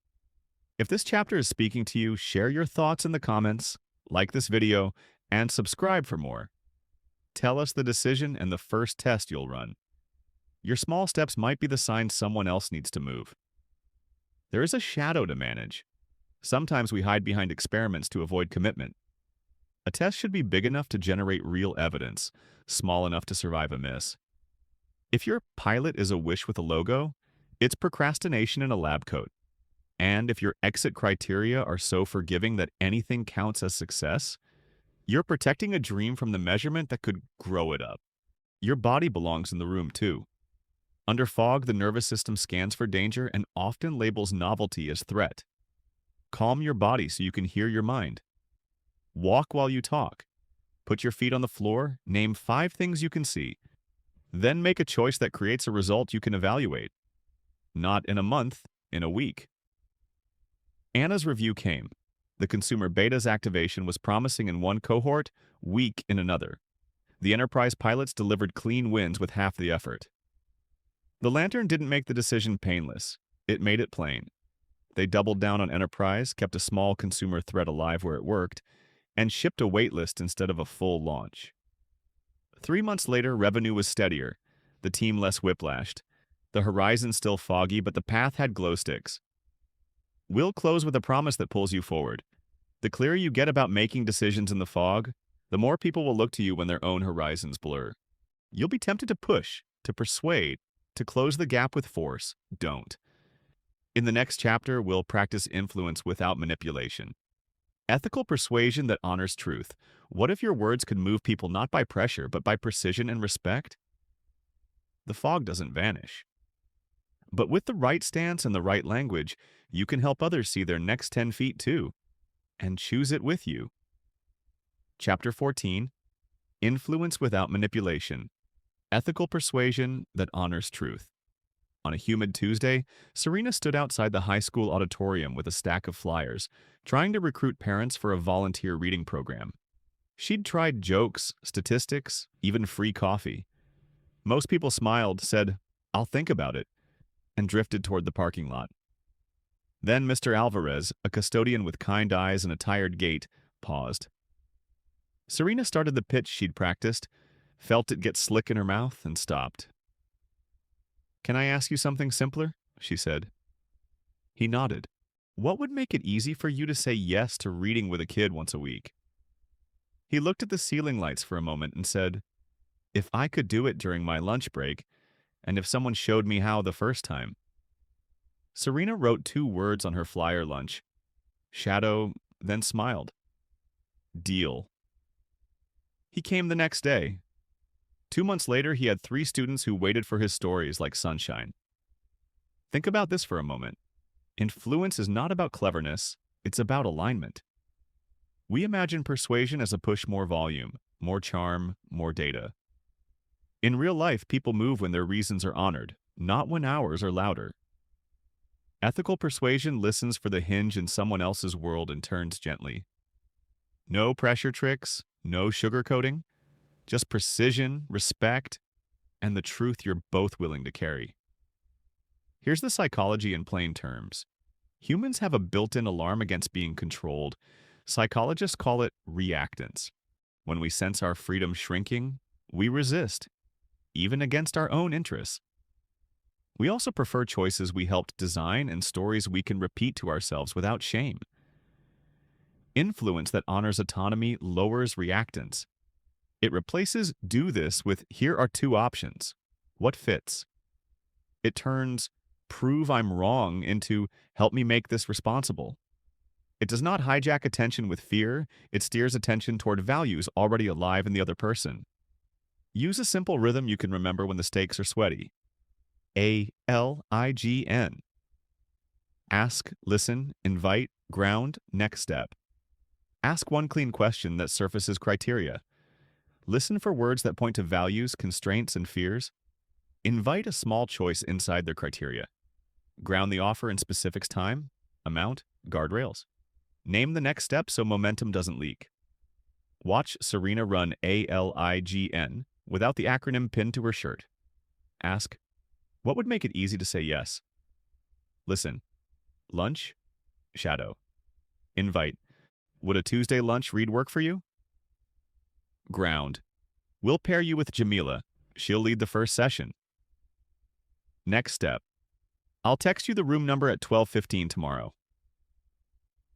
If this chapter is speaking to you, share your thoughts in the comments, like this video, and subscribe for more. Tell us the decision and the first test you'll run. Your small steps might be the sign someone else needs to move. There is a shadow to manage. Sometimes we hide behind experiments to avoid commitment. A test should be big enough to generate real evidence, small enough to survive a miss. If your pilot is a wish with a logo, it's procrastination in a lab coat. And if your exit criteria are so forgiving that anything counts as success, you're protecting a dream from the measurement that could grow it up. Your body belongs in the room too. Under fog, the nervous system scans for danger and often labels novelty as threat. Calm your body so you can hear your mind. Walk while you talk. Put your feet on the floor, name 5 things you can see. Then make a choice that creates a result you can evaluate. Not in a month, in a week. Anna's review came. The consumer beta's activation was promising in one cohort, weak in another. The enterprise pilots delivered clean wins with half the effort. The lantern didn't make the decision painless. It made it plain. They doubled down on enterprise, kept a small consumer thread alive where it worked, and shipped a waitlist instead of a full launch. 3 months later, revenue was steadier, the team less whiplashed, the horizon still foggy, but the path had glow sticks. We'll close with a promise that pulls you forward. The clearer you get about making decisions in the fog, the more people will look to you when their own horizons blur. You'll be tempted to push, to persuade, to close the gap with force. Don't. In the next chapter, we'll practice influence without manipulation. Ethical persuasion that honors truth. What if your words could move people not by pressure, but by precision and respect? The fog doesn't vanish. But with the right stance and the right language, you can help others see their next 10 feet too, and choose it with you. Chapter 14, Influence Without Manipulation. Ethical persuasion that honors truth. On a humid Tuesday, Serena stood outside the high school auditorium with a stack of flyers, trying to recruit parents for a volunteer reading program. She'd tried jokes, statistics, even free coffee. Most people smiled, said, "I'll think about it," and drifted toward the parking lot. Then Mr. Alvarez, a custodian with kind eyes and a tired gait, paused. Serena started the pitch she'd practiced, felt it get slick in her mouth, and stopped. "Can I ask you something simpler?" she said. He nodded. "What would make it easy for you to say yes to reading with a kid once a week?" He looked at the ceiling lights for a moment and said, "If I could do it during my lunch break, and if someone showed me how the first time." Serena wrote 2 words on her flyer lunch. Shadow, then smiled. Deal. He came the next day. 2 months later, he had 3 students who waited for his stories like sunshine. Think about this for a moment. Influence is not about cleverness, it's about alignment. We imagine persuasion as a push more volume, more charm, more data. In real life, people move when their reasons are honored, not when ours are louder. Ethical persuasion listens for the hinge in someone else's world and turns gently. No pressure tricks, no sugarcoating, just precision, respect, and the truth you're both willing to carry. Here's the psychology in plain terms. Humans have a built-in alarm against being controlled. Psychologists call it reactance. When we sense our freedom shrinking, we resist, even against our own interests. We also prefer choices we helped design and stories we can repeat to ourselves without shame. Influence that honors autonomy lowers reactance. It replaces "do this" with "here are 2 options. What fits?" It turns "prove I'm wrong" into "help me make this responsible." It does not hijack attention with fear, it steers attention toward values already alive in the other person. Use a simple rhythm you can remember when the stakes are sweaty. ALIGN. Ask, listen, invite, ground, next step. Ask one clean question that surfaces criteria. Listen for words that point to values, constraints, and fears. Invite a small choice inside their criteria. Ground the offer in specifics: time, amount, guardrails. Name the next step so momentum doesn't leak. Watch Serena run ALIGN without the acronym pinned to her shirt. Ask, what would make it easy to say yes? Listen. Lunch? Shadow. Invite. Would a Tuesday lunch read work for you? Ground. We'll pair you with Jamila. She'll lead the first session. Next step. I'll text you the room number at 12:15 tomorrow.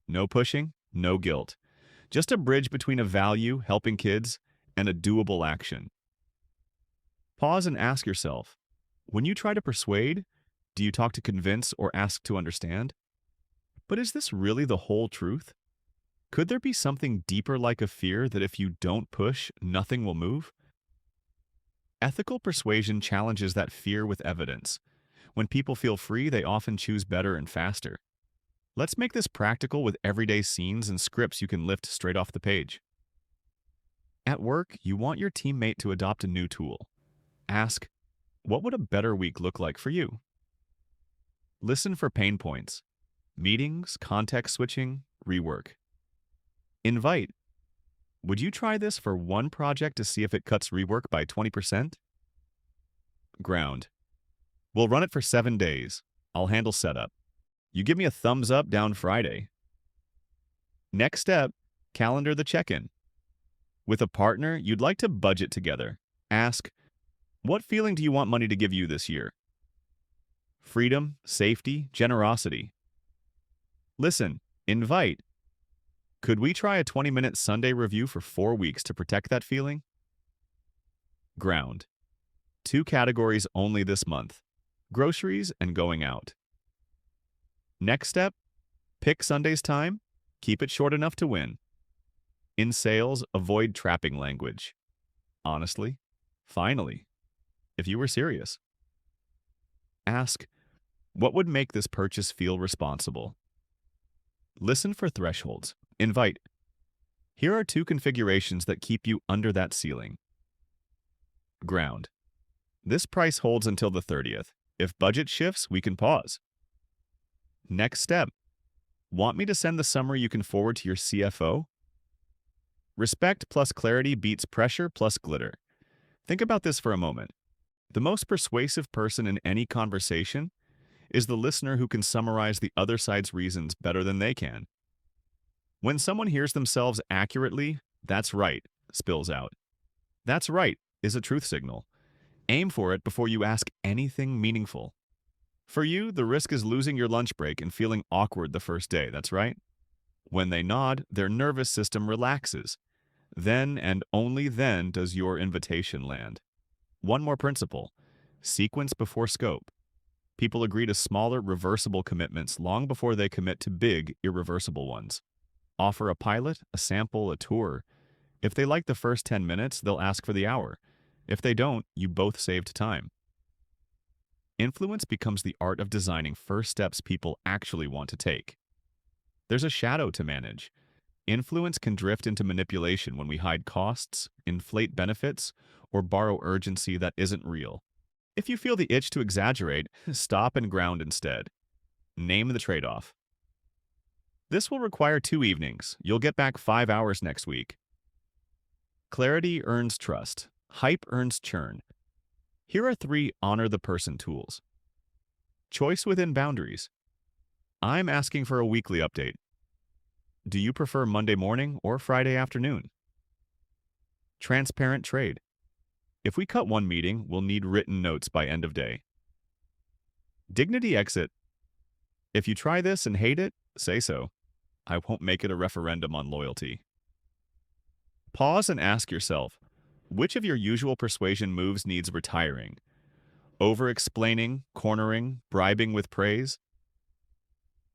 No pushing, no guilt. Just a bridge between a value, helping kids, and a doable action. Pause and ask yourself, when you try to persuade, do you talk to convince or ask to understand? But is this really the whole truth? Could there be something deeper like a fear that if you don't push, nothing will move? Ethical persuasion challenges that fear with evidence. When people feel free, they often choose better and faster. Let's make this practical with everyday scenes and scripts you can lift straight off the page. At work, you want your teammate to adopt a new tool. Ask, what would a better week look like for you? Listen for pain points. Meetings, context switching, rework. Invite. Would you try this for one project to see if it cuts rework by 20%? Ground. We'll run it for 7 days. I'll handle setup. You give me a thumbs up down Friday. Next step, calendar the check-in. With a partner, you'd like to budget together. Ask, what feeling do you want money to give you this year? Freedom, safety, generosity. Listen, invite. Could we try a 20-minute Sunday review for 4 weeks to protect that feeling? Ground. 2 categories only this month: groceries and going out. Next step, pick Sunday's time. Keep it short enough to win. In sales, avoid trapping language. Honestly, finally, if you were serious. Ask, what would make this purchase feel responsible? Listen for thresholds. Invite. Here are 2 configurations that keep you under that ceiling. Ground. This price holds until the 30th. If budget shifts, we can pause. Next step. Want me to send the summary you can forward to your CFO? Respect plus clarity beats pressure plus glitter. Think about this for a moment. The most persuasive person in any conversation is the listener who can summarize the other side's reasons better than they can. When someone hears themselves accurately, "That's right," spills out. "That's right" is a truth signal. Aim for it before you ask anything meaningful. For you, the risk is losing your lunch break and feeling awkward the first day, that's right. When they nod, their nervous system relaxes. Then and only then does your invitation land. One more principle: sequence before scope. People agree to smaller, reversible commitments long before they commit to big, irreversible ones. Offer a pilot, a sample, a tour. If they like the first 10 minutes, they'll ask for the hour. If they don't, you both saved time. Influence becomes the art of designing first steps people actually want to take. There's a shadow to manage. Influence can drift into manipulation when we hide costs, inflate benefits, or borrow urgency that isn't real. If you feel the itch to exaggerate, stop and ground instead. Name the trade-off. This will require 2 evenings. You'll get back 5 hours next week. Clarity earns trust. Hype earns churn. Here are 3 honor the person tools. Choice within boundaries. I'm asking for a weekly update. Do you prefer Monday morning or Friday afternoon? Transparent trade. If we cut one meeting, we'll need written notes by end of day. Dignity exit. If you try this and hate it, say so. I won't make it a referendum on loyalty. Pause and ask yourself, which of your usual persuasion moves needs retiring? Over-explaining, cornering, bribing with praise?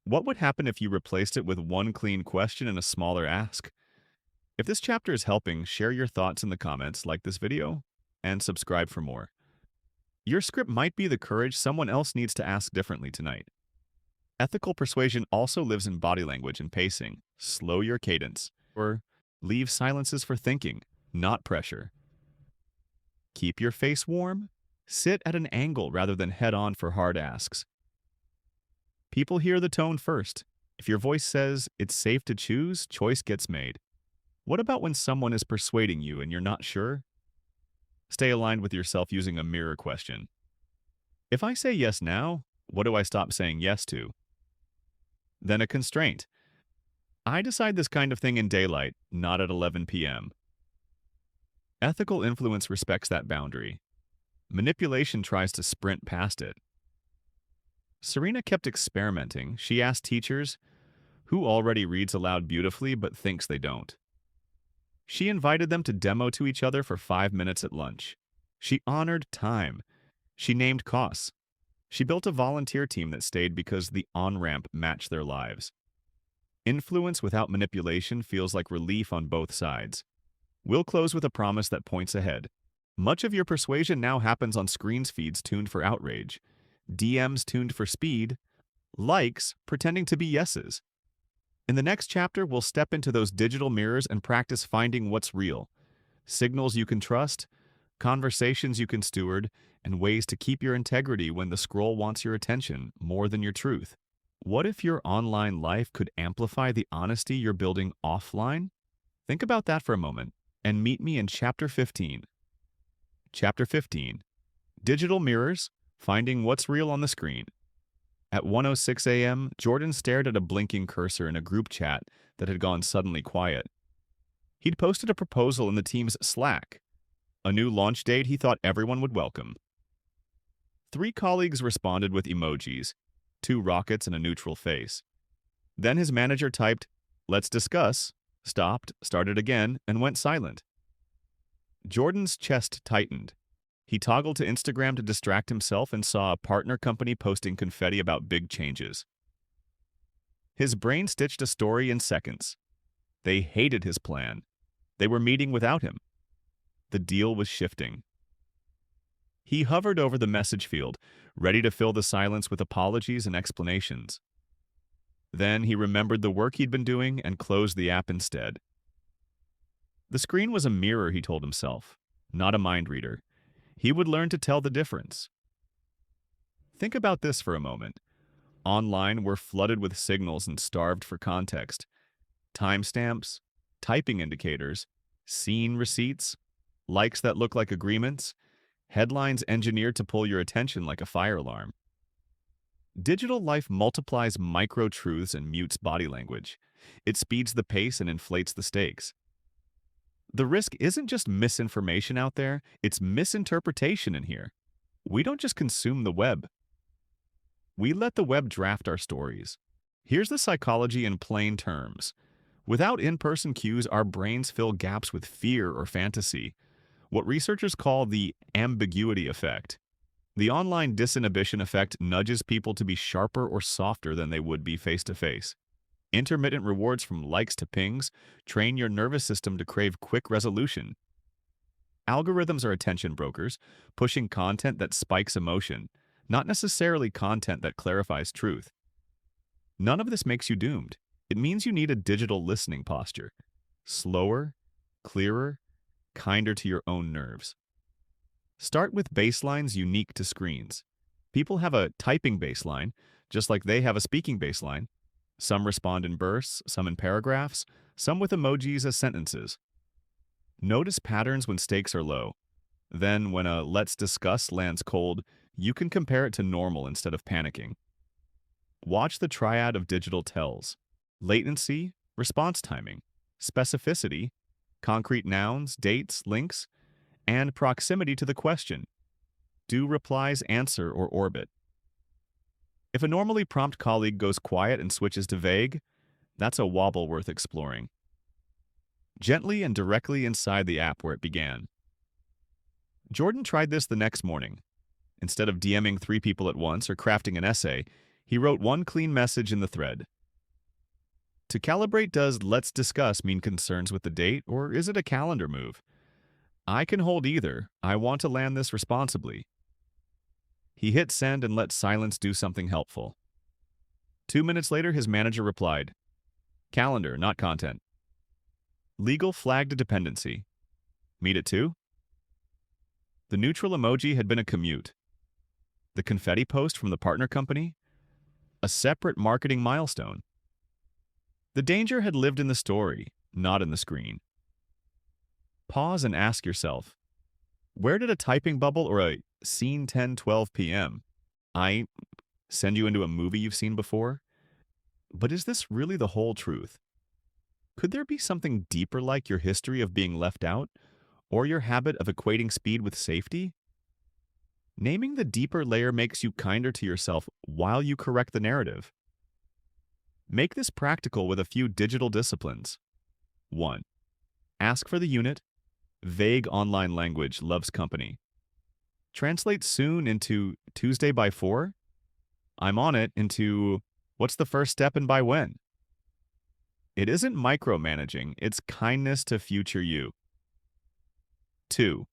What would happen if you replaced it with one clean question and a smaller ask? If this chapter is helping, share your thoughts in the comments, like this video, and subscribe for more. Your script might be the courage someone else needs to ask differently tonight. Ethical persuasion also lives in body language and pacing. Slow your cadence, or leave silences for thinking, not pressure. Keep your face warm. Sit at an angle rather than head-on for hard asks. People hear the tone first. If your voice says it's safe to choose, choice gets made. What about when someone is persuading you and you're not sure? Stay aligned with yourself using a mirror question. If I say yes now, what do I stop saying yes to? Then a constraint. I decide this kind of thing in daylight, not at 11 p.m. Ethical influence respects that boundary. Manipulation tries to sprint past it. Serena kept experimenting. She asked teachers, who already reads aloud beautifully but thinks they don't. She invited them to demo to each other for 5 minutes at lunch. She honored time. She named costs. She built a volunteer team that stayed because the on-ramp matched their lives. Influence without manipulation feels like relief on both sides. We'll close with a promise that points ahead. Much of your persuasion now happens on screens feeds tuned for outrage, DMs tuned for speed, likes pretending to be yeses. In the next chapter, we'll step into those digital mirrors and practice finding what's real, signals you can trust, conversations you can steward, and ways to keep your integrity when the scroll wants your attention more than your truth. What if your online life could amplify the honesty you're building offline? Think about that for a moment and meet me in Chapter 15. Chapter 15. Digital Mirrors, Finding What's Real on the Screen. At 1:06 a.m., Jordan stared at a blinking cursor in a group chat that had gone suddenly quiet. He'd posted a proposal in the team's Slack, a new launch date he thought everyone would welcome. 3 colleagues responded with emojis, 2 rockets and a neutral face. Then his manager typed, "Let's discuss," stopped, started again, and went silent. Jordan's chest tightened. He toggled to Instagram to distract himself and saw a partner company posting confetti about big changes. His brain stitched a story in seconds. They hated his plan. They were meeting without him. The deal was shifting. He hovered over the message field, ready to fill the silence with apologies and explanations. Then he remembered the work he'd been doing and closed the app instead. The screen was a mirror, he told himself, not a mind reader. He would learn to tell the difference. Think about this for a moment. Online, we're flooded with signals and starved for context. Timestamps, typing indicators, scene receipts, likes that look like agreements, headlines engineered to pull your attention like a fire alarm. Digital life multiplies micro-truths and mutes body language. It speeds the pace and inflates the stakes. The risk isn't just misinformation out there, it's misinterpretation in here. We don't just consume the web. We let the web draft our stories. Here's the psychology in plain terms. Without in-person cues, our brains fill gaps with fear or fantasy, what researchers call the ambiguity effect. The online disinhibition effect nudges people to be sharper or softer than they would be face-to-face. Intermittent rewards from likes to pings train your nervous system to crave quick resolution. Algorithms are attention brokers, pushing content that spikes emotion, not necessarily content that clarifies truth. None of this makes you doomed. It means you need a digital listening posture. Slower, clearer, kinder to your own nerves. Start with baselines unique to screens. People have a typing baseline, just like they have a speaking baseline. Some respond in bursts, some in paragraphs, some with emojis as sentences. Notice patterns when stakes are low. Then, when a "let's discuss" lands cold, you can compare it to normal instead of panicking. Watch the triad of digital tells: latency, response timing, specificity, concrete nouns, dates, links, and proximity to the question. Do replies answer or orbit? If a normally prompt colleague goes quiet and switches to vague, that's a wobble worth exploring. Gently and directly inside the app where it began. Jordan tried this the next morning. Instead of DMing 3 people at once or crafting an essay, he wrote one clean message in the thread. To calibrate, does "let's discuss" mean concerns with the date, or is it a calendar move? I can hold either. I want to land this responsibly. He hit send and let silence do something helpful. 2 minutes later, his manager replied, "Calendar, not content." Legal flagged a dependency. Meet at 2? The neutral emoji had been a commute. The confetti post from the partner company? A separate marketing milestone. The danger had lived in the story, not in the screen. Pause and ask yourself, where did a typing bubble or a "scene 10:12 p.m. I send you into a movie you've seen before? But is this really the whole truth? Could there be something deeper, like your history of being left out, or your habit of equating speed with safety? Naming the deeper layer makes you kinder to yourself while you correct the narrative. Make this practical with a few digital disciplines. 1. Ask for the unit. Vague online language loves company. Translate "soon" into "Tuesday by 4." "I'm on it" into "what's the first step and by when?" It isn't micromanaging, it's kindness to future you. 2.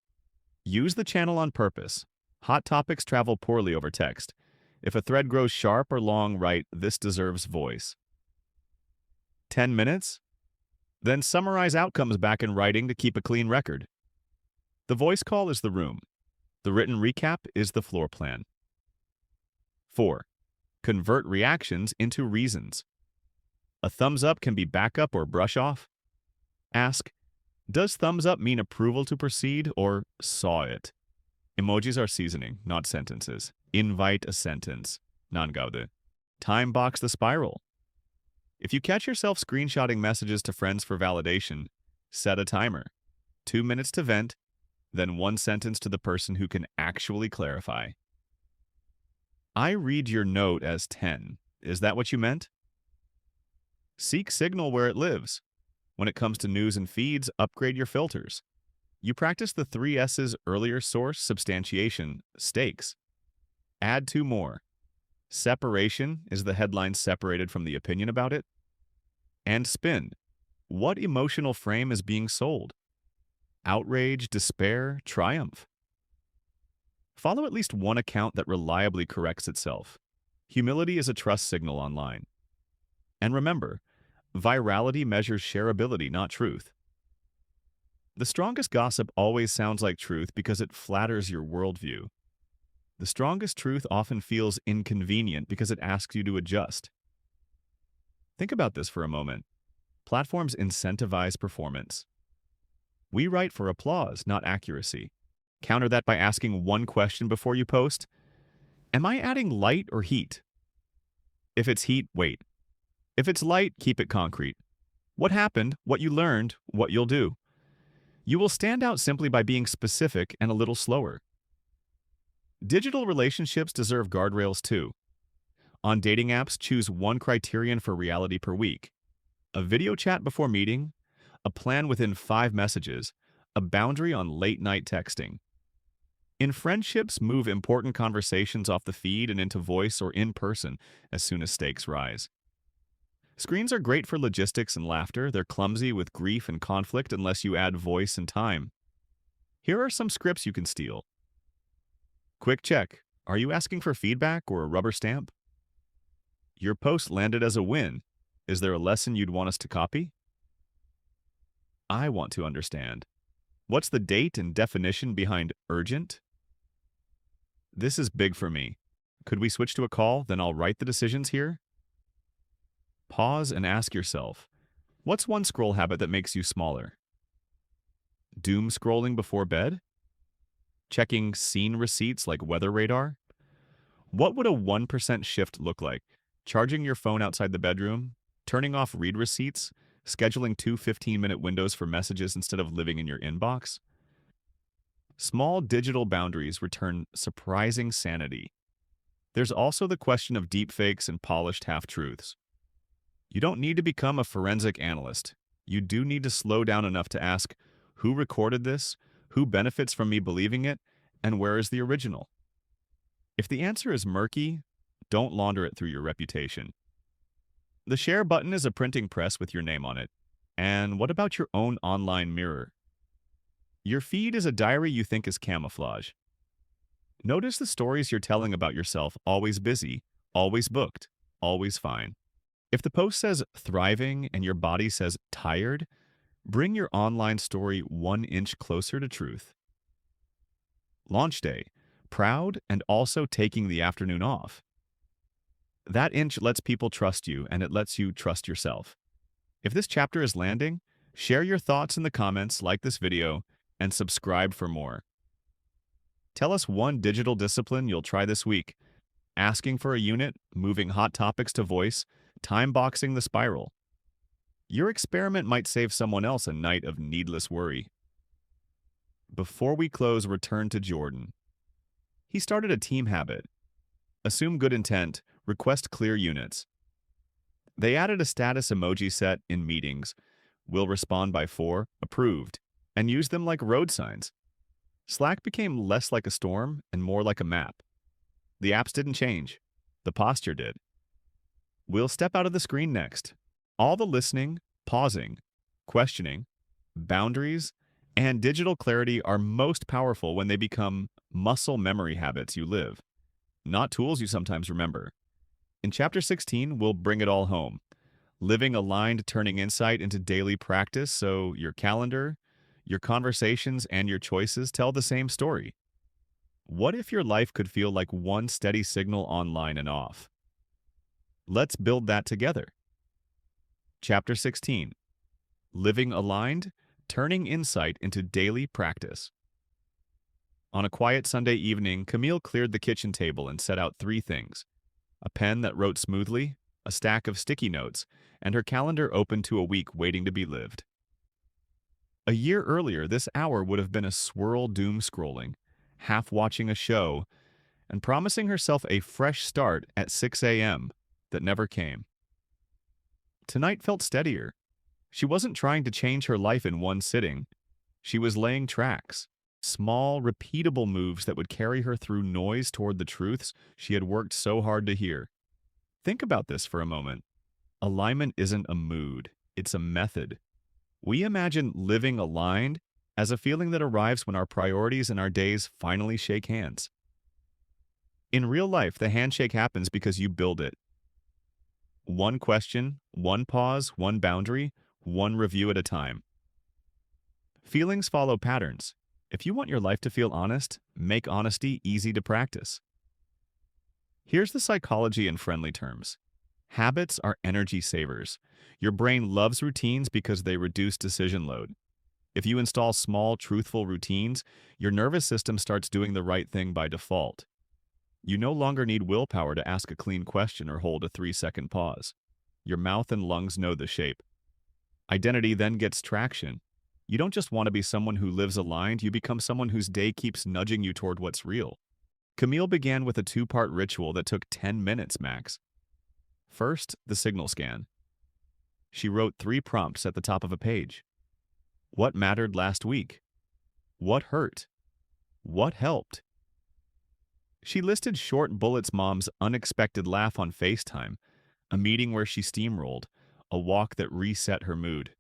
Use the channel on purpose. Hot topics travel poorly over text. If a thread grows sharp or long, write, "This deserves voice." 10 minutes? Then summarize outcomes back in writing to keep a clean record. The voice call is the room. The written recap is the floor plan. 4. Convert reactions into reasons. A thumbs up can be backup or brush off. Ask, does thumbs up mean approval to proceed or saw it? Emojis are seasoning, not sentences. Invite a sentence. Nangaude. Time box the spiral. If you catch yourself screenshotting messages to friends for validation, set a timer. 2 minutes to vent, then 1 sentence to the person who can actually clarify. I read your note as 10. Is that what you meant? Seek signal where it lives. When it comes to news and feeds, upgrade your filters. You practice the 3 S's earlier: source, substantiation, stakes. Add 2 more. Separation, is the headline separated from the opinion about it? And spin. What emotional frame is being sold? Outrage, despair, triumph? Follow at least one account that reliably corrects itself. Humility is a trust signal online. And remember, virality measures shareability, not truth. The strongest gossip always sounds like truth because it flatters your worldview. The strongest truth often feels inconvenient because it asks you to adjust. Think about this for a moment. Platforms incentivize performance. We write for applause, not accuracy. Counter that by asking one question before you post. Am I adding light or heat? If it's heat, wait. If it's light, keep it concrete. What happened, what you learned, what you'll do. You will stand out simply by being specific and a little slower. Digital relationships deserve guardrails too. On dating apps, choose one criterion for reality per week. A video chat before meeting, a plan within 5 messages, a boundary on late-night texting. In friendships, move important conversations off the feed and into voice or in person as soon as stakes rise. Screens are great for logistics and laughter. They're clumsy with grief and conflict unless you add voice and time. Here are some scripts you can steal. Quick check. Are you asking for feedback or a rubber stamp? Your post landed as a win. Is there a lesson you'd want us to copy? I want to understand. What's the date and definition behind urgent? This is big for me. Could we switch to a call? Then I'll write the decisions here. Pause and ask yourself, what's one scroll habit that makes you smaller? Doom scrolling before bed? Checking scene receipts like weather radar? What would a 1% shift look like? Charging your phone outside the bedroom? Turning off read receipts? Scheduling 2 15-minute windows for messages instead of living in your inbox? Small digital boundaries return surprising sanity. There's also the question of deepfakes and polished half-truths. You don't need to become a forensic analyst. You do need to slow down enough to ask, who recorded this? Who benefits from me believing it? And where is the original? If the answer is murky, don't launder it through your reputation. The share button is a printing press with your name on it. And what about your own online mirror? Your feed is a diary you think is camouflage. Notice the stories you're telling about yourself: always busy, always booked, always fine. If the post says thriving and your body says tired, bring your online story 1 inch closer to truth. Launch day, proud and also taking the afternoon off. That inch lets people trust you, and it lets you trust yourself. If this chapter is landing, share your thoughts in the comments, like this video, and subscribe for more. Tell us one digital discipline you'll try this week. Asking for a unit, moving hot topics to voice, time-boxing the spiral. Your experiment might save someone else a night of needless worry. Before we close, return to Jordan. He started a team habit. Assume good intent, request clear units. They added a status emoji set in meetings. Will respond by 4, approved, and use them like road signs. Slack became less like a storm and more like a map. The apps didn't change. The posture did. We'll step out of the screen next. All the listening, pausing, questioning, boundaries, and digital clarity are most powerful when they become muscle memory habits you live, not tools you sometimes remember. In Chapter 16, we'll bring it all home. Living aligned, turning insight into daily practice so your calendar, your conversations, and your choices tell the same story. What if your life could feel like one steady signal online and off? Let's build that together. Chapter 16. Living aligned, turning insight into daily practice. On a quiet Sunday evening, Camille cleared the kitchen table and set out three things: a pen that wrote smoothly, a stack of sticky notes, and her calendar open to a week waiting to be lived. A year earlier, this hour would have been a swirl doom scrolling, half watching a show, and promising herself a fresh start at 6 a.m. that never came. Tonight felt steadier. She wasn't trying to change her life in one sitting. She was laying tracks, small, repeatable moves that would carry her through noise toward the truths she had worked so hard to hear. Think about this for a moment. Alignment isn't a mood, it's a method. We imagine living aligned as a feeling that arrives when our priorities and our days finally shake hands. In real life, the handshake happens because you build it. One question, one pause, one boundary, one review at a time. Feelings follow patterns. If you want your life to feel honest, make honesty easy to practice. Here's the psychology in friendly terms. Habits are energy savers. Your brain loves routines because they reduce decision load. If you install small, truthful routines, your nervous system starts doing the right thing by default. You no longer need willpower to ask a clean question or hold a 3-second pause. Your mouth and lungs know the shape. Identity then gets traction. You don't just want to be someone who lives aligned, you become someone whose day keeps nudging you toward what's real. Camille began with a 2-part ritual that took 10 minutes max. First, the signal scan. She wrote 3 prompts at the top of a page. What mattered last week? What hurt? What helped? She listed short bullets: mom's unexpected laugh on FaceTime, a meeting where she steamrolled, a walk that reset her mood.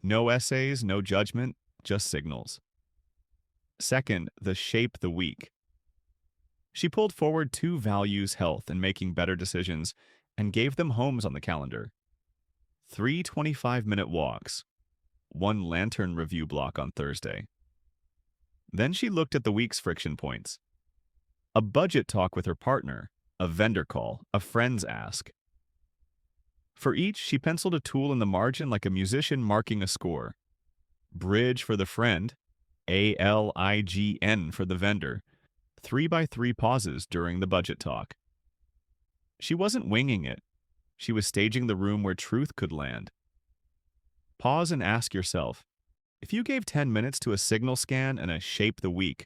No essays, no judgment, just signals. Second, the shape the week. She pulled forward 2 values: health and making better decisions, and gave them homes on the calendar. 3 25-minute walks, 1 lantern review block on Thursday. Then she looked at the week's friction points. A budget talk with her partner, a vendor call, a friend's ask. For each, she penciled a tool in the margin like a musician marking a score. Bridge for the friend, ALIGN for the vendor, 3x3 pauses during the budget talk. She wasn't winging it. She was staging the room where truth could land. Pause and ask yourself, if you gave 10 minutes to a signal scan and a shape the week,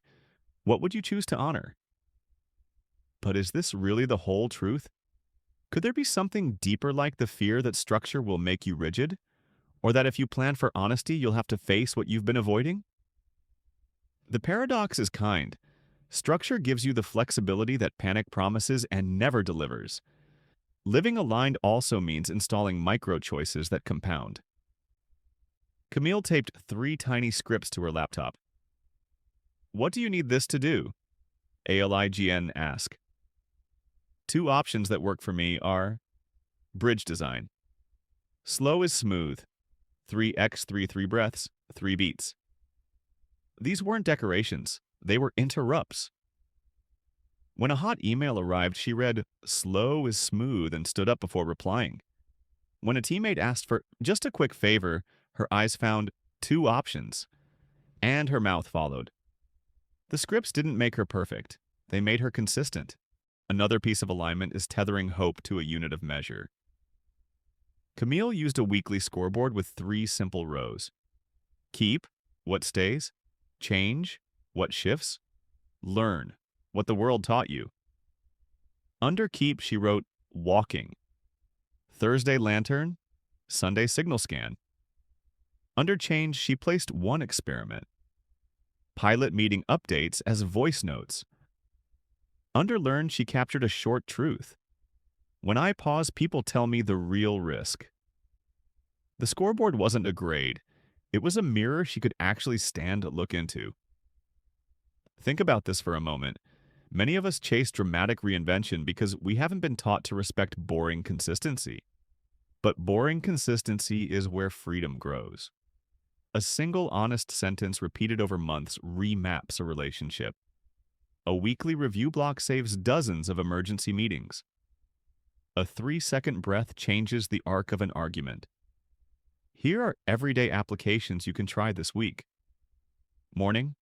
what would you choose to honor? But is this really the whole truth? Could there be something deeper, like the fear that structure will make you rigid? Or that if you plan for honesty, you'll have to face what you've been avoiding? The paradox is kind. Structure gives you the flexibility that panic promises and never delivers. Living aligned also means installing micro-choices that compound. Camille taped 3 tiny scripts to her laptop. What do you need this to do? ALIGN ask. 2 options that work for me are bridge design. Slow is smooth. 3x, 3 breaths, 3 beats. These weren't decorations. They were interrupts. When a hot email arrived, she read, "Slow is smooth," and stood up before replying. When a teammate asked for just a quick favor, her eyes found 2 options, and her mouth followed. The scripts didn't make her perfect. They made her consistent. Another piece of alignment is tethering hope to a unit of measure. Camille used a weekly scoreboard with 3 simple rows. Keep, what stays; change, what shifts; learn, what the world taught you. Under keep, she wrote walking. Thursday lantern, Sunday signal scan. Under change, she placed 1 experiment. Pilot meeting updates as voice notes. Under learn, she captured a short truth. When I pause, people tell me the real risk. The scoreboard wasn't a grade. It was a mirror she could actually stand to look into. Think about this for a moment. Many of us chase dramatic reinvention because we haven't been taught to respect boring consistency. But boring consistency is where freedom grows. A single honest sentence repeated over months remaps a relationship. A weekly review block saves dozens of emergency meetings. A 3-second breath changes the arc of an argument. Here are everyday applications you can try this week. Morning.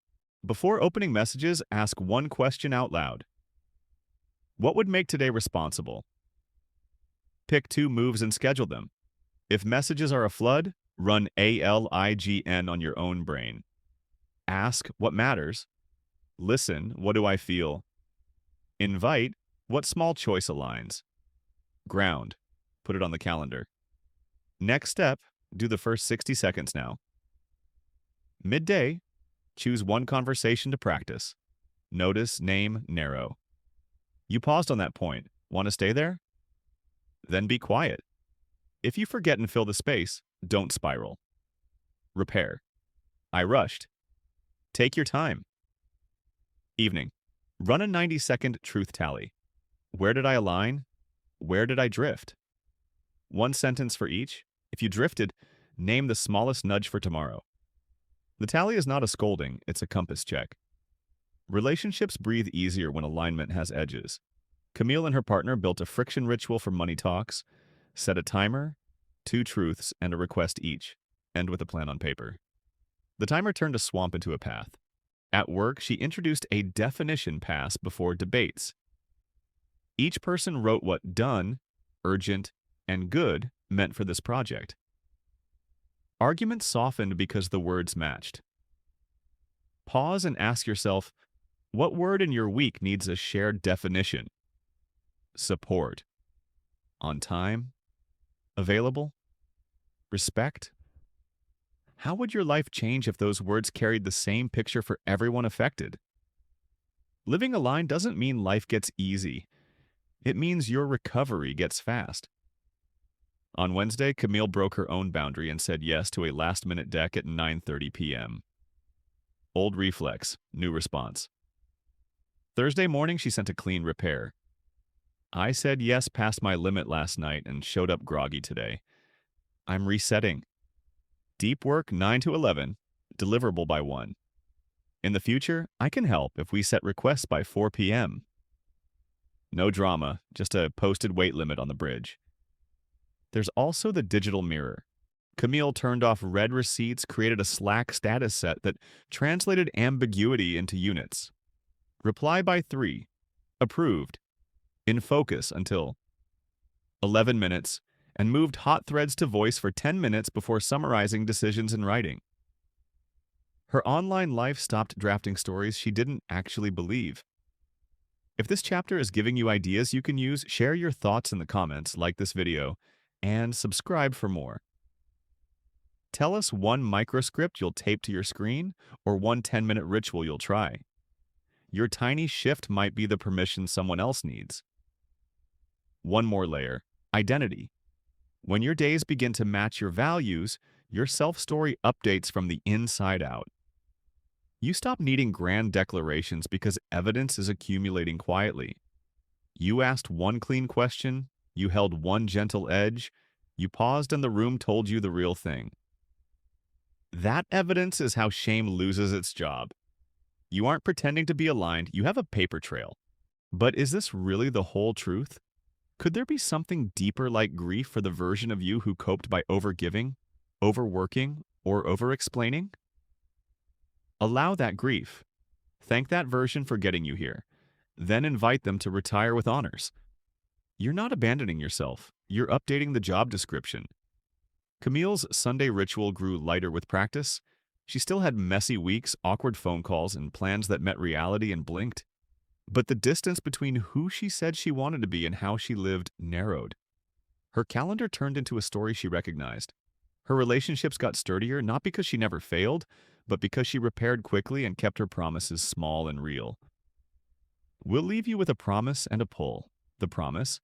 Before opening messages, ask one question out loud. What would make today responsible? Pick 2 moves and schedule them. If messages are a flood, run ALIGN on your own brain. Ask what matters. Listen, what do I feel? Invite, what small choice aligns? Ground, put it on the calendar. Next step, do the first 60 seconds now. Midday, choose one conversation to practice. Notice, name, narrow. You paused on that point. Want to stay there? Then be quiet. If you forget and fill the space, don't spiral. Repair. I rushed. Take your time. Evening. Run a 90-second truth tally. Where did I align? Where did I drift? One sentence for each. If you drifted, name the smallest nudge for tomorrow. The tally is not a scolding, it's a compass check. Relationships breathe easier when alignment has edges. Camille and her partner built a friction ritual for money talks. Set a timer, 2 truths, and a request each. End with a plan on paper. The timer turned a swamp into a path. At work, she introduced a definition pass before debates. Each person wrote what done, urgent, and good meant for this project. Arguments softened because the words matched. Pause and ask yourself, what word in your week needs a shared definition? Support. On time. Available. Respect. How would your life change if those words carried the same picture for everyone affected? Living aligned doesn't mean life gets easy. It means your recovery gets fast. On Wednesday, Camille broke her own boundary and said yes to a last-minute deck at 9:30 p.m. Old reflex, new response. Thursday morning, she sent a clean repair. I said yes past my limit last night and showed up groggy today. I'm resetting. Deep work 9 to 11, deliverable by 1. In the future, I can help if we set requests by 4 p.m. No drama, just a posted weight limit on the bridge. There's also the digital mirror. Camille turned off red receipts, created a Slack status set that translated ambiguity into units. Reply by 3. Approved. In focus until 11 minutes, and moved hot threads to voice for 10 minutes before summarizing decisions in writing. Her online life stopped drafting stories she didn't actually believe. If this chapter is giving you ideas you can use, share your thoughts in the comments, like this video, and subscribe for more. Tell us one microscript you'll tape to your screen or one 10-minute ritual you'll try. Your tiny shift might be the permission someone else needs. One more layer, identity. When your days begin to match your values, your self-story updates from the inside out. You stop needing grand declarations because evidence is accumulating quietly. You asked one clean question, you held one gentle edge, you paused and the room told you the real thing. That evidence is how shame loses its job. You aren't pretending to be aligned, you have a paper trail. But is this really the whole truth? Could there be something deeper like grief for the version of you who coped by overgiving, overworking, or over-explaining? Allow that grief. Thank that version for getting you here. Then invite them to retire with honors. You're not abandoning yourself. You're updating the job description. Camille's Sunday ritual grew lighter with practice. She still had messy weeks, awkward phone calls, and plans that met reality and blinked. But the distance between who she said she wanted to be and how she lived narrowed. Her calendar turned into a story she recognized. Her relationships got sturdier, not because she never failed, but because she repaired quickly and kept her promises small and real. We'll leave you with a promise and a pull. The promise: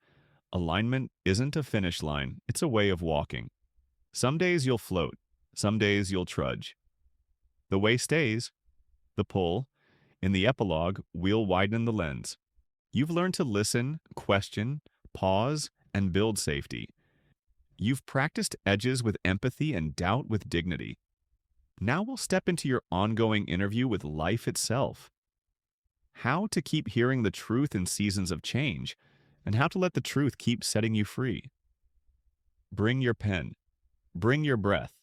alignment isn't a finish line, it's a way of walking. Some days you'll float, some days you'll trudge. The way stays. The pull: in the epilogue, we'll widen the lens. You've learned to listen, question, pause, and build safety. You've practiced edges with empathy and doubt with dignity. Now we'll step into your ongoing interview with life itself. How to keep hearing the truth in seasons of change, and how to let the truth keep setting you free. Bring your pen. Bring your breath.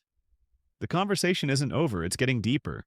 The conversation isn't over, it's getting deeper.